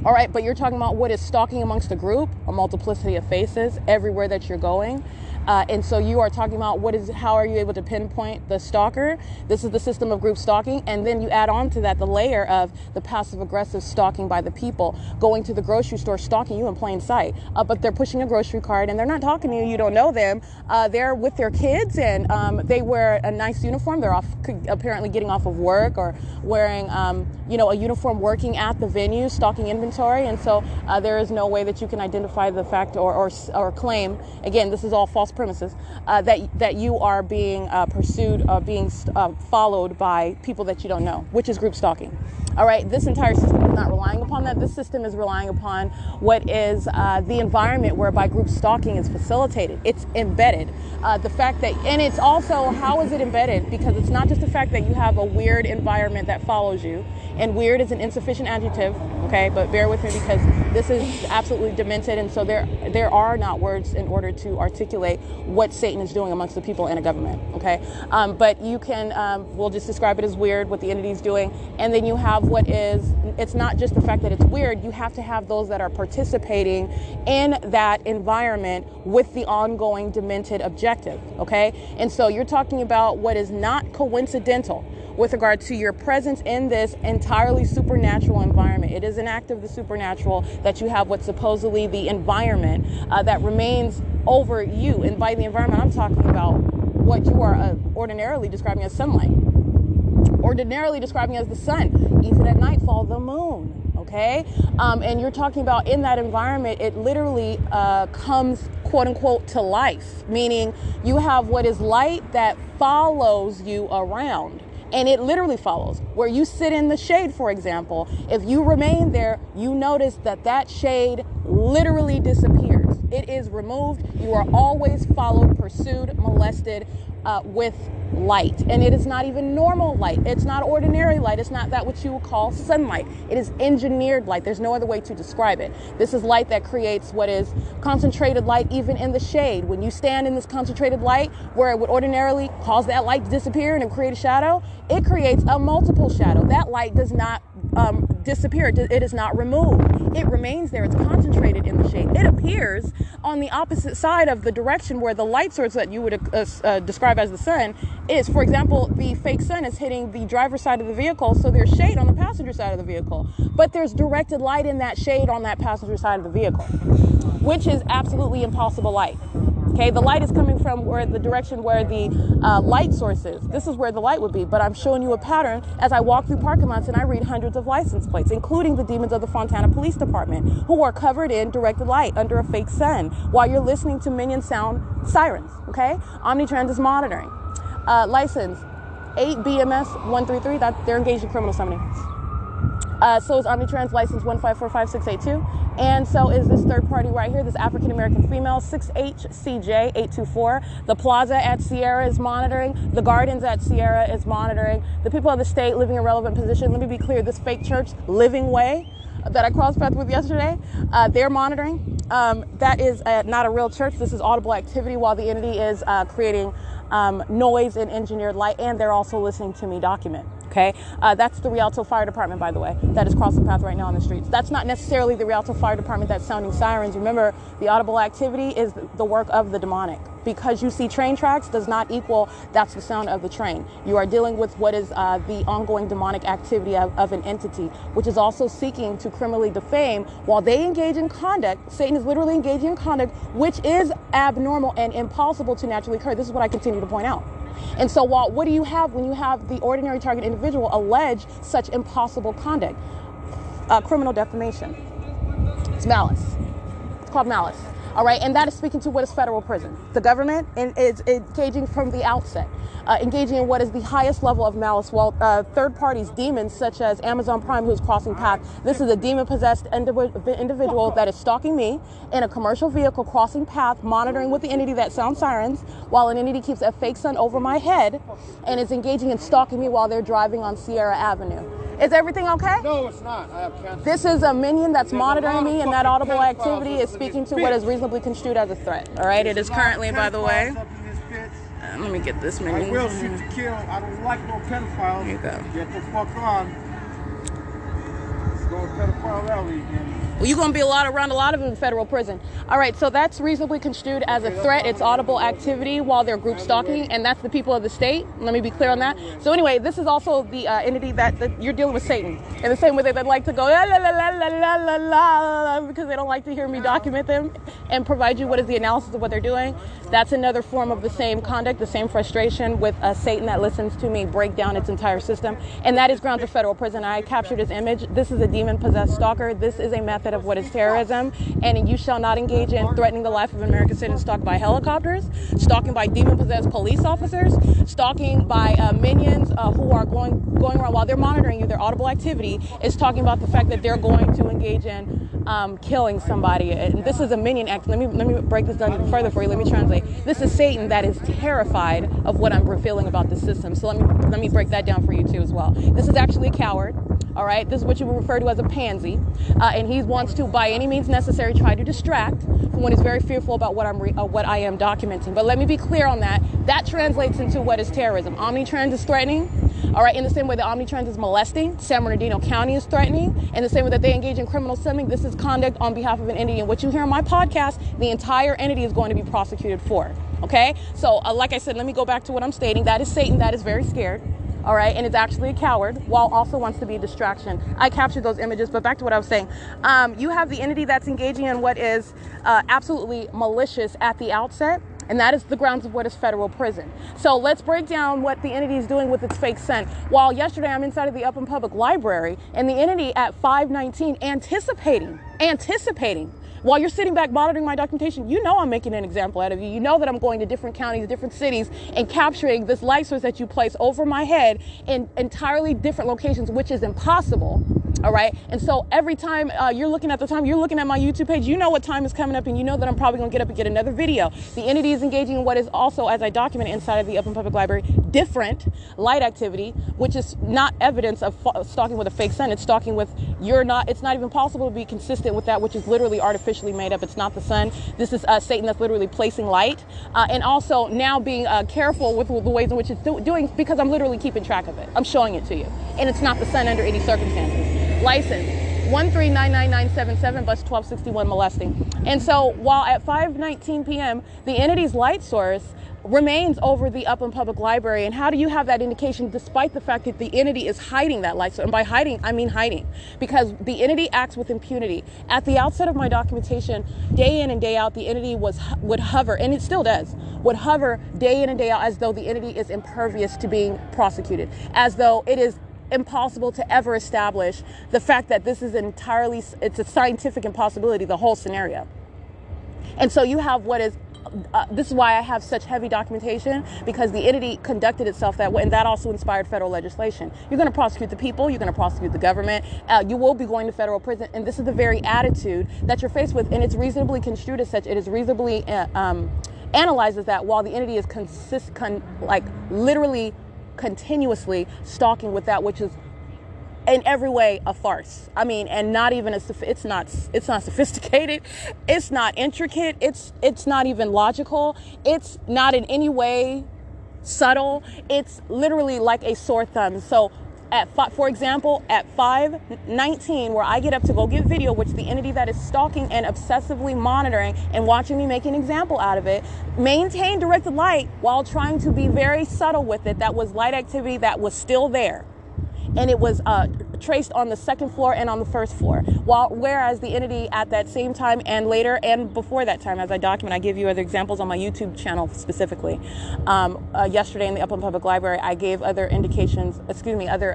Speaker 2: All right, but you're talking about what is stalking amongst a group, a multiplicity of faces everywhere that you're going. And so you are talking about how are you able to pinpoint the stalker? This is the system of group stalking. And then you add on to that the layer of the passive aggressive stalking by the people, going to the grocery store, stalking you in plain sight. But they're pushing a grocery cart and they're not talking to you. You don't know them. They're with their kids and they wear a nice uniform. They're apparently getting off of work or wearing, a uniform working at the venue, stalking inventory. And so there is no way that you can identify the fact or claim, again, this is all false premises, that you are being pursued or being followed by people that you don't know, which is group stalking. All right, this entire system is not relying upon that. This system is relying upon what is the environment whereby group stalking is facilitated. It's embedded. The fact that, and it's also, how is it embedded? Because it's not just the fact that you have a weird environment that follows you, and weird is an insufficient adjective, okay, but bear with me because this is absolutely demented, and so there are not words in order to articulate what Satan is doing amongst the people in a government, okay? But you can, we'll just describe it as weird, what the entity is doing, and then you have what is, it's not just the fact that it's weird, you have to have those that are participating in that environment with the ongoing demented objective, okay? And so you're talking about what is not coincidental with regard to your presence in this entirely supernatural environment. It is an act of the supernatural that you have what's supposedly the environment that remains over you. And by the environment, I'm talking about what you are ordinarily describing as sunlight, ordinarily describing as the sun, even at nightfall, the moon, okay? And you're talking about in that environment, it literally comes, quote unquote, to life, meaning you have what is light that follows you around. And it literally follows. Where you sit in the shade, for example, if you remain there, you notice that shade literally disappears. It is removed. You are always followed, pursued, molested with light. And it is not even normal light. It's not ordinary light. It's not that what you would call sunlight. It is engineered light. There's no other way to describe it. This is light that creates what is concentrated light even in the shade. When you stand in this concentrated light where it would ordinarily cause that light to disappear and create a shadow, it creates a multiple shadow. That light does not disappear. It is not removed. It remains there. It's concentrated in the shade. It appears on the opposite side of the direction where the light source that you would describe as the sun is. For example, the fake sun is hitting the driver's side of the vehicle, so there's shade on the passenger side of the vehicle. But there's directed light in that shade on that passenger side of the vehicle, which is absolutely impossible light. Okay, the light is coming from the direction where the light source is. This is where the light would be, but I'm showing you a pattern as I walk through parking lots and I read hundreds of license plates, including the demons of the Fontana Police Department, who are covered in directed light under a fake sun while you're listening to minion sound sirens, okay? Omnitrans is monitoring. License 8BMS133, that they're engaged in criminal summoning. So is Omnitrans license 1545682. And so is this third party right here, this African American female, 6HCJ824. The plaza at Sierra is monitoring. The gardens at Sierra is monitoring. The people of the state living in relevant position. Let me be clear, this fake church, Living Way, that I crossed paths with yesterday, they're monitoring. That is not a real church. This is audible activity while the entity is creating noise and engineered light, and they're also listening to me document. Okay, that's the Rialto Fire Department, by the way, that is crossing path right now on the streets. That's not necessarily the Rialto Fire Department that's sounding sirens. Remember, the audible activity is the work of the demonic. because you see train tracks does not equal that's the sound of the train. You are dealing with what is the ongoing demonic activity of an entity, which is also seeking to criminally defame while they engage in conduct. Satan is literally engaging in conduct, which is abnormal and impossible to naturally occur. This is what I continue to point out. And so what do you have when you have the ordinary target individual allege such impossible conduct? Criminal defamation. It's malice. It's called malice. All right, and that is speaking to what is federal prison. The government is engaging from the outset, engaging in what is the highest level of malice, while third parties, demons such as Amazon Prime, who's crossing paths. This is a demon-possessed individual that is stalking me in a commercial vehicle, crossing path, monitoring with the entity that sounds sirens, while an entity keeps a fake sun over my head and is engaging in stalking me while they're driving on Sierra Avenue. Is everything okay?
Speaker 8: No, it's not. I have cancer.
Speaker 2: This is a minion that's monitoring me, and that audible activity is speaking to what is reasonably construed as a threat. All right, it is currently, by the way. Let me get this minion.
Speaker 8: I will shoot to kill. I don't like no pedophiles.
Speaker 2: There you go.
Speaker 8: Get the fuck on. Let's go to pedophile alley again.
Speaker 2: Well, you're going to be around a lot of them in federal prison. All right, so that's reasonably construed as a threat. It's audible activity while they're group stalking, and that's the people of the state. Let me be clear on that. So anyway, this is also the entity that you're dealing with Satan. In the same way they like to go la la la la la la la because they don't like to hear me document them and provide you what is the analysis of what they're doing. That's another form of the same conduct, the same frustration with Satan that listens to me break down its entire system. And that is grounds of federal prison. I captured his image. This is a demon-possessed stalker. This is a method of what is terrorism, and you shall not engage in threatening the life of an American citizen stalked by helicopters, stalking by demon-possessed police officers, stalking by minions who are going around while they're monitoring you. Their audible activity is talking about the fact that they're going to engage in killing somebody. And this is a minion act. Let me break this down even further for you. Let me translate. This is Satan that is terrified of what I'm feeling about the system. So let me break that down for you too as well. This is actually a coward. All right, this is what you would refer to as a pansy, and he wants to, by any means necessary, try to distract from what is very fearful about what I am documenting. But let me be clear on that. That translates into what is terrorism. Omnitrans is threatening. All right, in the same way that Omnitrans is molesting, San Bernardino County is threatening. In the same way that they engage in criminal stemming, this is conduct on behalf of an entity. And what you hear on my podcast, the entire entity is going to be prosecuted for. Okay, so like I said, let me go back to what I'm stating. That is Satan. That is very scared. All right, and it's actually a coward while also wants to be a distraction. I captured those images, but back to what I was saying. You have the entity that's engaging in what is absolutely malicious at the outset, and that is the grounds of what is federal prison. So let's break down what the entity is doing with its fake scent. While yesterday I'm inside of the Upland Public Library, and the entity at 5:19 anticipating, while you're sitting back monitoring my documentation, you know I'm making an example out of you. You know that I'm going to different counties, different cities, and capturing this light source that you place over my head in entirely different locations, which is impossible. All right. And so every time you're looking at my YouTube page, you know what time is coming up, and you know that I'm probably going to get up and get another video. The entity is engaging in what is also, as I document inside of the Upland Public Library, different light activity, which is not evidence of stalking with a fake sun. It's stalking with it's not even possible to be consistent with that, which is literally artificially made up. It's not the sun. This is Satan that's literally placing light, and also now being careful with the ways in which it's doing, because I'm literally keeping track of it. I'm showing it to you, and it's not the sun under any circumstances. License 1399977, bus 1261, molesting. And so while at 5:19 p.m. the entity's light source remains over the Upland Public Library. And how do you have that indication despite the fact that the entity is hiding that light source? And by hiding, I mean hiding, because the entity acts with impunity. At the outset of my documentation, day in and day out, the entity would hover, and it still does, would hover day in and day out as though the entity is impervious to being prosecuted, as though it is impossible to ever establish the fact that this is it's a scientific impossibility, the whole scenario. And so you have what is, this is why I have such heavy documentation, because the entity conducted itself that way, and that also inspired federal legislation. You're going to prosecute the people, you're going to prosecute the government, you will be going to federal prison, and this is the very attitude that you're faced with, and it's reasonably construed as such. It is reasonably analyzes that while the entity is literally continuously stalking with that which is in every way a farce. I mean, and not even it's not sophisticated, it's not intricate, it's not even logical, it's not in any way subtle. It's literally like a sore thumb. So For example, at 5:19, where I get up to go get video, which the entity that is stalking and obsessively monitoring and watching me make an example out of it, maintained directed light while trying to be very subtle with it. That was light activity that was still there. And it was traced on the second floor and on the first floor. Whereas the entity at that same time and later and before that time, as I document, I give you other examples on my YouTube channel specifically. Yesterday in the Upland Public Library, I gave other indications, other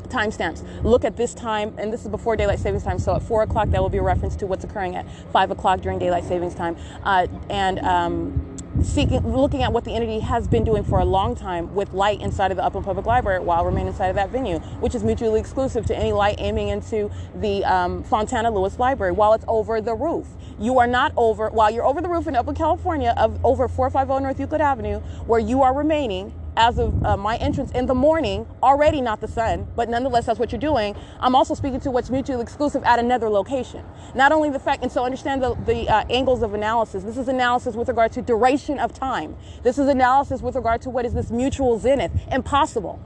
Speaker 2: timestamps. Look at this time, and this is before daylight savings time. So at 4 o'clock, that will be a reference to what's occurring at 5 o'clock during daylight savings time. Looking at what the entity has been doing for a long time with light inside of the Upland Public Library while remaining inside of that venue, which is mutually exclusive to any light aiming into the Fontana Lewis Library while it's over the roof. You are not over, while you're over the roof in Upland, California, of over 450 North Euclid Avenue, where you are remaining as of my entrance in the morning, already not the sun, but nonetheless, that's what you're doing. I'm also speaking to what's mutually exclusive at another location. Not only the fact, and so understand the angles of analysis. This is analysis with regard to duration of time. This is analysis with regard to what is this mutual zenith. Impossible.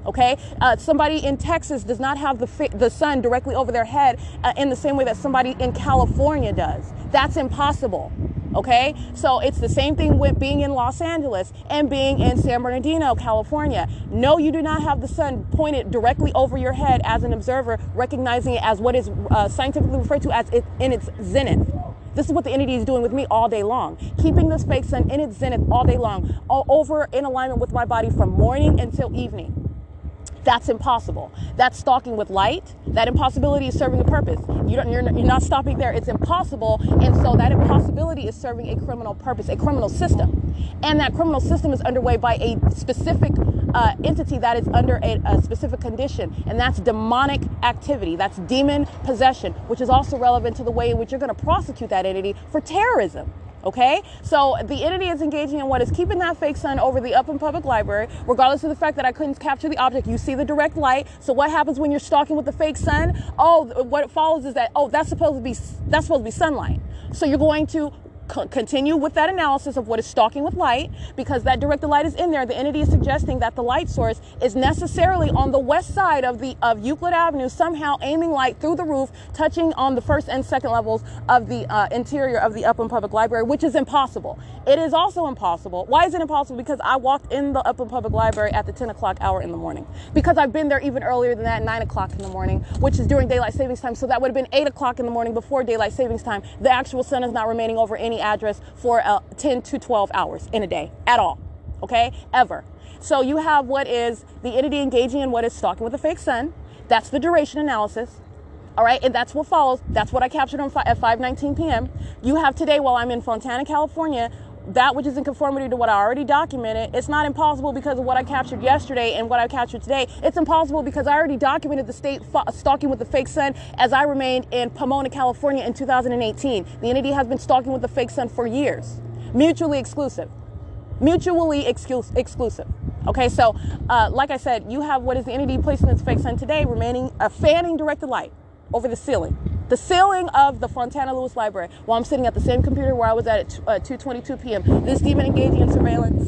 Speaker 2: Okay, somebody in Texas does not have the sun directly over their head in the same way that somebody in California does. That's impossible. Okay, so it's the same thing with being in Los Angeles and being in San Bernardino, California. No, you do not have the sun pointed directly over your head as an observer, recognizing it as what is scientifically referred to as in its zenith. This is what the entity is doing with me all day long, keeping this fake sun in its zenith all day long, all over in alignment with my body from morning until evening. That's impossible. That's stalking with light. That impossibility is serving a purpose. You're not stopping there. It's impossible. And so that impossibility is serving a criminal purpose, a criminal system. And that criminal system is underway by a specific entity that is under a specific condition. And that's demonic activity. That's demon possession, which is also relevant to the way in which you're going to prosecute that entity for terrorism. Okay, so the entity is engaging in what is keeping that fake sun over the Upland Public Library, regardless of the fact that I couldn't capture the object. You see the direct light. So what happens when you're stalking with the fake sun? Oh, what it follows is that, that's supposed to be sunlight. So you're going to continue with that analysis of what is stalking with light, because that directed light is in there. The entity is suggesting that the light source is necessarily on the west side of Euclid Avenue, somehow aiming light through the roof, touching on the first and second levels of the interior of the Upland Public Library, which is impossible. It is also impossible. Why is it impossible? Because I walked in the Upland Public Library at the 10 o'clock hour in the morning, because I've been there even earlier than that, 9 o'clock in the morning, which is during daylight savings time. So that would have been 8 o'clock in the morning before daylight savings time. The actual sun is not remaining over any address for 10 to 12 hours in a day at all. Okay, ever. So you have what is the entity engaging in what is stalking with a fake sun. That's the duration analysis. All right, and that's what follows. That's what I captured at 5:19 p.m. You have today, while I'm in Fontana, California, that which is in conformity to what I already documented. It's not impossible because of what I captured yesterday and what I captured today. It's impossible because I already documented the state stalking with the fake sun as I remained in Pomona, California in 2018. The entity has been stalking with the fake sun for years. Mutually exclusive. Mutually exclusive. Okay, so like I said, you have what is the entity placing its fake sun today, remaining fanning directed light over the ceiling. The ceiling of the Fontana Lewis Library, while I'm sitting at the same computer where I was at 2:22 p.m. This demon engaging in surveillance.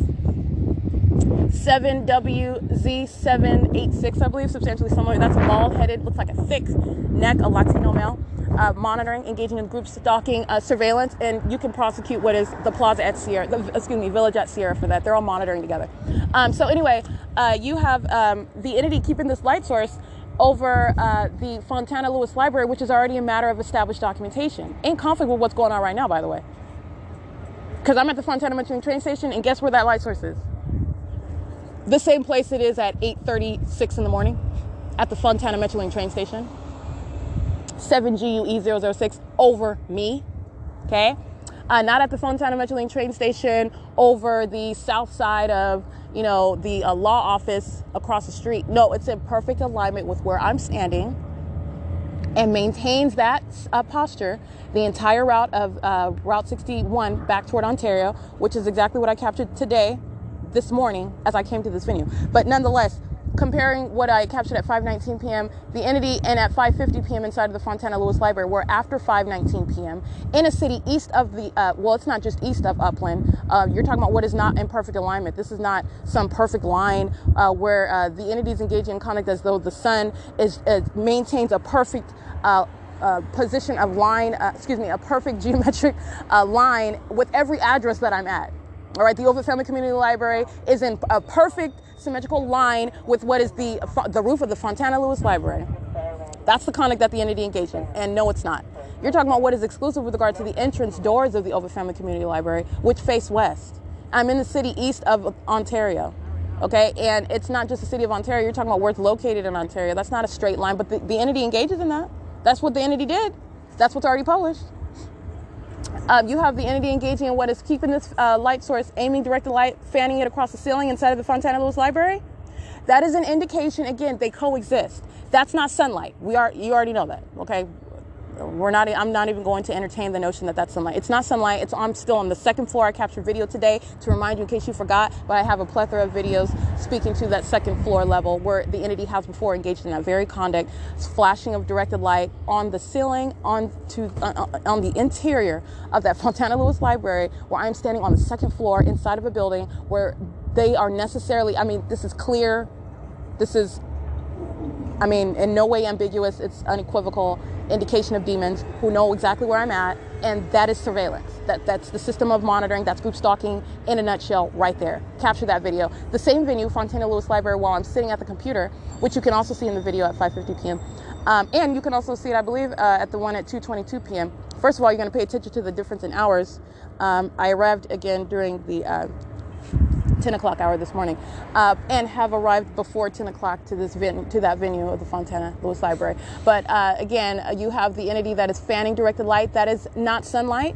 Speaker 2: 7WZ786, I believe, substantially similar. That's a bald-headed, looks like a thick neck, a Latino male, monitoring, engaging in group stalking, surveillance, and you can prosecute what is the plaza at Sierra, village at Sierra for that. They're all monitoring together. So anyway, you have the entity keeping this light source over the Fontana Lewis Library, which is already a matter of established documentation. In conflict with what's going on right now, by the way. Because I'm at the Fontana Metro train station, and guess where that light source is? The same place it is at 8:36 in the morning at the Fontana Metro train station. 7GUE006 over me, okay? Not at the Fontana Metro train station over the south side of, the law office across the street. No, it's in perfect alignment with where I'm standing and maintains that posture the entire route of Route 61 back toward Ontario, which is exactly what I captured this morning as I came to this venue. But nonetheless, comparing what I captured at 5:19 p.m., the entity, and at 5:50 p.m. inside of the Fontana Lewis Library, were after 5:19 p.m. in a city east of the, well, it's not just east of Upland. You're talking about what is not in perfect alignment. This is not some perfect line where the entity is engaging in conduct as though the sun maintains a perfect position of line, a perfect geometric line with every address that I'm at. All right, the Ovid Family Community Library is in a perfect symmetrical line with what is the roof of the Fontana Lewis Library. That's the conduct that the entity engaged in, and no, it's not. You're talking about what is exclusive with regard to the entrance doors of the Ovid Family Community Library, which face west. I'm in the city east of Ontario, okay? And it's not just the city of Ontario. You're talking about where it's located in Ontario. That's not a straight line, but the entity engages in that. That's what the entity did. That's what's already published. You have the entity engaging in what is keeping this light source, aiming directed light, fanning it across the ceiling inside of the Fontana Lewis Library. That is an indication, again, they coexist. That's not sunlight. You already know that, okay? I'm not even going to entertain the notion that that's sunlight. It's not sunlight. I'm still on the second floor. I captured video today to remind you in case you forgot, but I have a plethora of videos speaking to that second floor level where the entity has before engaged in that very conduct. It's flashing of directed light on the ceiling, on the interior of that Fontana Lewis Library, where I'm standing on the second floor inside of a building where they are necessarily, this is clear. This is, in no way ambiguous. It's unequivocal indication of demons who know exactly where I'm at, and that is surveillance. That's the system of monitoring. That's group stalking in a nutshell right there. Capture that video. The same venue, Fontana Lewis Library, while I'm sitting at the computer, which you can also see in the video at 5:50 p.m. And you can also see it, I believe, at the one at 2:22 p.m. First of all, you're going to pay attention to the difference in hours. I arrived again during the 10 o'clock hour this morning, and have arrived before 10 o'clock to that venue of the Fontana Lewis Library. But again, you have the entity that is fanning directed light. That is not sunlight,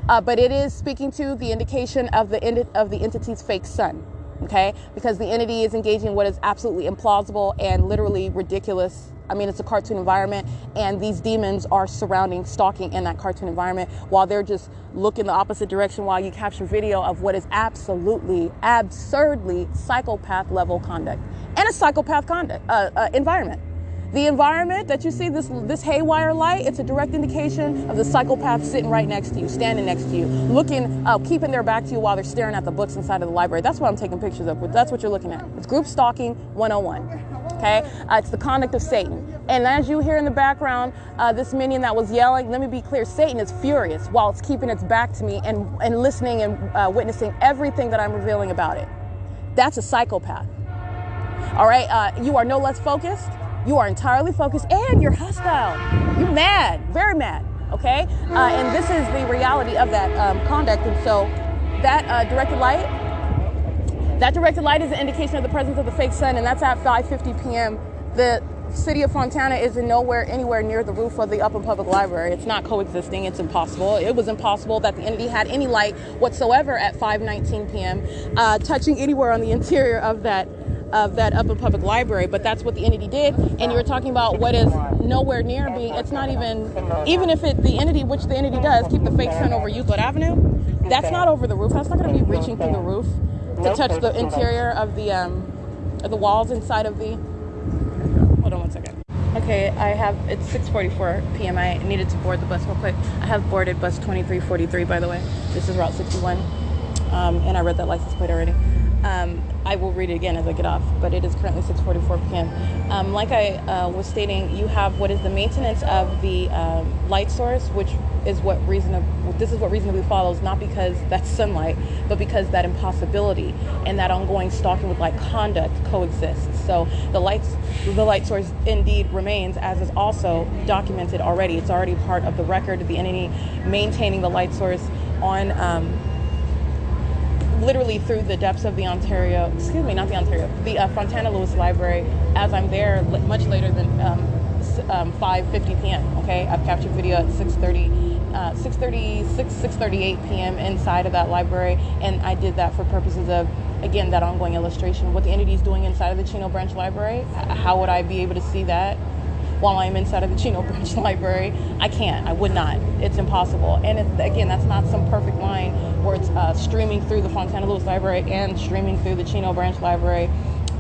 Speaker 2: but it is speaking to the indication of the entity's fake sun. Okay, because the entity is engaging in what is absolutely implausible and literally ridiculous. It's a cartoon environment, and these demons are surrounding, stalking in that cartoon environment while they're just looking the opposite direction while you capture video of what is absolutely, absurdly psychopath level conduct and a psychopath environment. The environment that you see, this haywire light, it's a direct indication of the psychopath sitting right next to you, standing next to you, looking, keeping their back to you while they're staring at the books inside of the library. That's what I'm taking pictures of. That's what you're looking at. It's group stalking 101. Okay, it's the conduct of Satan. And as you hear in the background, this minion that was yelling, let me be clear, Satan is furious while it's keeping its back to me and listening and witnessing everything that I'm revealing about it. That's a psychopath. All right, you are no less focused. You are entirely focused, and you're hostile. You're mad, very mad, okay? And this is the reality of that conduct. And so that directed light is an indication of the presence of the fake sun, and that's at 5:50 p.m. The city of Fontana is anywhere near the roof of the Upland Public Library. It's not coexisting. It's impossible. It was impossible that the entity had any light whatsoever at 5:19 p.m. Touching anywhere on the interior of that Upland Public Library, but that's what the entity did. And you were talking about what is nowhere near being, it's not even if the entity, which the entity does, keep the fake sun over Euclid Avenue, that's not over the roof. That's not going to be reaching through the roof to touch the interior of the walls inside of the, hold on one second. Okay, it's 6:44 p.m. I needed to board the bus real quick. I have boarded bus 2343, by the way. This is Route 61, and I read that license plate already. I will read it again as I get off, but it is currently 6:44 p.m. Like I was stating, you have what is the maintenance of the light source, which is what reasonably follows, not because that's sunlight, but because that impossibility and that ongoing stalking with light conduct coexists. So the light source indeed remains, as is also documented already. It's already part of the record of the entity maintaining the light source on literally through the depths of the Fontana Lewis Library, as I'm there much later than 5:50 p.m. Okay, I've captured video at 6:38 p.m. inside of that library, and I did that for purposes of, again, that ongoing illustration. What the entity is doing inside of the Chino Branch Library, how would I be able to see that while I'm inside of the Chino Branch Library? I can't. I would not. It's impossible. And again, that's not some perfect line where it's streaming through the Fontana Lewis Library and streaming through the Chino Branch Library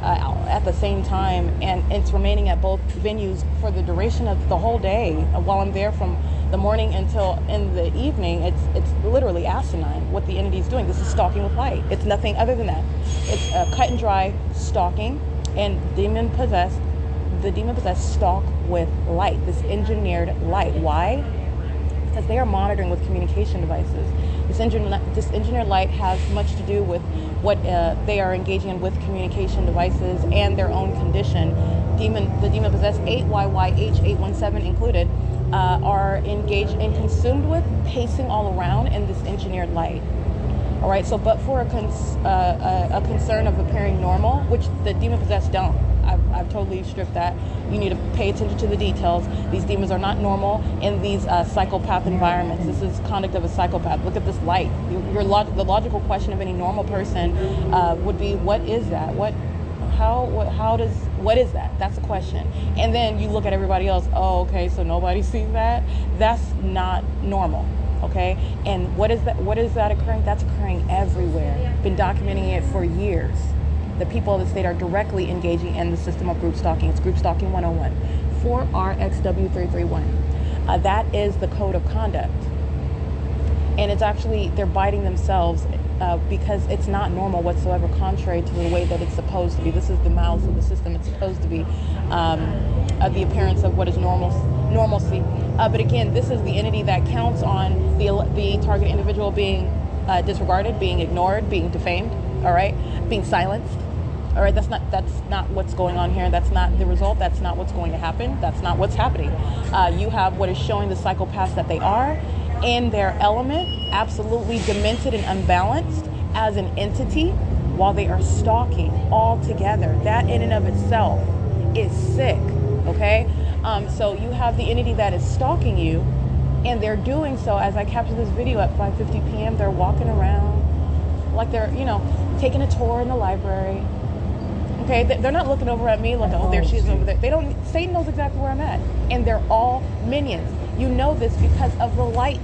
Speaker 2: at the same time, and it's remaining at both venues for the duration of the whole day. While I'm there from the morning until in the evening, it's literally asinine what the entity is doing. This is stalking with light. It's nothing other than that. It's cut and dry stalking, and the demon possessed stalk with light, this engineered light. Why? Because they are monitoring with communication devices. This engineered light has much to do with what they are engaging in with communication devices and their own condition. The demon possessed 8YYH817 included are engaged and consumed with pacing all around in this engineered light. All right, so but for a concern of appearing normal, which the demon possessed don't. I've totally stripped that. You need to pay attention to the details. These demons are not normal in these psychopath environments. This is conduct of a psychopath. Look at this light. The logical question of any normal person would be, what is that? What is that? That's the question. And then you look at everybody else. Oh, okay, so nobody sees that? That's not normal. Okay, and what is that occurring? That's occurring everywhere. Been documenting it for years. The people of the state are directly engaging in the system of group stalking. It's group stalking 101. 4RXW331. That is the code of conduct. And it's actually, they're biting themselves because it's not normal whatsoever, contrary to the way that it's supposed to be. This is the malice of the system. It's supposed to be the appearance of what is normalcy. But again, this is the entity that counts on the target individual being disregarded, being ignored, being defamed, all right, being silenced. All right, that's not what's going on here. That's not the result. That's not what's going to happen. That's not what's happening. You have what is showing the psychopaths that they are in their element, absolutely demented and unbalanced as an entity, while they are stalking all together. That in and of itself is sick, okay? So you have the entity that is stalking you, and they're doing so, as I captured this video at 5:50 p.m., they're walking around like they're, taking a tour in the library. Okay, they're not looking over at me like, oh, there she is over there. Satan knows exactly where I'm at. And they're all minions. You know this because of the light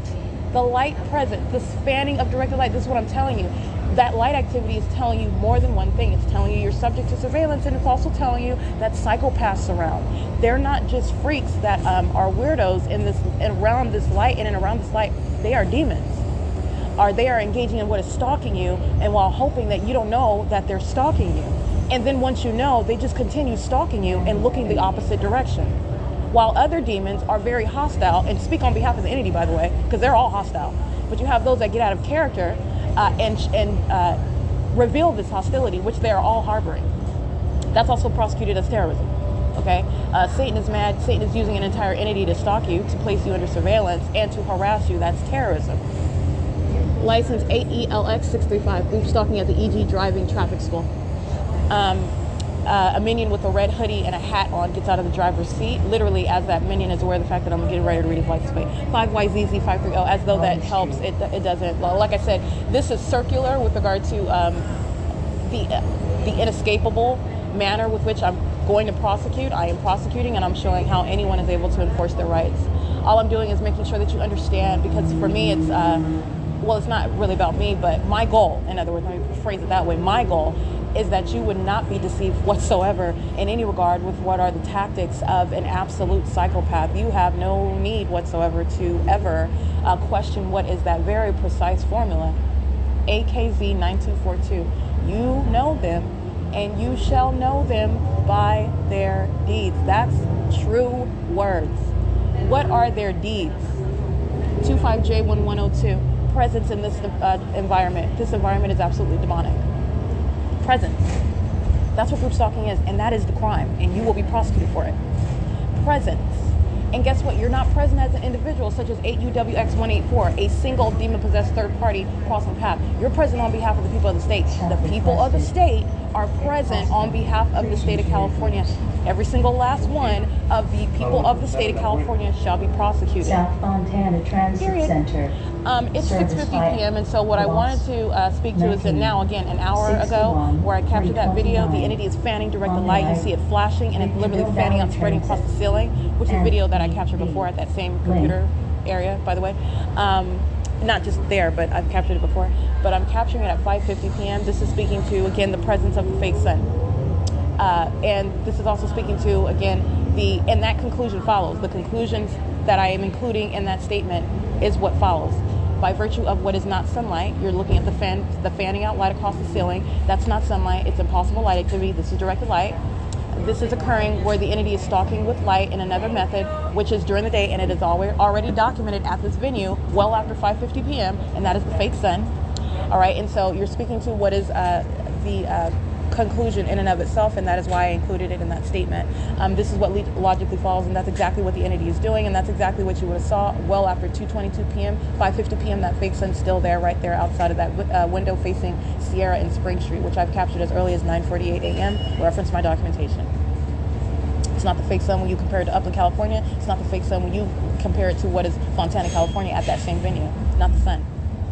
Speaker 2: present, the spanning of directed light. This is what I'm telling you. That light activity is telling you more than one thing. It's telling you you're subject to surveillance, and it's also telling you that psychopaths surround. They're not just freaks that are weirdos in this and around this light, and around this light, they are demons. They are engaging in what is stalking you, and while hoping that you don't know that they're stalking you. And then once you know, they just continue stalking you and looking the opposite direction. While other demons are very hostile, and speak on behalf of the entity, by the way, because they're all hostile. But you have those that get out of character and reveal this hostility, which they are all harboring. That's also prosecuted as terrorism. Okay, Satan is mad. Satan is using an entire entity to stalk you, to place you under surveillance, and to harass you. That's terrorism. License 8ELX635, group stalking at the EG driving traffic school. A minion with a red hoodie and a hat on gets out of the driver's seat, literally as that minion is aware of the fact that I'm getting ready to read his license plate. 5YZZ530, as though that helps. It doesn't. Like I said, this is circular with regard to the inescapable manner with which I'm going to prosecute. I am prosecuting, and I'm showing how anyone is able to enforce their rights. All I'm doing is making sure that you understand, because for me it's it's not really about me, but my goal, in other words, let me phrase it that way, my goal is that you would not be deceived whatsoever in any regard with what are the tactics of an absolute psychopath. You have no need whatsoever to ever question what is that very precise formula. AKZ9242. You know them, and you shall know them by their deeds. That's true words. What are their deeds? 25J1102. Presence in this environment. This environment is absolutely demonic. Presence. That's what group stalking is, and that is the crime, and you will be prosecuted for it. Presence. And guess what? You're not present as an individual, such as 8UWX184, a single demon-possessed third party crossing path. You're present on behalf of the people of the state. The people of the state are present on behalf of the state of California. Every single last one of the people of the state of California shall be prosecuted.
Speaker 3: South Fontana Transit Center.
Speaker 2: It's 6:50 p.m. and so what I wanted to speak to is that now, again, an hour ago, where I captured that video, the entity is fanning directed light. You see it flashing, and it's literally fanning out, spreading across the ceiling, which is a video that I captured before at that same computer area, by the way. Not just there, but I've captured it before. But I'm capturing it at 5:50 p.m. This is speaking to, again, the presence of the fake sun. And this is also speaking to, again, and that conclusion follows. The conclusions that I am including in that statement is what follows. By virtue of what is not sunlight, you're looking at the fanning out light across the ceiling. That's not sunlight. It's impossible light activity. This is directed light. This is occurring where the entity is stalking with light in another method, which is during the day, and it is already documented at this venue well after 5:50 p.m., and that is the fake sun. All right, and so you're speaking to what is the conclusion in and of itself, and that is why I included it in that statement. This is what logically follows, and that's exactly what the entity is doing, and that's exactly what you would have saw well after 2:22 p.m., 5:50 p.m. That fake sun's still there, right there outside of that window facing Sierra and Spring Street, which I've captured as early as 9:48 a.m. Reference my documentation. It's not the fake sun when you compare it to Upland, California. It's not the fake sun when you compare it to what is Fontana, California at that same venue. It's not the sun.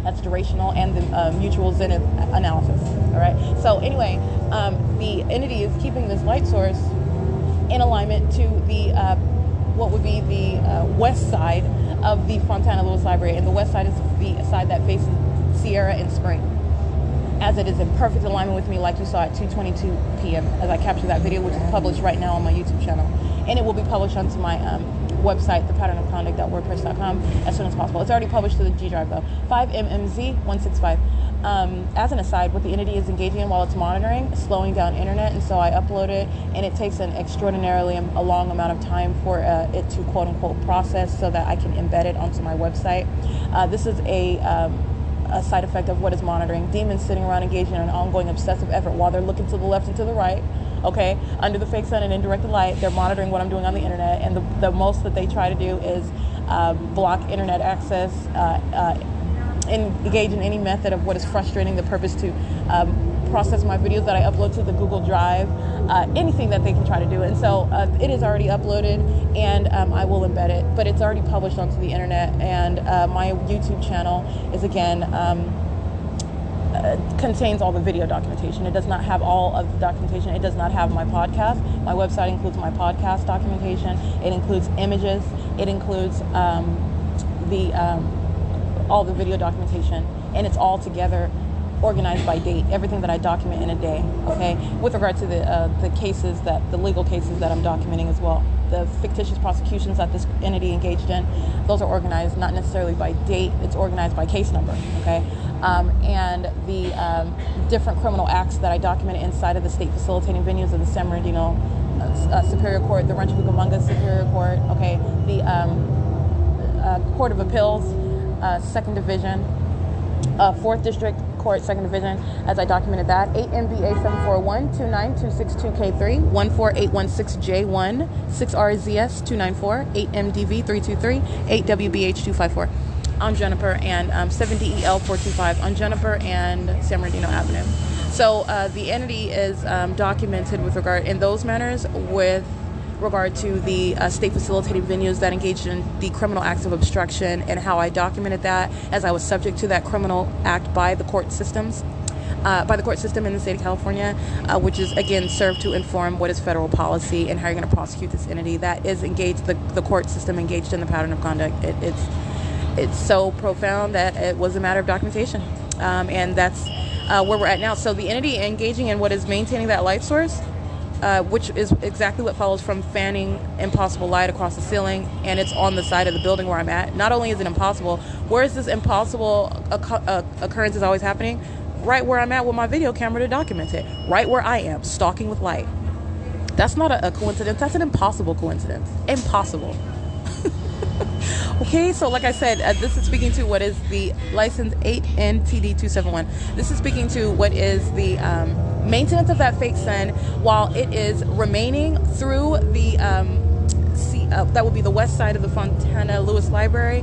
Speaker 2: That's durational and the mutual zenith analysis. All right. So anyway, the entity is keeping this light source in alignment to the what would be the west side of the Fontana Lewis Library, and the west side is the side that faces Sierra and Spring, as it is in perfect alignment with me, like you saw at 2:22 p.m. as I captured that video, which is published right now on my YouTube channel, and it will be published onto my website, thepatternofconduct.wordpress.com, as soon as possible. It's already published to the G drive though. 5MMZ165. As an aside, what the entity is engaging in while it's monitoring is slowing down internet, and so I upload it, and it takes an extraordinarily a long amount of time for it to quote unquote process so that I can embed it onto my website. This is a side effect of what is monitoring. Demons sitting around engaging in an ongoing obsessive effort while they're looking to the left and to the right, okay, under the fake sun and indirected light. They're monitoring what I'm doing on the internet, and the most that they try to do is block internet access, engage in any method of what is frustrating the purpose to process my videos that I upload to the Google Drive, anything that they can try to do. And so it is already uploaded, and I will embed it, but it's already published onto the internet, and my YouTube channel is, again, contains all the video documentation. It does not have all of the documentation. It does not have my podcast. My website includes my podcast documentation. It includes images. It includes all the video documentation, and it's all together organized by date, everything that I document in a day, okay, with regard to the cases, the legal cases that I'm documenting as well. The fictitious prosecutions that this entity engaged in, those are organized not necessarily by date, it's organized by case number, okay? And the different criminal acts that I documented inside of the state facilitating venues of the San Bernardino Superior Court, the Rancho Cucamonga Superior Court, okay, the Court of Appeals, 2nd Division, 4th District Court, 2nd Division, as I documented that. 8MBA 741-29262K3, 14816J1, 6RZS 294, 8MDV 323, 8WBH 254 on Juniper, and 7DEL 425 on Juniper and San Bernardino Avenue. So the entity is documented with regard in those manners with regard to the state facilitating venues that engaged in the criminal acts of obstruction, and how I documented that as I was subject to that criminal act by the court systems, by the court system in the state of California, which is, again, served to inform what is federal policy and how you're going to prosecute this entity that is engaged, the court system engaged in the pattern of conduct. It's so profound that it was a matter of documentation, and that's where we're at now. So the entity engaging in what is maintaining that light source, which is exactly what follows from fanning impossible light across the ceiling, and it's on the side of the building where I'm at. Not only is it impossible, where is this impossible occurrence is always happening? Right where I'm at with my video camera to document it. Right where I am, stalking with light. That's not a coincidence. That's an impossible coincidence. Impossible. Okay, so like I said, this is speaking to what is the license 8NTD271. This is speaking to what is the maintenance of that fake sun while it is remaining through the that would be the west side of the Fontana Lewis Library,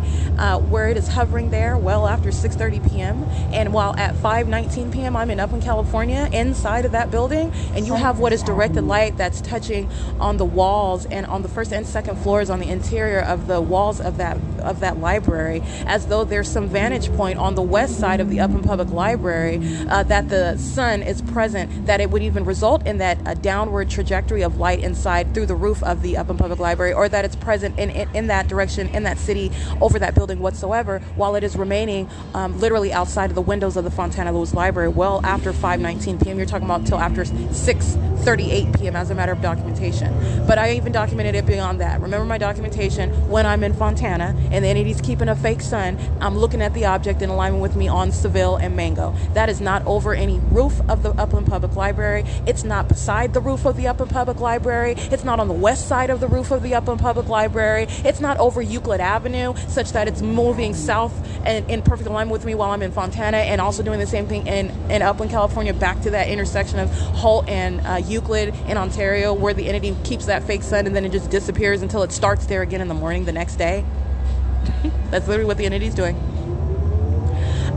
Speaker 2: where it is hovering there well after 6:30 p.m. And while at 5:19 p.m. I'm in Upland, California, inside of that building, and you have what is directed light that's touching on the walls and on the first and second floors on the interior of the walls of that library, as though there's some vantage point on the west side of the Upland Public Library that the sun is present, that it would even result in that downward trajectory of light inside through the roof of the Upland Public Library, or that it's present in that direction, in that city, over that building whatsoever, while it is remaining literally outside of the windows of the Fontana Lewis Library well after 5:19 p.m. You're talking about till after 6:38 p.m. as a matter of documentation. But I even documented it beyond that. Remember my documentation when I'm in Fontana and the entity's keeping a fake sun, I'm looking at the object in alignment with me on Seville and Mango. That is not over any roof of the Upland Public Library. It's not beside the roof of the Upland Public Library. It's not on the west side of the roof of the Upland Public Library. It's not over Euclid Avenue such that it's moving south and in perfect alignment with me while I'm in Fontana, and also doing the same thing in Upland, California, back to that intersection of Holt and Euclid in Ontario, where the entity keeps that fake sun and then it just disappears until it starts there again in the morning the next day. That's literally what the entity is doing.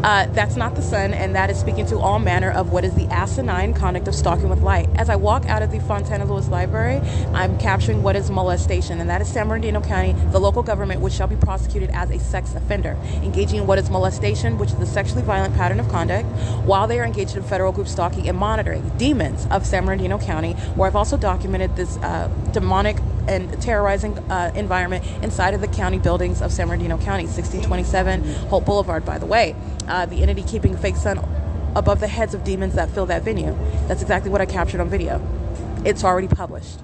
Speaker 2: That's not the sun, and that is speaking to all manner of what is the asinine conduct of stalking with light. As I walk out of the Fontana Lewis Library, I'm capturing what is molestation, and that is San Bernardino County, the local government, which shall be prosecuted as a sex offender, engaging in what is molestation, which is a sexually violent pattern of conduct, while they are engaged in federal group stalking and monitoring. Demons of San Bernardino County, where I've also documented this demonic and terrorizing environment inside of the county buildings of San Bernardino County, 1627 Holt Boulevard, by the way. The entity keeping a fake sun above the heads of demons that fill that venue. That's exactly what I captured on video. It's already published.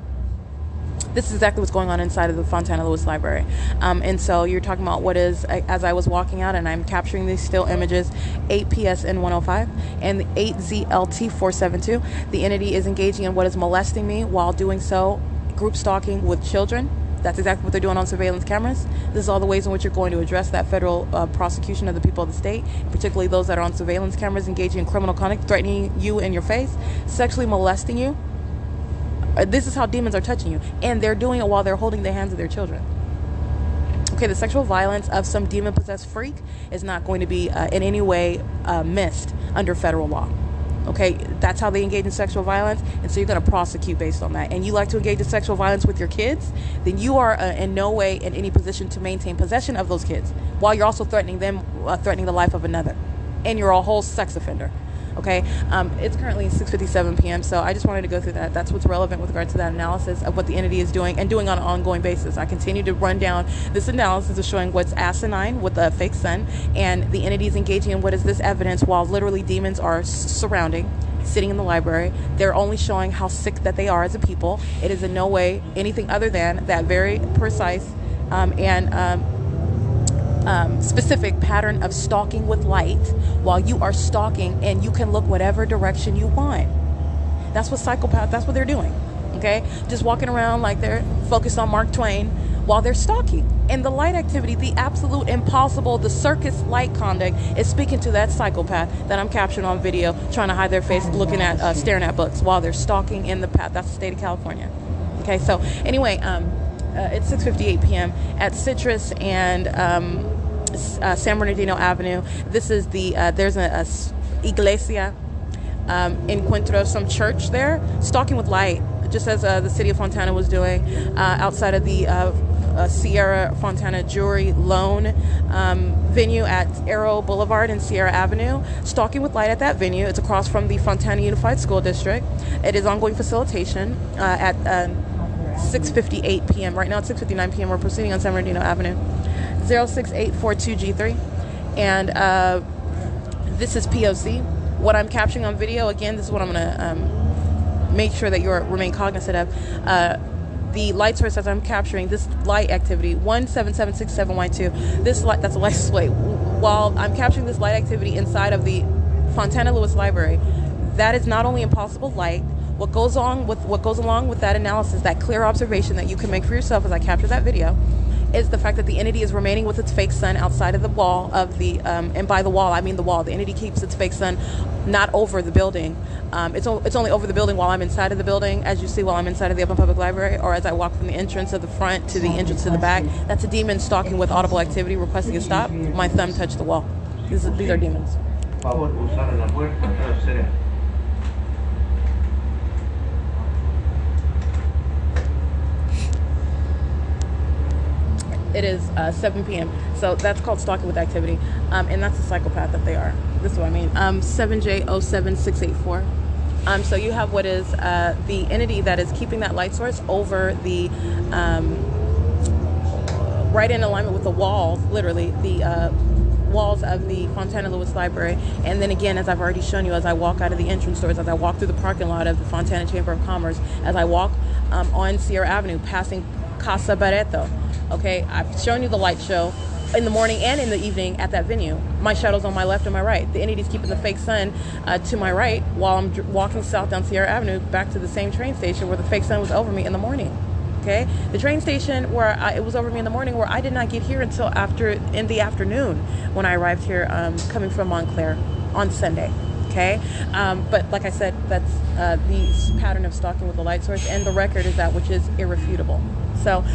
Speaker 2: This is exactly what's going on inside of the Fontana Lewis Library. And so you're talking about what is, as I was walking out and I'm capturing these still images, 8 PSN 105 and the 8 ZLT 472. The entity is engaging in what is molesting me while doing so, group stalking with children. That's exactly what they're doing on surveillance cameras. This is all the ways in which you're going to address that federal prosecution of the people of the state, particularly those that are on surveillance cameras engaging in criminal conduct, threatening you in your face, sexually molesting you. This is how demons are touching you. And they're doing it while they're holding the hands of their children. Okay, the sexual violence of some demon-possessed freak is not going to be in any way missed under federal law. Okay, that's how they engage in sexual violence, and so you're going to prosecute based on that. And you like to engage in sexual violence with your kids, then you are in no way in any position to maintain possession of those kids, while you're also threatening them, threatening the life of another, and you're a whole sex offender. Okay, it's currently 6:57 p.m., so I just wanted to go through that. That's what's relevant with regard to that analysis of what the entity is doing and doing on an ongoing basis. I continue to run down this analysis of showing what's asinine with a fake sun, and the entity is engaging in what is this evidence while literally demons are surrounding, sitting in the library. They're only showing how sick that they are as a people. It is in no way anything other than that very precise specific pattern of stalking with light while you are stalking, and you can look whatever direction you want. That's what psychopaths, that's what they're doing. Okay, just walking around like they're focused on Mark Twain while they're stalking. And the light activity, the absolute impossible, the circus light conduct is speaking to that psychopath that I'm capturing on video, trying to hide their face, looking at staring at books while they're stalking in the path. That's the state of California. Okay, so anyway, it's 6:58 p.m. at Citrus and San Bernardino Avenue. This is the there's a iglesia, encuentro, some church there, stalking with light, just as the city of Fontana was doing outside of the Sierra Fontana Jewelry Loan venue at Arrow Boulevard and Sierra Avenue. Stalking with light at that venue. It's across from the Fontana Unified School District. It is ongoing facilitation at 6:58 p.m. Right now it's 6:59 p.m. We're proceeding on San Bernardino Avenue. 06842G3. And this is P.O.C. What I'm capturing on video, again, this is what I'm going to make sure that you remain cognizant of. The light source as I'm capturing, this light activity, 17767Y2, this light, that's a license plate. While I'm capturing this light activity inside of the Fontana Lewis Library, that is not only impossible light. What goes along with that analysis, that clear observation that you can make for yourself as I capture that video, is the fact that the entity is remaining with its fake sun outside of the wall of the, and by the wall, I mean the wall. The entity keeps its fake sun not over the building. It's only over the building while I'm inside of the building, as you see while I'm inside of the Upland Public Library, or as I walk from the entrance of the front to the entrance to the back. That's a demon stalking with audible activity, requesting a stop. My thumb touched the wall. These are demons. It is 7 p.m. So that's called stalking with activity. And that's the psychopath that they are. This is what I mean. 7J076684. So you have what is the entity that is keeping that light source over the right in alignment with the walls, literally the walls of the Fontana Lewis Library. And then again, as I've already shown you, as I walk out of the entrance doors, as I walk through the parking lot of the Fontana Chamber of Commerce, as I walk on Sierra Avenue, passing Casa Barreto. Okay, I've shown you the light show in the morning and in the evening at that venue. My shadow's on my left and my right. The entity's keeping the fake sun to my right while I'm walking south down Sierra Avenue back to the same train station where the fake sun was over me in the morning. Okay, the train station where it was over me in the morning, where I did not get here until in the afternoon when I arrived here coming from Montclair on Sunday. Okay, but like I said, that's the pattern of stalking with the light source, and the record is that which is irrefutable. So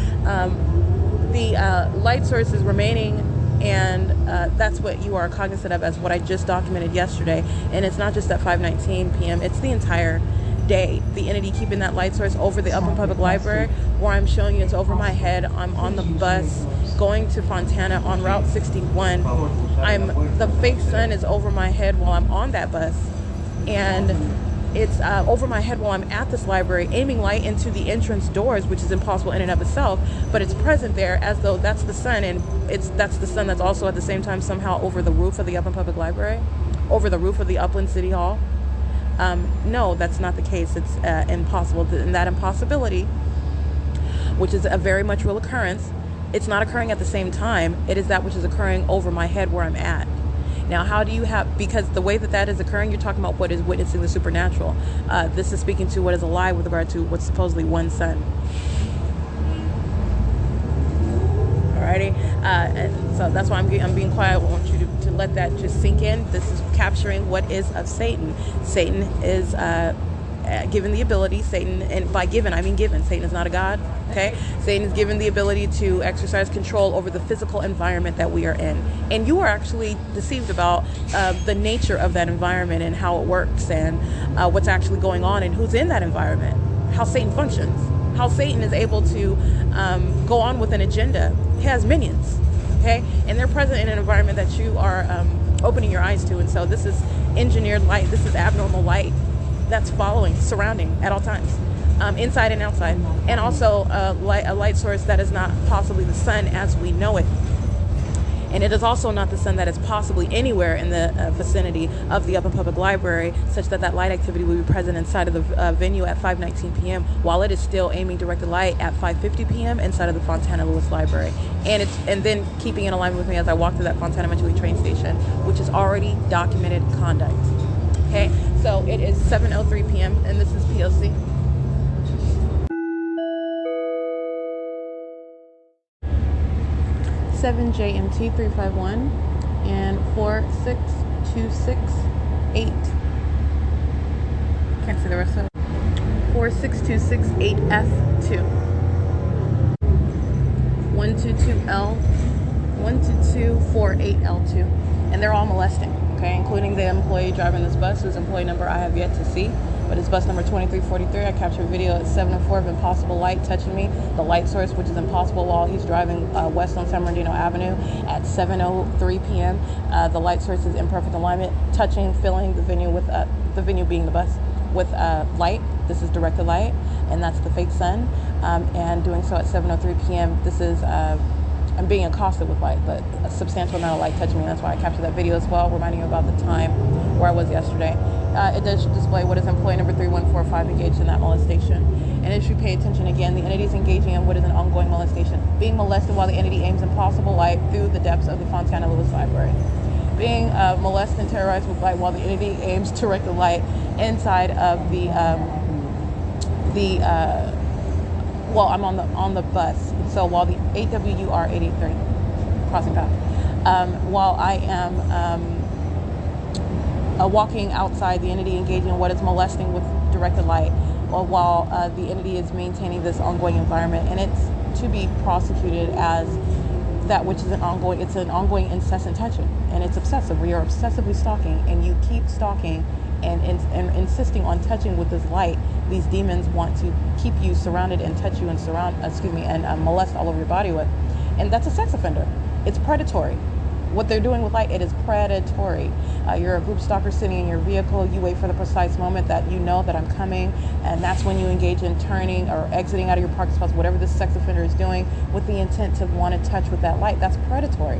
Speaker 2: the light source is remaining, and that's what you are cognizant of as what I just documented yesterday. And it's not just at 5:19 p.m. It's the entire day. The entity keeping that light source over the Upland Public Library, where I'm showing you it's over my head. I'm on the bus going to Fontana on Route 61. The fake sun is over my head while I'm on that bus, and it's over my head while I'm at this library, aiming light into the entrance doors, which is impossible in and of itself, but it's present there as though that's the sun, and that's the sun that's also at the same time somehow over the roof of the Upland Public Library, over the roof of the Upland City Hall. No, that's not the case. It's impossible. And that impossibility, which is a very much real occurrence, it's not occurring at the same time. It is that which is occurring over my head where I'm at. Now, how do you have, because the way that is occurring, you're talking about what is witnessing the supernatural. This is speaking to what is a lie with regard to what's supposedly one sun. Alrighty, and so that's why I'm being quiet. I want you to let that just sink in. This is capturing what is of Satan. Satan is given the ability, and by given, I mean given. Satan is not a god, okay? Satan is given the ability to exercise control over the physical environment that we are in. And you are actually deceived about the nature of that environment and how it works, and what's actually going on and who's in that environment, how Satan functions, how Satan is able to go on with an agenda. He has minions, okay? And they're present in an environment that you are opening your eyes to. And so this is engineered light. This is abnormal light that's surrounding at all times, inside and outside. And also a light source that is not possibly the sun as we know it. And it is also not the sun that is possibly anywhere in the vicinity of the Upland Public Library, such that light activity will be present inside of the venue at 5:19 p.m., while it is still aiming directed light at 5:50 p.m. inside of the Fontana Lewis Library. And then keeping in alignment with me as I walk through that Fontana Mentally train station, which is already documented conduct. Okay, so it is 7:03 p.m. and this is P.O.C. JMT 351 and 46268. Can't see the rest of it. 46268F2. 122L 12248L2. And they're all molesting, okay, including the employee driving this bus, whose employee number I have yet to see. But it's bus number 2343. I captured a video at 7:04 of impossible light touching me. The light source, which is impossible while he's driving west on San Bernardino Avenue at 7:03 p.m. The light source is in perfect alignment, filling the venue with, the venue being the bus, with light. This is directed light, and that's the fake sun. And doing so at 7:03 p.m. This is, I'm being accosted with light, but a substantial amount of light touching me. That's why I captured that video as well, reminding you about the time where I was yesterday. It does display what is employee number 3145 engaged in that molestation. And if you pay attention again, the entity is engaging in what is an ongoing molestation. Being molested while the entity aims impossible light through the depths of the Fontana Lewis Library. Being molested and terrorized with light while the entity aims directed light inside of well, I'm on the bus. So while the AWUR 883 crossing path, while I am walking outside, the entity engaging in what is molesting with directed light, while the entity is maintaining this ongoing environment, and it's to be prosecuted as that which is an ongoing incessant touching, and it's obsessive. We are obsessively stalking, and you keep stalking and insisting on touching with this light. These demons want to keep you surrounded and touch you and molest all over your body with, and that's a sex offender. It's predatory. what they're doing with light, it is predatory. You're a group stalker sitting in your vehicle. You wait for the precise moment that you know that I'm coming, and that's when you engage in turning or exiting out of your parking spots, whatever this sex offender is doing, with the intent to want to touch with that light. That's predatory.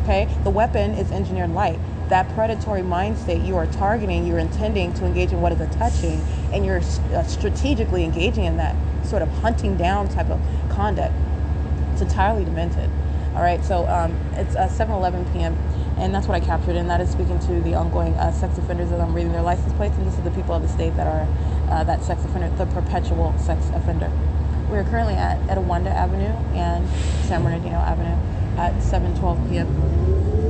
Speaker 2: Okay? The weapon is engineered light. That predatory mind state, you are targeting, you're intending to engage in what is a touching, and you're strategically engaging in that sort of hunting down type of conduct. It's entirely demented. All right, so it's 7:11 p.m. and that's what I captured, and that is speaking to the ongoing sex offenders as I'm reading their license plates, and this is the people of the state that are that sex offender, the perpetual sex offender. We are currently at Etowanda Avenue and San Bernardino Avenue at 7:12 p.m.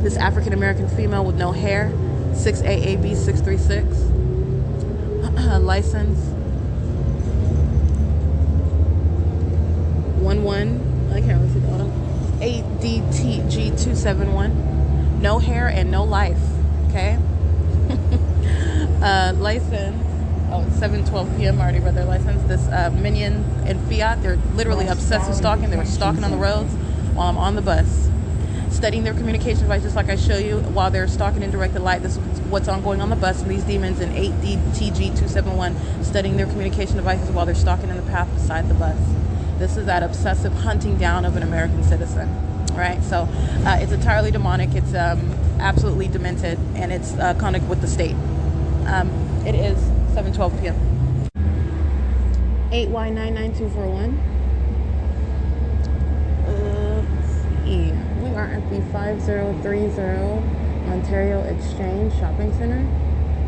Speaker 2: This African American female with no hair, 6AAB 636, license 11. I can't really see the auto. ADTG 271. No hair and no life. Okay. License. Oh, it's 7:12 p.m. I already read their license. This Minion and Fiat, they're literally obsessed with stalking. They were stalking on the roads while I'm on the bus, studying their communication device, just like I show you, while they're stalking in directed light. This is what's ongoing on the bus. And these demons in 8DTG 271 studying their communication devices while they're stalking in the path beside the bus. This is that obsessive hunting down of an American citizen. All right, so it's entirely demonic. It's absolutely demented, and it's conduct with the state. It is 7:12 p.m. 8Y99241. Let's see. We are at the 5030 Ontario Exchange Shopping Center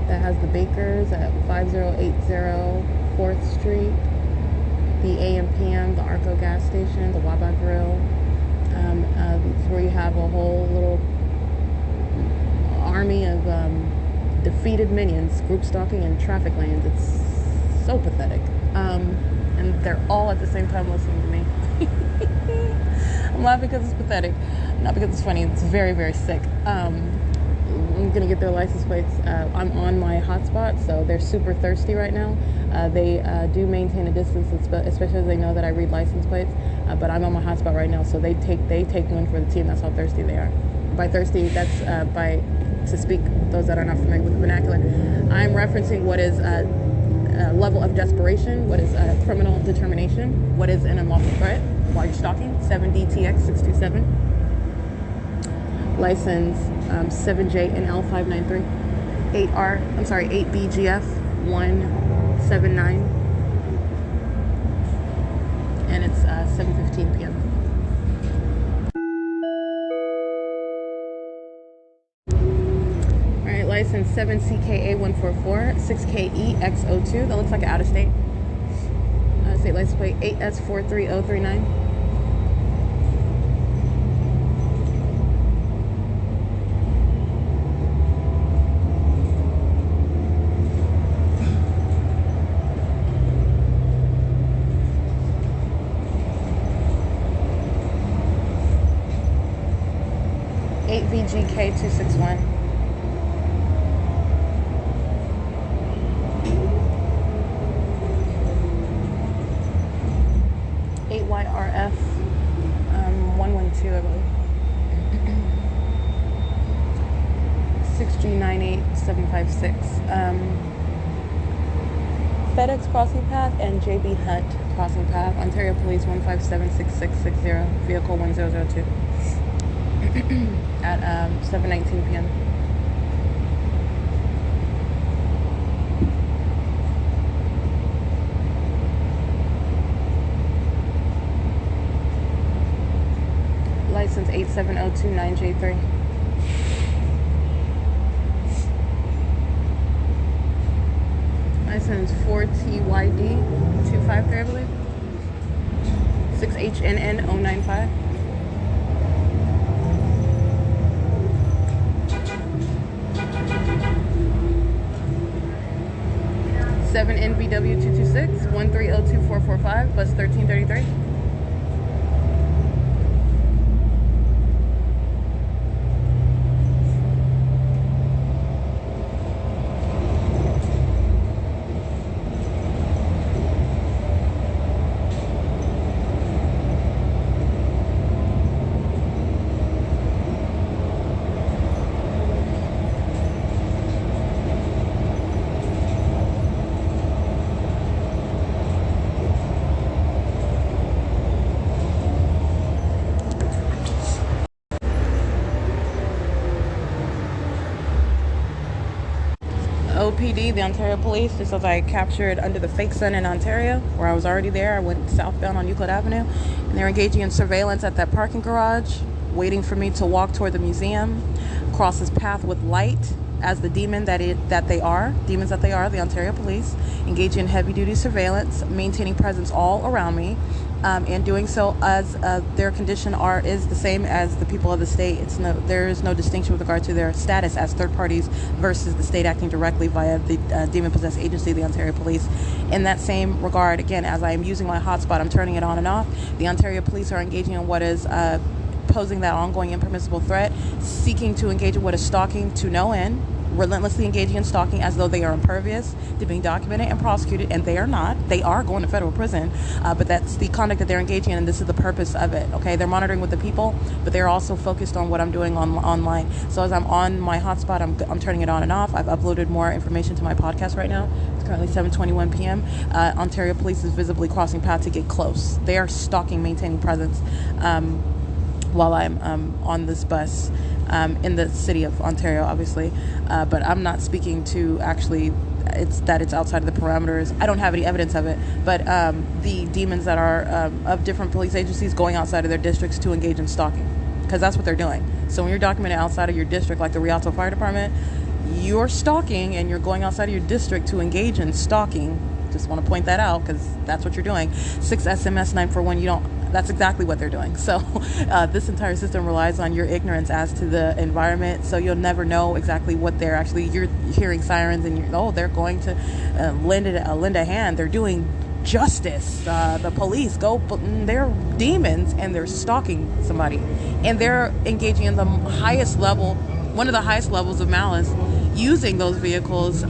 Speaker 2: that has the Bakers at 5080 4th Street, the AM/PM, the Arco gas station, the Wawa Grill. It's where you have a whole little army of defeated minions group stalking in traffic lanes. It's so pathetic. And they're all at the same time listening to me. I'm laughing because it's pathetic, not because it's funny. It's very, very sick. I'm gonna get their license plates. I'm on my hotspot, so they're super thirsty right now. They do maintain a distance, especially as they know that I read license plates. But I'm on my hotspot right now, so they take one for the team. That's how thirsty they are. By thirsty, that's to speak those that are not familiar with the vernacular. I'm referencing what is a level of desperation, what is criminal determination, what is an unlawful threat while you're stalking. 7DTX 627. License 7JNL593. 8BGF 179. And it's 7:15 p.m. All right, license 7CKA144 6KEX02. That looks like an out of state. State license plate 8S43039. VGK261. YRF 112, I believe. 6G98756. FedEx crossing path and JB Hunt crossing path. Ontario Police 1576660. Vehicle 1002. At 7:19 p.m. License 87029J3. License 4TYD253, I believe. 6HNN095. 7NBW226 1302445, bus 1333. PD, the Ontario Police, just as I captured under the fake sun in Ontario, where I was already there. I went southbound on Euclid Avenue, and they're engaging in surveillance at that parking garage, waiting for me to walk toward the museum, cross this path with light as the demons that they are, the Ontario Police, engaging in heavy-duty surveillance, maintaining presence all around me, and doing so as their condition is the same as the people of the state. There is no distinction with regard to their status as third parties versus the state acting directly via the demon-possessed agency, the Ontario Police. In that same regard, again, as I am using my hotspot, I'm turning it on and off. The Ontario Police are engaging in what is posing that ongoing impermissible threat, seeking to engage in what is stalking to no end, relentlessly engaging in stalking as though they are impervious to being documented and prosecuted, and they are not. They are going to federal prison, but that's the conduct that they're engaging in, and this is the purpose of it. Okay, they're monitoring with the people, but they're also focused on what I'm doing online. So as I'm on my hotspot, I'm turning it on and off. I've uploaded more information to my podcast right now. It's currently 7:21 p.m. Ontario Police is visibly crossing path to get close. They are stalking, maintaining presence while I'm on this bus in the city of Ontario, obviously, but I'm not speaking to actually it's outside of the parameters. I don't have any evidence of it, but the demons that are of different police agencies going outside of their districts to engage in stalking, because that's what they're doing. So when you're documented outside of your district, like the Rialto Fire Department, you're stalking and you're going outside of your district to engage in stalking. Just want to point that out because that's what you're doing. 6 SMS 941, that's exactly what they're doing. So this entire system relies on your ignorance as to the environment, so you'll never know exactly what they're actually, you're hearing sirens and they're going to lend a hand. They're doing justice. The police they're demons and they're stalking somebody, and they're engaging in the highest level, one of the highest levels of malice, using those vehicles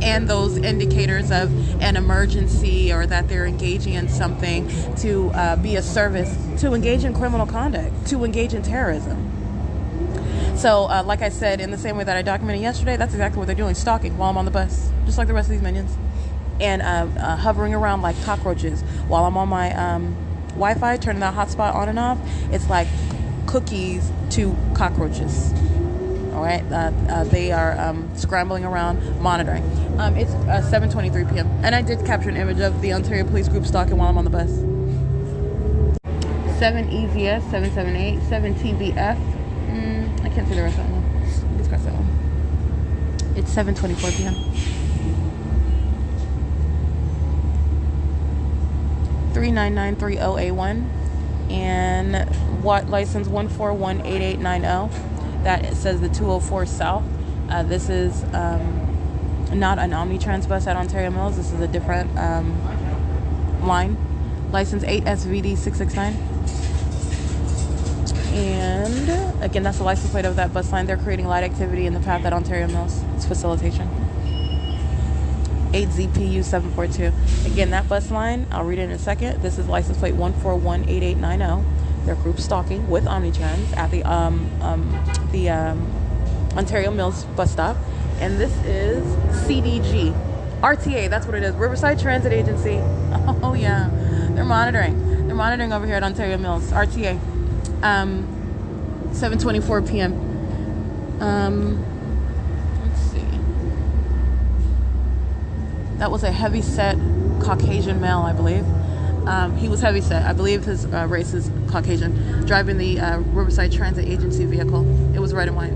Speaker 2: and those indicators of an emergency, or that they're engaging in something to be a service, to engage in criminal conduct, to engage in terrorism. So like I said, in the same way that I documented yesterday, that's exactly what they're doing, stalking while I'm on the bus, just like the rest of these minions, and hovering around like cockroaches while I'm on my Wi-Fi, turning that hotspot on and off. It's like cookies to cockroaches. All right, they are scrambling around, monitoring. It's 7:23 p.m. and I did capture an image of the Ontario Police Group stalking while I'm on the bus. 7 EZS 778 7 TBF. I can't see the rest of that one. Let's cross that one. It's 7:24 p.m. 3993OA1 and what license 1418890. That it says the 204 South. This is not an Omnitrans bus at Ontario Mills. This is a different line. License 8SVD669. And again, that's the license plate of that bus line. They're creating light activity in the path at Ontario Mills. It's facilitation. 8ZPU742. Again, that bus line, I'll read it in a second. This is license plate 1418890. They're group stalking with Omnitrans at the Ontario Mills bus stop, and this is CDG RTA. That's what it is. Riverside Transit Agency. Oh yeah, they're monitoring. They're monitoring over here at Ontario Mills. RTA. 7:24 p.m. Let's see. That was a heavy-set Caucasian male, I believe. He was heavy-set. I believe his race is Caucasian, driving the Riverside Transit Agency vehicle. It was red and white.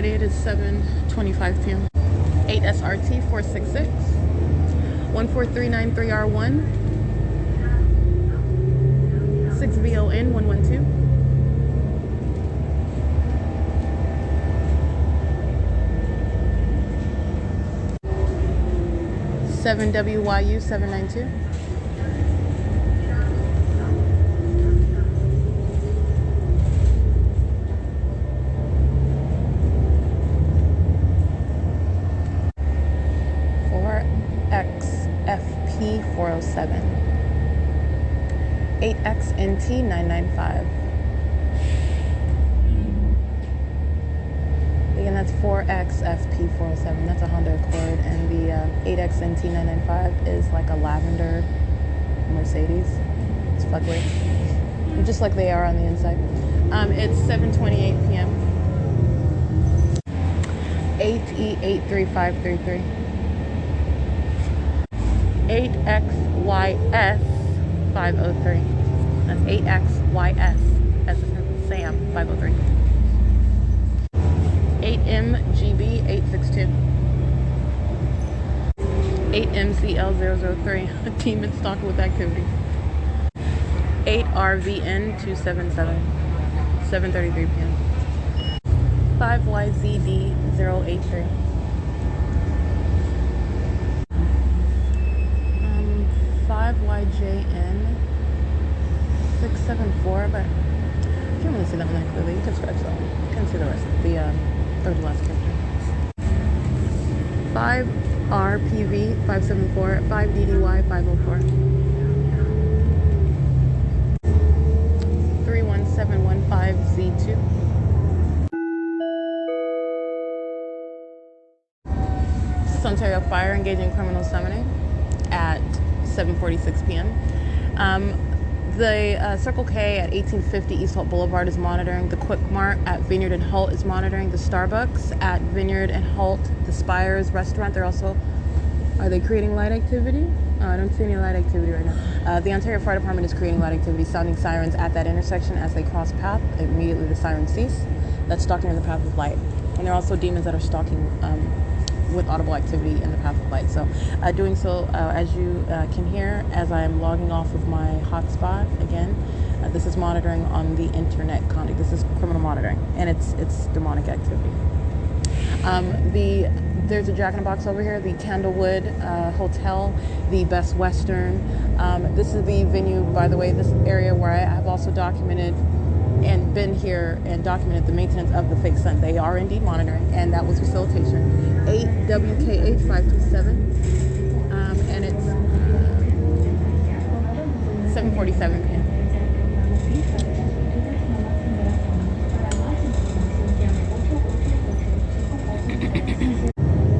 Speaker 2: It is 7:25 p.m. 8 SRT 466 14393R1 6VON 112 7WYU 792. 407. 8XNT995. Again, that's 4XFP407. That's a Honda Accord, and the 8XNT995 is like a lavender Mercedes. It's fugly, just like they are on the inside. It's 7:28 p.m. 8E83533. 8XYS503. That's 8XYS. That's Sam 503. 8MGB862. 8MCL003. A demon stalker with activity. 8RVN277. 7:33 p.m. 5YZD083. 5YJN674, but you can't really see that one that clearly. You can scratch that one. You can see the rest of the third to last character. 5RPV574, 5DDY504. 31715Z2. This is Ontario Fire engaging criminal summoning at 7:46 p.m. The Circle K at 1850 East Holt Boulevard is monitoring. The Quick Mart at Vineyard and Holt is monitoring. The Starbucks at Vineyard and Holt. The S.I.I.S restaurant, they're also... Are they creating light activity? I don't see any light activity right now. The Ontario Fire Department is creating light activity, sounding sirens at that intersection as they cross path. Immediately the sirens cease. That's stalking in the path of light. And there are also demons that are stalking with audible activity in the path of light. So doing so, as you can hear, as I'm logging off of my hotspot again, this is monitoring on the internet conduct. This is criminal monitoring, and it's demonic activity. There's a Jack in the Box over here, the Candlewood Hotel, the Best Western. This is the venue, by the way, this area where I have also documented and been here and documented the maintenance of the fake sun. They are indeed monitoring, and that was facilitation. 8WKH527, and it's 7:47 p.m.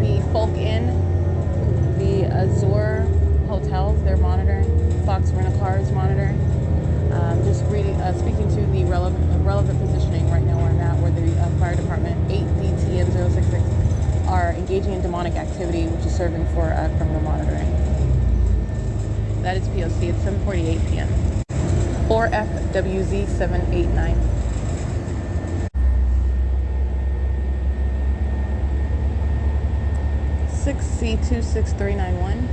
Speaker 2: The Folk Inn, the Azure hotels, they're monitoring. Fox Rent-A-Car is monitoring. Just reading, speaking to the relevant positioning right now where I'm at, where the fire department 8DTN066 are engaging in demonic activity, which is serving for criminal monitoring. That is P.O.C. It's 7:48 p.m. 4FWZ789. 6C26391.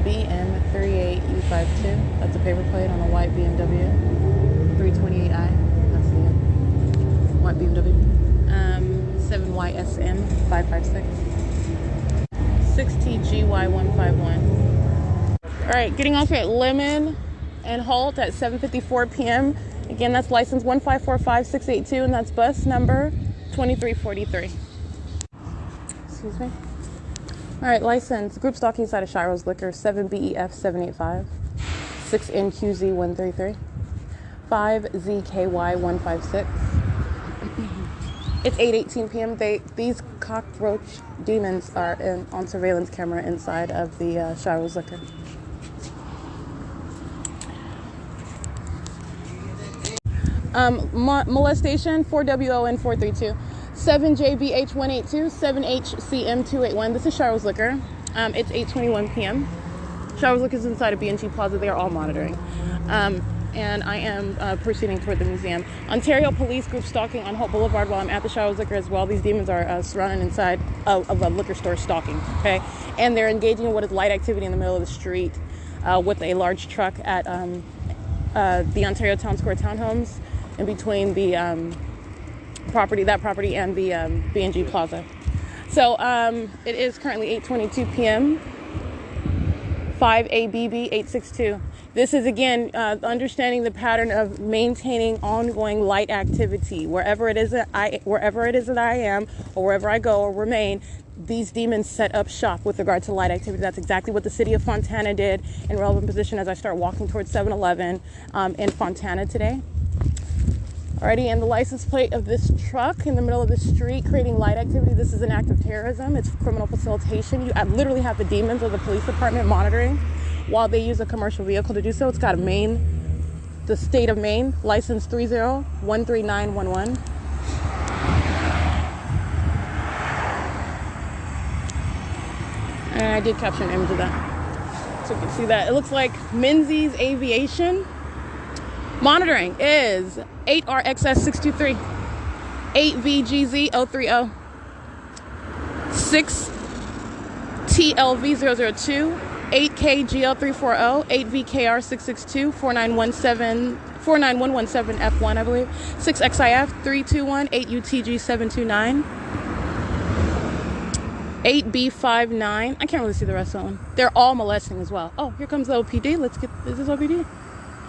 Speaker 2: BM38U52. That's a paper plate on a white BMW. 328i. That's the white BMW. 7YSM556. 6TGY151. All right, getting off here at Lemon and Holt at 7:54 p.m. Again, that's license 1545682, and that's bus number 2343. Excuse me. All right, license, group stalking side of S.I.I.S Liquor, 7BEF785, 6NQZ133, 5ZKY156. It's 8:18 p.m. These cockroach demons are on surveillance camera inside of the S.I.I.S Liquor. Molestation, 4WON432. 7JBH182, 7HCM281. This is S.I.I.S Liquor. It's 8:21 p.m. S.I.I.S Liquor is inside of B&G Plaza. They are all monitoring. And I am proceeding toward the museum. Ontario Police Group stalking on Holt Boulevard while I'm at the S.I.I.S Liquor as well. These demons are surrounding inside of a liquor store stalking, okay? And they're engaging in what is light activity in the middle of the street with a large truck at the Ontario Town Square Townhomes in between the property and the B&G Plaza. So it is currently 8:22 p.m. 5ABB862. This is, again, understanding the pattern of maintaining ongoing light activity. Wherever it is that I am, or wherever I go or remain, these demons set up shop with regard to light activity. That's exactly what the city of Fontana did in relevant position as I start walking towards 7-Eleven in Fontana today. Alrighty, and the license plate of this truck in the middle of the street creating light activity. This is an act of terrorism. It's criminal facilitation. You literally have the demons of the police department monitoring while they use a commercial vehicle to do so. It's got the state of Maine, license 3013911. And I did capture an image of that, so you can see that. It looks like Menzies Aviation. Monitoring is 8RXS623, 8VGZ030, 6TLV002, 8KGL340, 8VKR662, 49117F1, I believe, 6XIF321, 8UTG729, 8B59. I can't really see the rest of them. They're all molesting as well. Oh, here comes the OPD. Is this OPD?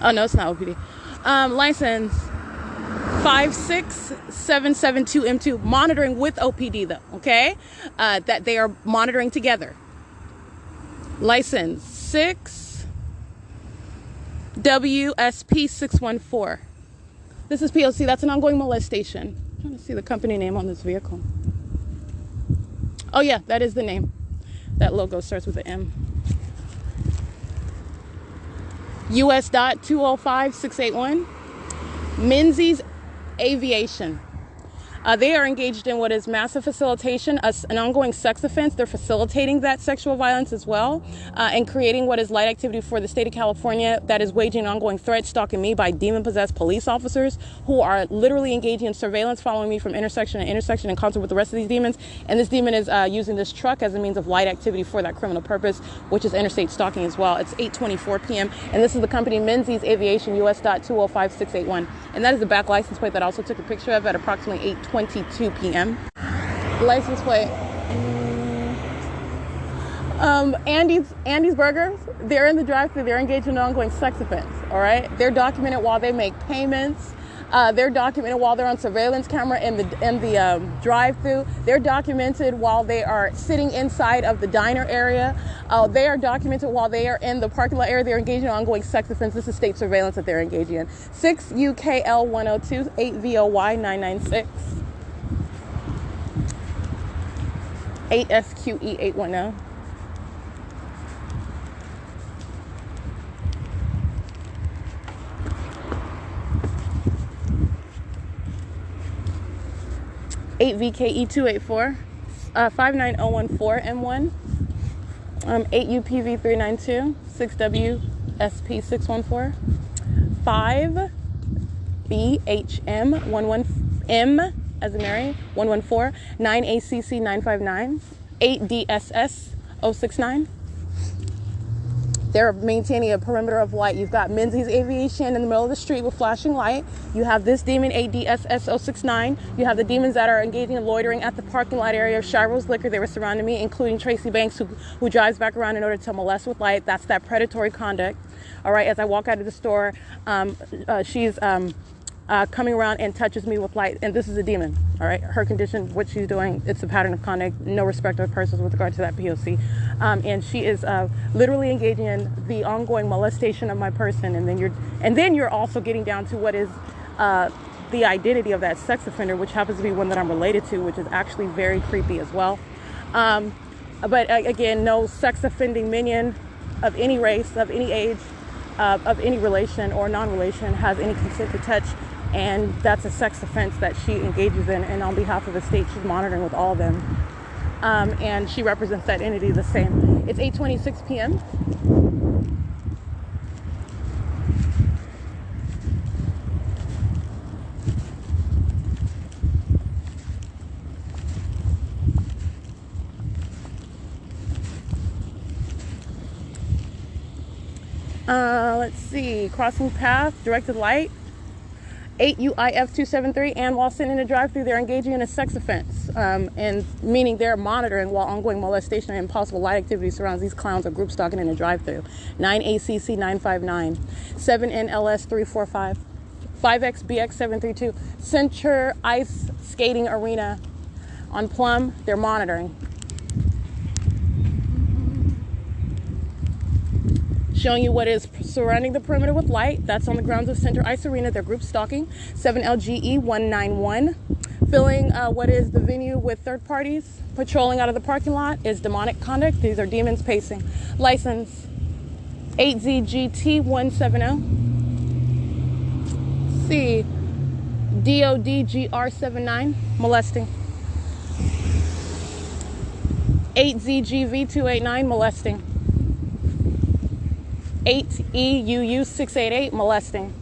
Speaker 2: Oh, no, it's not OPD. License 56772M2, monitoring with OPD though, okay? That they are monitoring together. License 6WSP614. This is P.O.C. That's an ongoing molestation. I'm trying to see the company name on this vehicle. Oh yeah, that is the name. That logo starts with an M. U.S.205681. Menzies Aviation. They are engaged in what is massive facilitation, an ongoing sex offense. They're facilitating that sexual violence as well, and creating what is light activity for the state of California that is waging an ongoing threat, stalking me by demon-possessed police officers who are literally engaging in surveillance, following me from intersection to intersection in concert with the rest of these demons. And this demon is using this truck as a means of light activity for that criminal purpose, which is interstate stalking as well. It's 8:24 p.m. And this is the company Menzies Aviation, US.205681. And that is the back license plate that I also took a picture of at approximately 8:22 p.m. License plate. Andy's Burgers. They're in the drive-thru. They're engaged in an ongoing sex offense. All right. They're documented while they make payments. They're documented while they're on surveillance camera in the drive-thru. They're documented while they are sitting inside of the diner area. They are documented while they are in the parking lot area. They're engaging in ongoing sex offense. This is state surveillance that they're engaging in. 6UKL102, 8VOY996, 8SQE810. VKE284, 59014M1, 8UPV392, 6WSP614, 5BHM11M as in Mary 114, 9ACC959, 8DSS069. They're maintaining a perimeter of light. You've got Menzies Aviation in the middle of the street with flashing light. You have this demon, ADSS069. You have the demons that are engaging in loitering at the parking lot area of Shiro's Liquor. They were surrounding me, including Tracy Banks, who drives back around in order to molest with light. That's that predatory conduct. All right, as I walk out of the store, she's coming around and touches me with light, and this is a demon. All right, her condition, what she's doing, it's a pattern of conduct, no respect of persons with regard to that P.O.C. And she is literally engaging in the ongoing molestation of my person, and then you're also getting down to what is the identity of that sex offender, which happens to be one that I'm related to, which is actually very creepy as well. But again, no sex offending minion of any race, of any age, of any relation or non-relation has any consent to touch, and that's a sex offense that she engages in, and on behalf of the state she's monitoring with all of them, and she represents that entity the same. It's 8:26 p.m. Let's see, crossing path, directed light. 8 UIF 273, and while sitting in a drive-thru, they're engaging in a sex offense, and meaning they're monitoring while ongoing molestation and impossible light activity surrounds these clowns or group stalking in a drive-thru. 9 ACC 959, 7 NLS 345, 5X BX 732, Center Ice Skating Arena on Plum. They're monitoring. Showing you what is surrounding the perimeter with light. That's on the grounds of Center Ice Arena. They're group stalking. 7 LGE 191. Filling what is the venue with third parties. Patrolling out of the parking lot is demonic conduct. These are demons pacing. License 8ZGT 170. C DODGR 79. Molesting. 8ZGV 289. Molesting. 8EUU 688, molesting.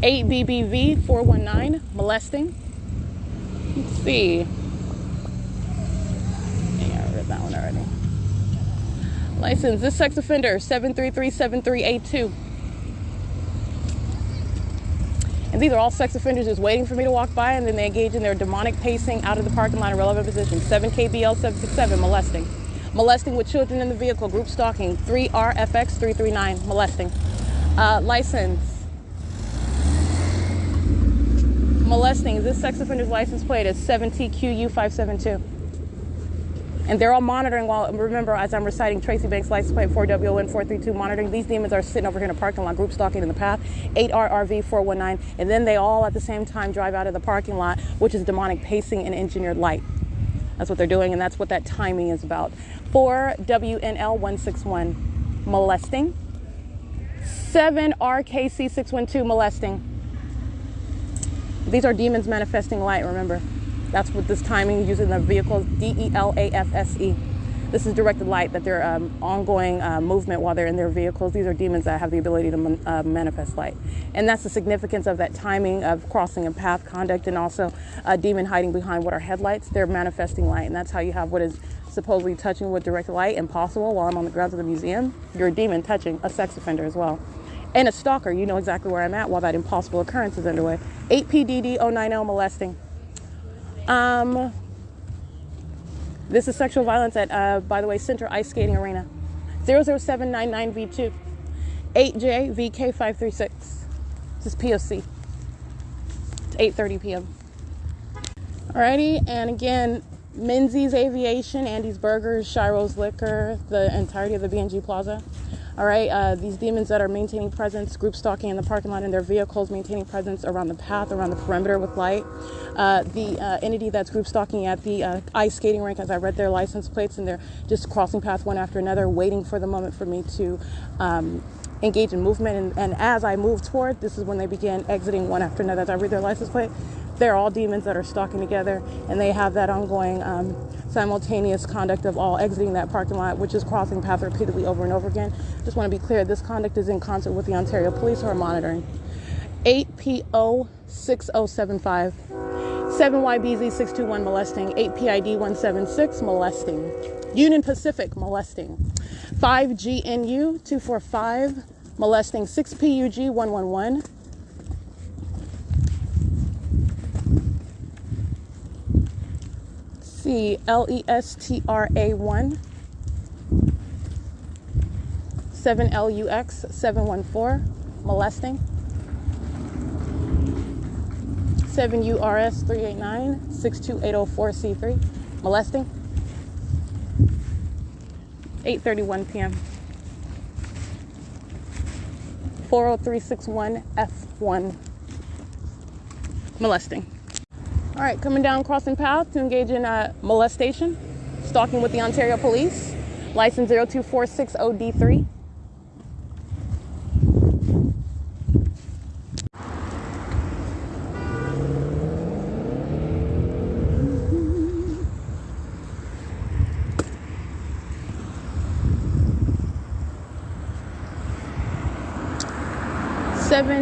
Speaker 2: 8BBV 419, molesting. Let's see. Yeah, I read that one already. License, this sex offender, 7337382. And these are all sex offenders just waiting for me to walk by, and then they engage in their demonic pacing out of the parking lot in relevant position. 7KBL 767, molesting. Molesting with children in the vehicle, group stalking. 3RFX 339, molesting. License. Molesting. This sex offender's license plate is 7TQU 572. And they're all monitoring while, remember, as I'm reciting Tracy Banks' license plate 4WON 432, monitoring. These demons are sitting over here in a parking lot, group stalking in the path. 8RRV 419. And then they all at the same time drive out of the parking lot, which is demonic pacing and engineered light. That's what they're doing, and that's what that timing is about. 4WNL 161, molesting. 7RKC 612, molesting. These are demons manifesting light, remember. That's what this timing, using the vehicles, DELAFSE. This is directed light, that they're ongoing movement while they're in their vehicles. These are demons that have the ability to manifest light. And that's the significance of that timing of crossing a path conduct, and also a demon hiding behind what are headlights. They're manifesting light, and that's how you have what is supposedly touching with direct light impossible while I'm on the grounds of the museum. You're a demon touching a sex offender as well. And a stalker, you know exactly where I'm at while that impossible occurrence is underway. 8PDD 090, molesting. This is sexual violence at, by the way, Center Ice Skating Arena. 00799V2. 8JVK536. This is P.O.C. It's 8:30 p.m. Alrighty, and again, Menzies Aviation, Andy's Burgers, Shiro's Liquor, the entirety of the B&G Plaza. All right, these demons that are maintaining presence, group stalking in the parking lot in their vehicles, maintaining presence around the path, around the perimeter with light. The entity that's group stalking at the ice skating rink, as I read their license plates, and they're just crossing path one after another, waiting for the moment for me to engage in movement. And as I move toward, this is when they begin exiting one after another. As I read their license plate, they're all demons that are stalking together, and they have that ongoing simultaneous conduct of all exiting that parking lot, which is crossing path repeatedly over and over again. Just want to be clear, this conduct is in concert with the Ontario Police, who are monitoring. 8PO6075, 7YBZ621, molesting. 8PID 176, molesting. Union Pacific, molesting. 5GNU 245, molesting. 6PUG 111. LESTRA1, 7LUX 714, molesting. 7URS 389 62804C3, molesting. 8:31 p.m. 40361 F1, molesting. All right, coming down crossing path to engage in molestation, stalking with the Ontario Police, license 02460D3.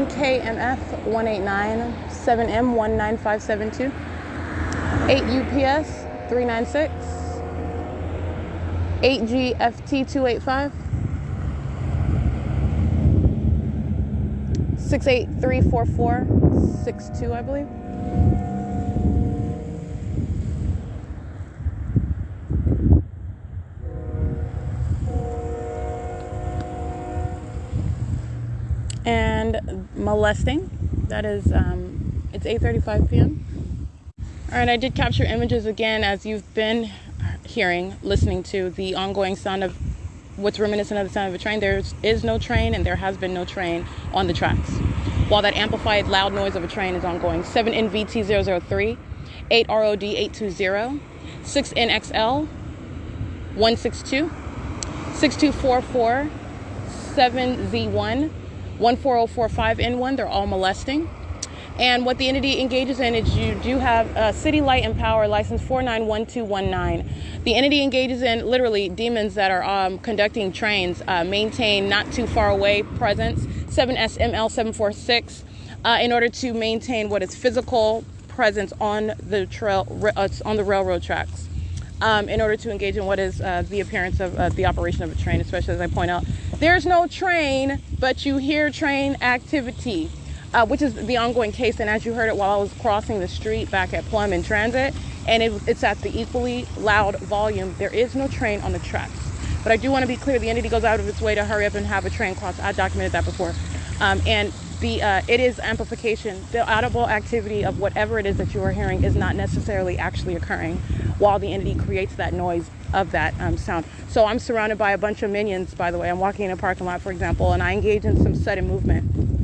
Speaker 2: KMF 189, 7M 19572, 8 UPS 396, 8 GFT 285, 6834462, I believe. And molesting, that is, it's 8:35 p.m. All right, I did capture images again, as you've been hearing, listening to the ongoing sound of what's reminiscent of the sound of a train. There is no train, and there has been no train on the tracks, while that amplified loud noise of a train is ongoing. 7NVT003, 8ROD820, 6NXL 162, 6244, 7Z1, 14045N1. They're all molesting. And what the entity engages in is you do have City Light and Power license 491219. The entity engages in literally demons that are conducting trains, maintain not too far away presence, 7SML746, in order to maintain what is physical presence on the trail, on the railroad tracks, in order to engage in what is the appearance of the operation of a train, especially as I point out. There's no train, but you hear train activity. Which is the ongoing case, and as you heard it while I was crossing the street back at Plum in transit, and it's at the equally loud volume. There is no train on the tracks, but I do want to be clear, the entity goes out of its way to hurry up and have a train cross. I documented that before, and it is amplification. The audible activity of whatever it is that you are hearing is not necessarily actually occurring while the entity creates that noise of that sound. So I'm surrounded by a bunch of minions, by the way. I'm walking in a parking lot, for example, and I engage in some sudden movement.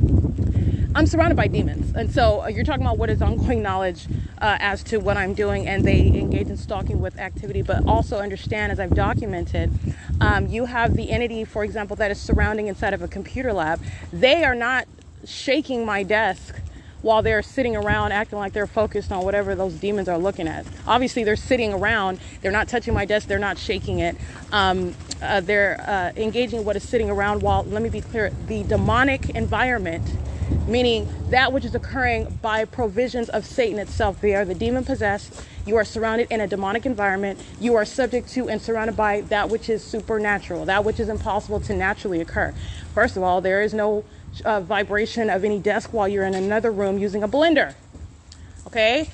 Speaker 2: I'm surrounded by demons. And so you're talking about what is ongoing knowledge as to what I'm doing, and they engage in stalking with activity, but also understand, as I've documented, you have the entity, for example, that is surrounding inside of a computer lab. They are not shaking my desk while they're sitting around acting like they're focused on whatever those demons are looking at. Obviously, they're sitting around. They're not touching my desk. They're not shaking it. They're engaging in what is sitting around while, let me be clear, the demonic environment, meaning that which is occurring by provisions of Satan itself. They are the demon possessed. You are surrounded in a demonic environment. You are subject to and surrounded by that which is supernatural, that which is impossible to naturally occur. First of all, there is no vibration of any desk while you're in another room using a blender, okay,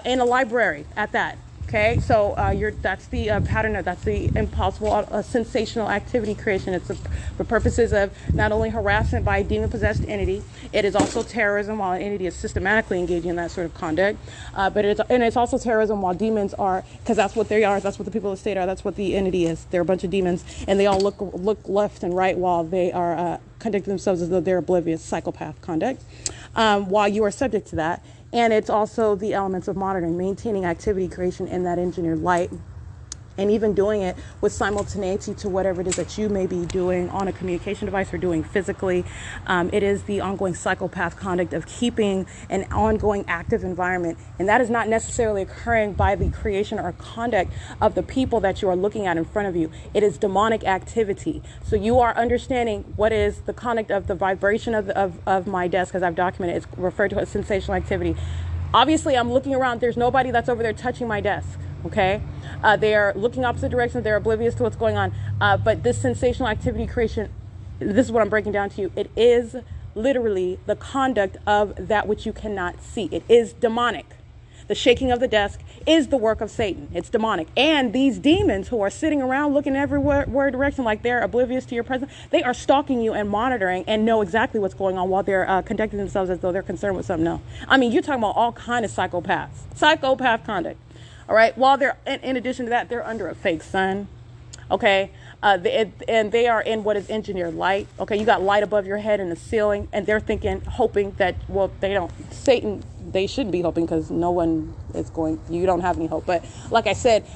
Speaker 2: in a library at that. Okay, so that's the pattern of, that's the impossible sensational activity creation. It's for purposes of not only harassment by a demon-possessed entity, it is also terrorism while an entity is systematically engaging in that sort of conduct. But it's also terrorism while demons are, because that's what they are, that's what the people of the state are, that's what the entity is. They're a bunch of demons, and they all look left and right while they are conducting themselves as though they're oblivious, psychopath conduct, while you are subject to that. And it's also the elements of monitoring, maintaining activity creation in that engineered light, and even doing it with simultaneity to whatever it is that you may be doing on a communication device or doing physically. It is the ongoing psychopath conduct of keeping an ongoing active environment. And that is not necessarily occurring by the creation or conduct of the people that you are looking at in front of you. It is demonic activity. So you are understanding what is the conduct of the vibration of my desk, as I've documented. It's referred to as sensational activity. Obviously, I'm looking around. There's nobody that's over there touching my desk. Okay, they are looking opposite directions. They're oblivious to what's going on. But this sensational activity creation, this is what I'm breaking down to you. It is literally the conduct of that which you cannot see. It is demonic. The shaking of the desk is the work of Satan. It's demonic. And these demons who are sitting around looking everywhere direction like they're oblivious to your presence, they are stalking you and monitoring and know exactly what's going on while they're conducting themselves as though they're concerned with something else. I mean, you're talking about all kind of psychopath conduct. All right. While they're, in addition to that, they're under a fake sun. Okay. And they are in what is engineered light. Okay. You got light above your head in the ceiling, and they're thinking, hoping that, well, they don't, Satan, they shouldn't be hoping because no one is going, you don't have any hope. But like I said,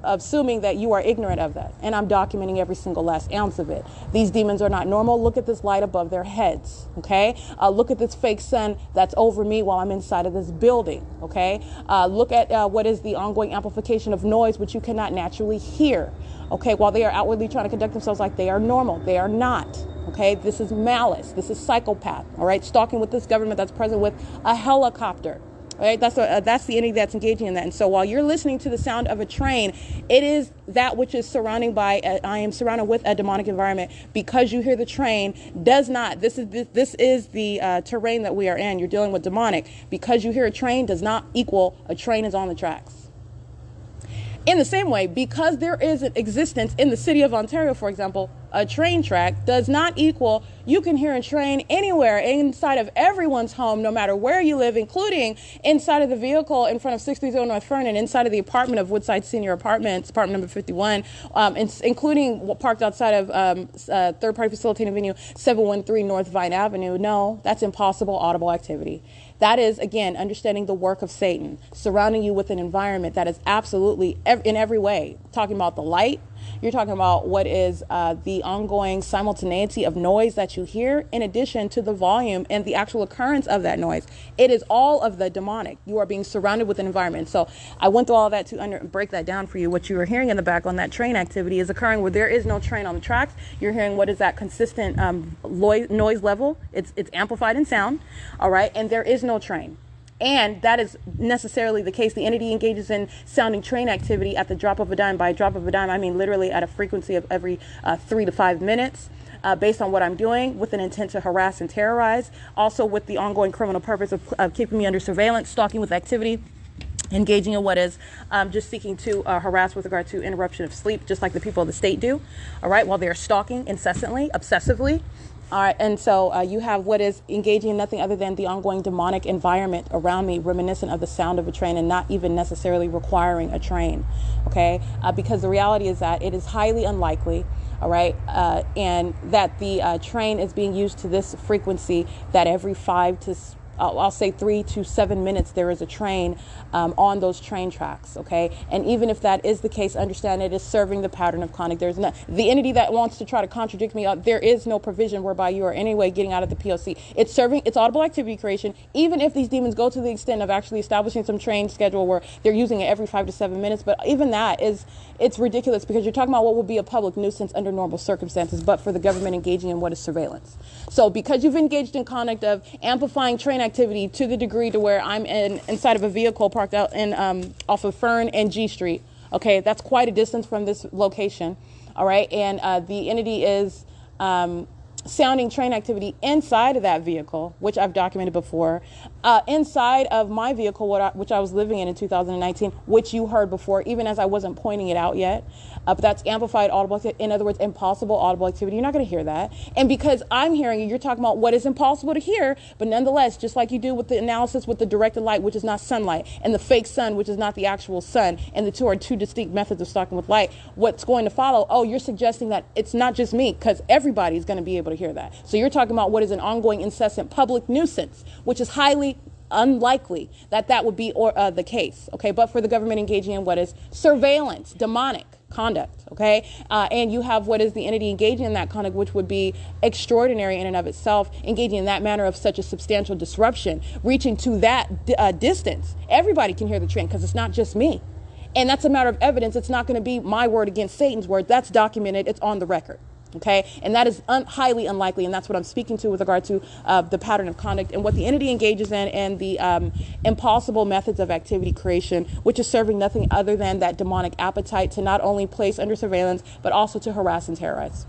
Speaker 2: assuming that you are ignorant of that, and I'm documenting every single last ounce of it. These demons are not normal. Look at this light above their heads. Okay. Look at this fake sun that's over me while I'm inside of this building. Okay. Look at what is the ongoing amplification of noise, which you cannot naturally hear. Okay. While they are outwardly trying to conduct themselves like they are normal, they are not. Okay, this is malice. This is psychopath. All right, stalking with this government that's present with a helicopter. Right? That's the entity that's engaging in that. And so while you're listening to the sound of a train, it is that which is surrounding by, I am surrounded with a demonic environment. Because you hear the train does not, this is the terrain that we are in. You're dealing with demonic. Because you hear a train does not equal a train is on the tracks. In the same way, because there is an existence in the city of Ontario, for example, a train track does not equal you can hear a train anywhere inside of everyone's home, no matter where you live, including inside of the vehicle in front of 630 North Fernan, inside of the apartment of Woodside Senior Apartments, apartment number 51, including parked outside of third-party facilitating venue 713 North Vine Avenue. No, that's impossible audible activity. That is, again, understanding the work of Satan, surrounding you with an environment that is absolutely, in every way, talking about the light. You're talking about what is the ongoing simultaneity of noise that you hear, in addition to the volume and the actual occurrence of that noise. It is all of the demonic. You are being surrounded with an environment. So I went through all that to break that down for you. What you were hearing in the back on that train activity is occurring where there is no train on the tracks. You're hearing what is that consistent noise level. It's amplified in sound. All right. And there is no train. And that is necessarily the case. The entity engages in sounding train activity at the drop of a dime. By a drop of a dime, I mean literally at a frequency of every 3 to 5 minutes, based on what I'm doing, with an intent to harass and terrorize. Also with the ongoing criminal purpose of keeping me under surveillance, stalking with activity, engaging in what is just seeking to harass with regard to interruption of sleep, just like the people of the state do, all right, while they're stalking incessantly, obsessively. All right, and so you have what is engaging in nothing other than the ongoing demonic environment around me, reminiscent of the sound of a train and not even necessarily requiring a train, okay? Because the reality is that it is highly unlikely, all right, and that the train is being used to this frequency that every 3 to 7 minutes there is a train on those train tracks, okay? And even if that is the case, understand it is serving the pattern of conduct. There's not the entity that wants to try to contradict me. There is no provision whereby you are anyway getting out of the P.O.C. It's serving its audible activity creation, even if these demons go to the extent of actually establishing some train schedule where they're using it every 5 to 7 minutes. But even that it's ridiculous, because you're talking about what would be a public nuisance under normal circumstances, but for the government engaging in what is surveillance. So because you've engaged in conduct of amplifying train activity to the degree to where I'm inside of a vehicle parked out in off of Fern and G Street, okay, that's quite a distance from this location, all right, and the entity is sounding train activity inside of that vehicle, which I've documented before, inside of my vehicle, which I was living in 2019, which you heard before, even as I wasn't pointing it out yet. But that's amplified audible activity. In other words, impossible audible activity. You're not going to hear that. And because I'm hearing you, you're talking about what is impossible to hear, but nonetheless, just like you do with the analysis with the directed light, which is not sunlight, and the fake sun, which is not the actual sun, and the two are two distinct methods of stalking with light, what's going to follow, oh, you're suggesting that it's not just me, because everybody's going to be able to hear that. So you're talking about what is an ongoing, incessant public nuisance, which is highly unlikely that would be the case, okay? But for the government engaging in what is surveillance, demonic conduct, okay? And you have what is the entity engaging in that conduct, which would be extraordinary in and of itself, engaging in that manner of such a substantial disruption, reaching to that distance. Everybody can hear the train, because it's not just me. And that's a matter of evidence. It's not going to be my word against Satan's word. That's documented. It's on the record. Okay, and that is highly unlikely, and that's what I'm speaking to with regard to the pattern of conduct and what the entity engages in, and the impossible methods of activity creation, which is serving nothing other than that demonic appetite to not only place under surveillance, but also to harass and terrorize,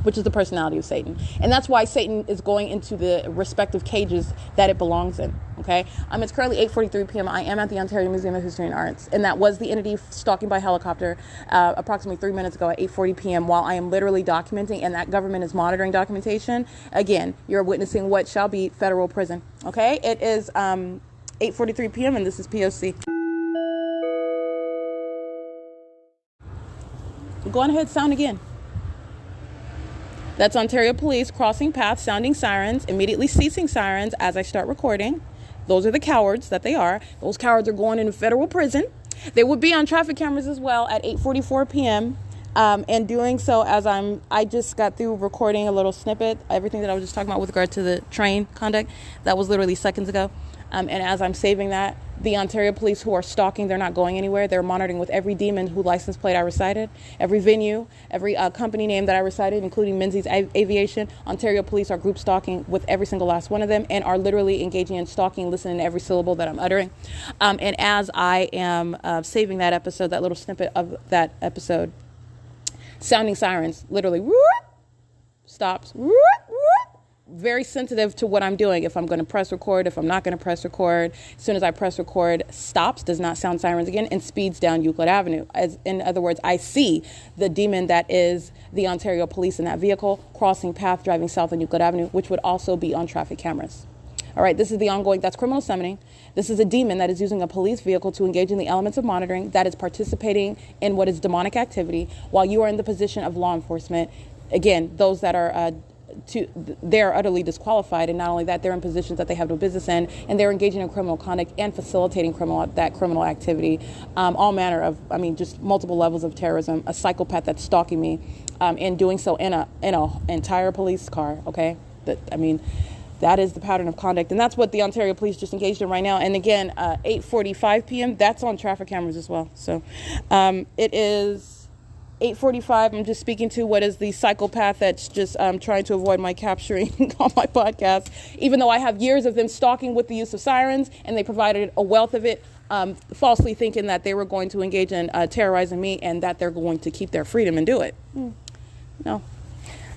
Speaker 2: which is the personality of Satan. And that's why Satan is going into the respective cages that it belongs in, okay? It's currently 8:43 p.m. I am at the Ontario Museum of History and Arts, and that was the entity stalking by helicopter approximately 3 minutes ago at 8:40 p.m. while I am literally documenting, and that government is monitoring documentation. Again, you're witnessing what shall be federal prison, okay? It is 8:43 p.m. and this is P.O.C. Go on ahead, sound again. That's Ontario Police crossing paths, sounding sirens, immediately ceasing sirens as I start recording. Those are the cowards that they are. Those cowards are going into federal prison. They would be on traffic cameras as well at 8:44 p.m. And doing so as I just got through recording a little snippet, everything that I was just talking about with regard to the train conduct. That was literally seconds ago. And as I'm saving that, the Ontario Police who are stalking, they're not going anywhere. They're monitoring with every demon who license plate I recited, every venue, every company name that I recited, including Menzies Aviation. Ontario police are group stalking with every single last one of them and are literally engaging in stalking, listening to every syllable that I'm uttering. And as I am saving that episode, that little snippet of that episode, sounding sirens, literally stops, very sensitive to what I'm doing. If I'm going to press record, if I'm not going to press record, as soon as I press record, stops, does not sound sirens again, and speeds down Euclid Avenue. As in other words, I see the demon that is the Ontario police in that vehicle crossing path, driving south on Euclid Avenue, which would also be on traffic cameras. All right, this is the ongoing, that's criminal summoning. This is a demon that is using a police vehicle to engage in the elements of monitoring, that is participating in what is demonic activity while you are in the position of law enforcement. Again, those that are they're utterly disqualified, and not only that, they're in positions that they have no business in, and they're engaging in criminal conduct and facilitating criminal activity, all manner of, just multiple levels of terrorism. A psychopath that's stalking me, and doing so in a entire police car. Okay, that is the pattern of conduct, and that's what the Ontario police just engaged in right now. And again, 8:45 p.m. That's on traffic cameras as well. So it is 8:45. I'm just speaking to what is the psychopath that's just trying to avoid my capturing on my podcast, even though I have years of them stalking with the use of sirens, and they provided a wealth of it, falsely thinking that they were going to engage in terrorizing me and that they're going to keep their freedom and do it. No,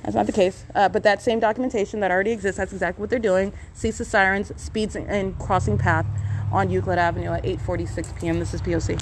Speaker 2: that's not the case. But that same documentation that already exists, that's exactly what they're doing. Cease the sirens, speeds and crossing path on Euclid Avenue at 8:46 p.m. This is P.O.C.